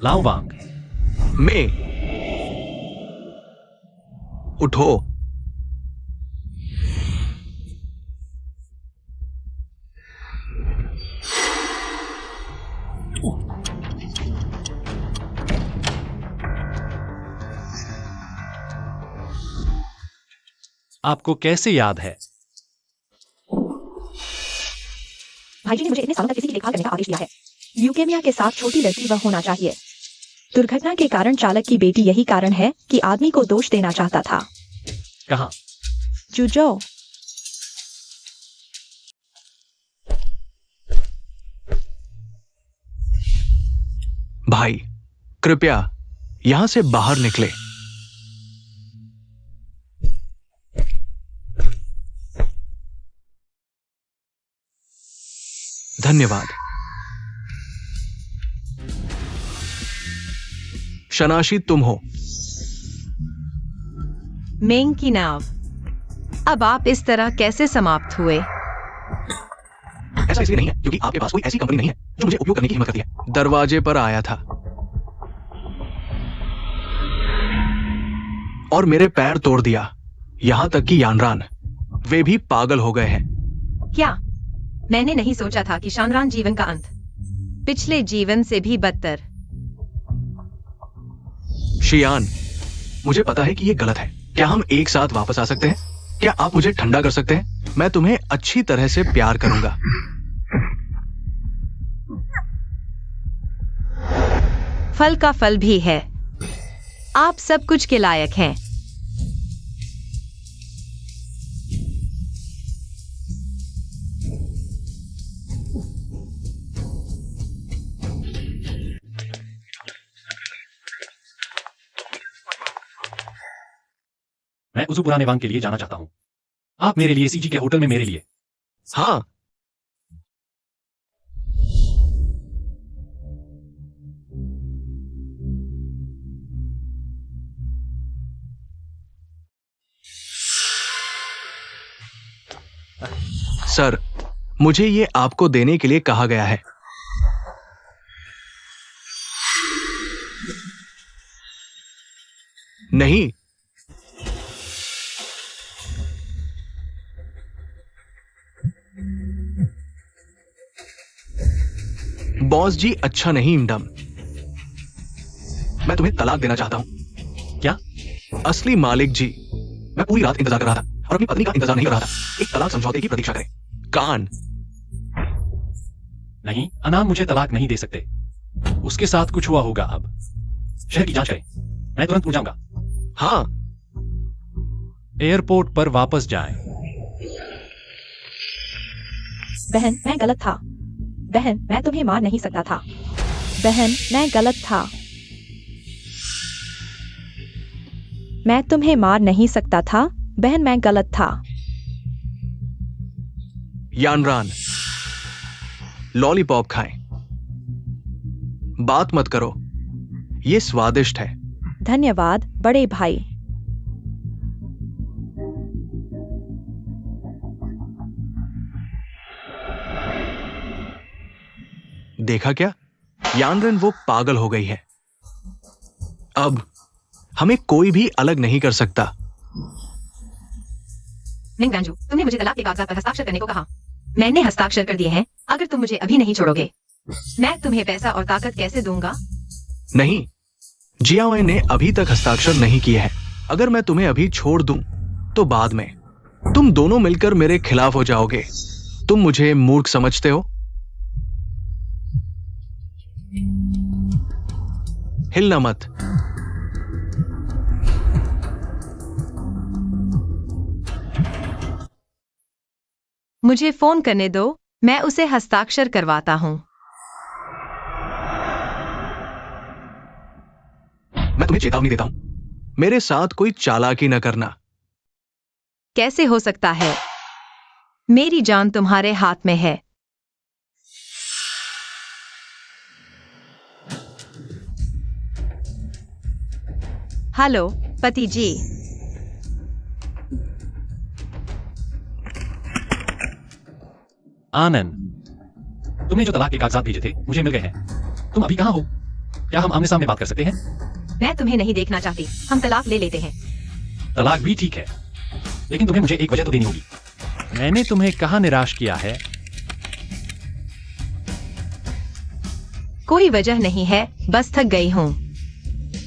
लाओ वांग। मैं उठो। आपको कैसे याद है? भाईजी ने मुझे इतने सालों तक किसी की देखभाल करने का आदेश दिया है। ल्यूकेमिया के साथ छोटी लड़की वह होना चाहिए। दुर्घटना के कारण चालक की बेटी यही कारण है कि आदमी को दोष देना चाहता था। कहाँ? जुजो। भाई कृपया यहां से बाहर निकले। धन्यवाद। शनाशी तुम हो। मेंग की नाव। अब आप इस तरह कैसे समाप्त हुए? ऐसा इसलिए नहीं है क्योंकि आपके पास कोई ऐसी कंपनी नहीं है जो मुझे उपयोग करने की हिम्मत करती है। दरवाजे पर आया था और मेरे पैर तोड़ दिया, यहां तक कि यानरान, वे भी पागल हो गए हैं। क्या? मैंने नहीं सोचा था कि शानरान जीवन का अंत पिछले जीवन से भी बदतर। शियान, मुझे पता है कि यह गलत है। क्या हम एक साथ वापस आ सकते हैं? क्या आप मुझे ठंडा कर सकते हैं? मैं तुम्हें अच्छी तरह से प्यार करूंगा। फल का फल भी है। आप सब कुछ के लायक हैं। मैं उस पुराने वांग के लिए जाना चाहता हूँ। आप मेरे लिए सीजी के होटल में मेरे लिए। हाँ, सर, मुझे ये आपको देने के लिए कहा गया है। नहीं, बॉस जी, अच्छा नहीं इमडम। मैं तुम्हें तलाक देना चाहता हूं। क्या? असली मालिक जी, मैं पूरी रात इंतजार कर रहा था और अपनी पत्नी का इंतजार नहीं कर रहा था। एक तलाक समझौते की प्रतीक्षा करें। कान। नहीं, अनाम मुझे तलाक नहीं दे सकते। उसके साथ कुछ हुआ होगा। अब शहर की जांच करें। मैं तुरंत उड़ जाऊंगा। हाँ, एयरपोर्ट पर वापस जाएं। बहन, मैं गलत था। बहन, मैं तुम्हें मार नहीं सकता था। बहन, मैं गलत था। मैं तुम्हें मार नहीं सकता था। बहन, मैं गलत था। यानरान, लॉलीपॉप खाएं। बात मत करो, ये स्वादिष्ट है। धन्यवाद बड़े भाई। देखा क्या? यानरन वो पागल हो गई है। अब हमें कोई भी अलग नहीं कर सकता। मेंग गांजू, तुमने मुझे तलाक के कागजात पर हस्ताक्षर करने को कहा। मैंने हस्ताक्षर कर दिए हैं। अगर तुम मुझे अभी नहीं छोड़ोगे, मैं तुम्हें पैसा और ताकत कैसे दूंगा? नहीं, जियाओ ने अभी तक हस्ताक्षर नहीं किए हैं। अगर मैं तुम्हें अभी छोड़ दूं, तो बाद में तुम दोनों मिलकर मेरे खिलाफ हो जाओगे। तुम मुझे मूर्ख समझते हो? हिलना मत। मुझे फोन करने दो, मैं उसे हस्ताक्षर करवाता हूँ। मैं तुम्हें चेतावनी देता हूं, मेरे साथ कोई चालाकी न करना। कैसे हो सकता है? मेरी जान तुम्हारे हाथ में है। हेलो पति जी। आनंद, तुमने जो तलाक के कागजात भेजे थे मुझे मिल गए हैं। तुम अभी कहाँ हो? क्या हम आमने सामने बात कर सकते हैं? मैं तुम्हें नहीं देखना चाहती। हम तलाक ले लेते हैं। तलाक भी ठीक है, लेकिन तुम्हें मुझे एक वजह तो देनी होगी। मैंने तुम्हें कहाँ निराश किया है? कोई वजह नहीं है, बस थक गई हूँ।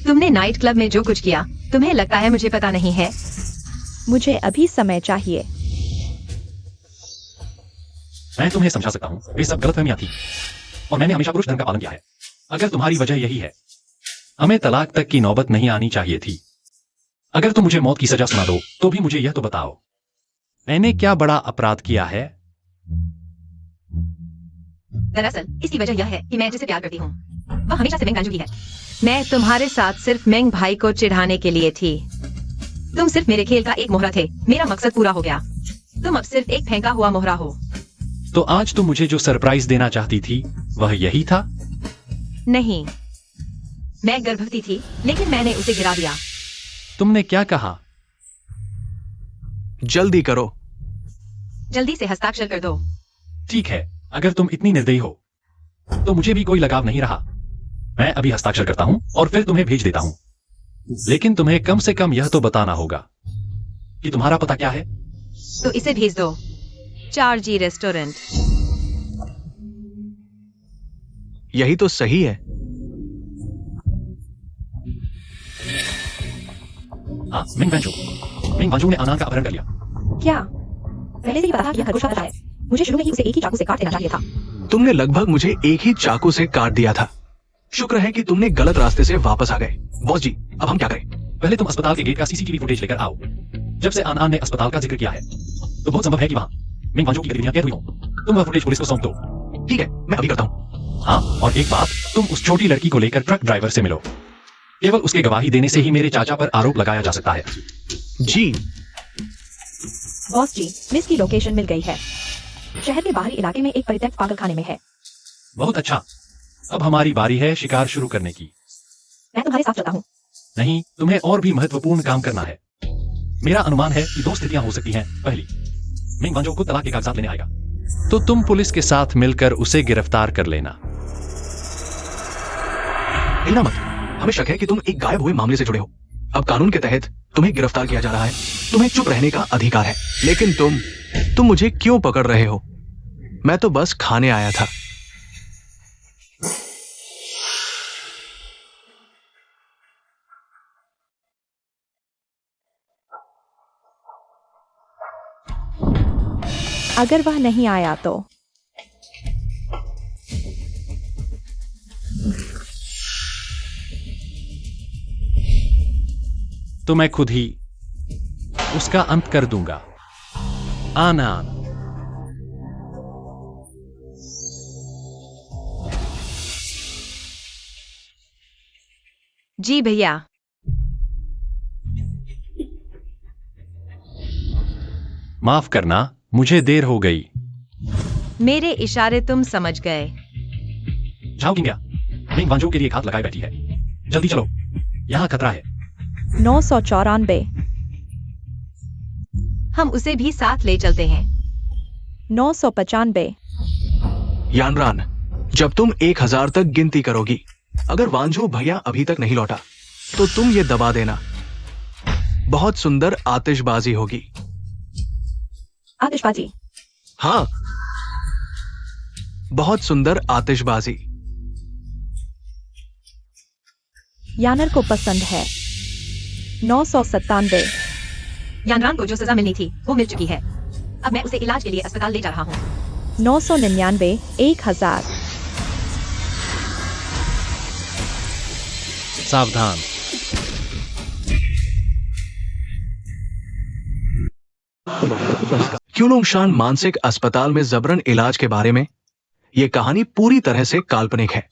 तुमने नाइट क्लब में जो कुछ किया, तुम्हें लगता है मुझे पता नहीं है? मुझे अभी समय चाहिए। मैं तुम्हें समझा सकता हूँ, वे सब गलतफहमियां थी और मैंने हमेशा पुरुष धर्म का पालन किया है। अगर तुम्हारी वजह यही है, हमें तलाक तक की नौबत नहीं आनी चाहिए थी। अगर तुम मुझे मौत की सजा सुना दो तो भी मुझे यह तो बताओ, मैंने क्या बड़ा अपराध किया है? दरअसल इसकी वजह यह है कि मैं जिसे प्यार करती हूँ वह हमेशा से मेंग वांजू ही है। मैं तुम्हारे साथ सिर्फ मेंग भाई को चिढ़ाने के लिए थी। तुम सिर्फ मेरे खेल का एक मोहरा थे। मेरा मकसद पूरा हो गया। तुम अब सिर्फ एक फेंका हुआ मोहरा हो। तो आज तुम मुझे जो सरप्राइज देना चाहती थी वह यही था? नहीं, मैं गर्भवती थी लेकिन मैंने उसे गिरा दिया। तुमने क्या कहा? जल्दी करो। जल्दी से हस्ताक्षर कर दो। ठीक है, अगर तुम इतनी निर्दयी हो तो मुझे भी कोई लगाव नहीं रहा। मैं अभी हस्ताक्षर करता हूं और फिर तुम्हें भेज देता हूं। लेकिन तुम्हें कम से कम यह तो बताना होगा कि तुम्हारा पता क्या है। तो इसे भेज दो। 4G restaurant. यही तो सही है। हाँ, मिंग वांजू ने आनान का अपहरण कर लिया। क्या पहले से ही पता था कि यह खरगोश आता है? मुझे शुरू में ही उसे एक ही चाकू से काट देना चाहिए था। तुमने लगभग मुझे एक ही चाकू से काट दिया था। शुक्र है कि तुमने गलत रास्ते से वापस आ गए। बॉस जी, अब हम क्या करें? पहले तुम अस्पताल के गेट का सीसीटीवी फुटेज लेकर आओ। जब से आनान ने अस्पताल का जिक्र किया है तो बहुत संभव है कि वहां मिंग वांजू की गतिविधियां कैद हुई हों। तुम वह फुटेज पुलिस को सौंप दो। ठीक है, मैं अभी करता हूँ। हाँ, और एक बात, तुम उस छोटी लड़की को लेकर ट्रक ड्राइवर से मिलो। केवल उसके गवाही देने से ही मेरे चाचा पर आरोप लगाया जा सकता है। जी। बॉस जी, मिस की लोकेशन मिल गई है। शहर के बाहरी इलाके में एक परित्यक्त पागलखाने में है। बहुत अच्छा, अब हमारी बारी है शिकार शुरू करने की। मैं तुम्हारे साथ चलता हूँ। नहीं, तुम्हें और भी महत्वपूर्ण काम करना है। मेरा अनुमान है कि दो स्थितियां हो सकती हैं। पहली, मिंग वांजू को तलाक के कागजात लेने आएगा, तो तुम पुलिस के साथ मिलकर उसे गिरफ्तार कर लेना। हिलना मत। हमें शक है कि तुम एक गायब हुए मामले से जुड़े हो। अब कानून के तहत तुम्हें गिरफ्तार किया जा रहा है। तुम्हें चुप रहने का अधिकार है। लेकिन तुम मुझे क्यों पकड़ रहे हो? मैं तो बस खाने आया था। अगर वह नहीं आया तो? तो मैं खुद ही उसका अंत कर दूंगा। आनान। जी भैया। माफ करना, मुझे देर हो गई। मेरे इशारे तुम समझ गए। जाओ किंग्या, मिंग वांजू के लिए घात लगाए बैठी है। जल्दी चलो, यहां खतरा है। 994। हम उसे भी साथ ले चलते हैं। 995। यानरान, जब तुम 1000 तक गिनती करोगी, अगर वांझो भैया अभी तक नहीं लौटा तो तुम ये दबा देना। बहुत सुंदर आतिशबाजी होगी। आतिशबाजी? हाँ, बहुत सुंदर आतिशबाजी। यानर को पसंद है। 997। यानरान को जो सजा मिलनी थी वो मिल चुकी है। अब मैं उसे इलाज के लिए अस्पताल ले जा रहा हूँ। 999। 1000। सावधान। क्यूलोंगशान मानसिक अस्पताल में जबरन इलाज के बारे में यह कहानी पूरी तरह से काल्पनिक है।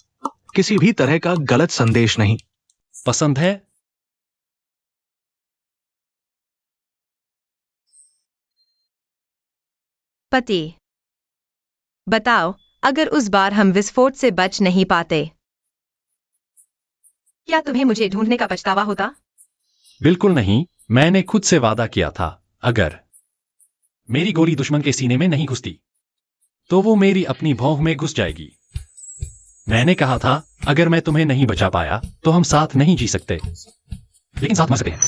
किसी भी तरह का गलत संदेश नहीं। पसंद है? पति, बताओ, अगर उस बार हम विस्फोट से बच नहीं पाते, क्या तुम्हें मुझे ढूंढने का पछतावा होता? बिल्कुल नहीं। मैंने खुद से वादा किया था, अगर मेरी गोली दुश्मन के सीने में नहीं घुसती तो वो मेरी अपनी भौं में घुस जाएगी। मैंने कहा था, अगर मैं तुम्हें नहीं बचा पाया तो हम साथ नहीं जी सकते, लेकिन साथ मर सकते हैं।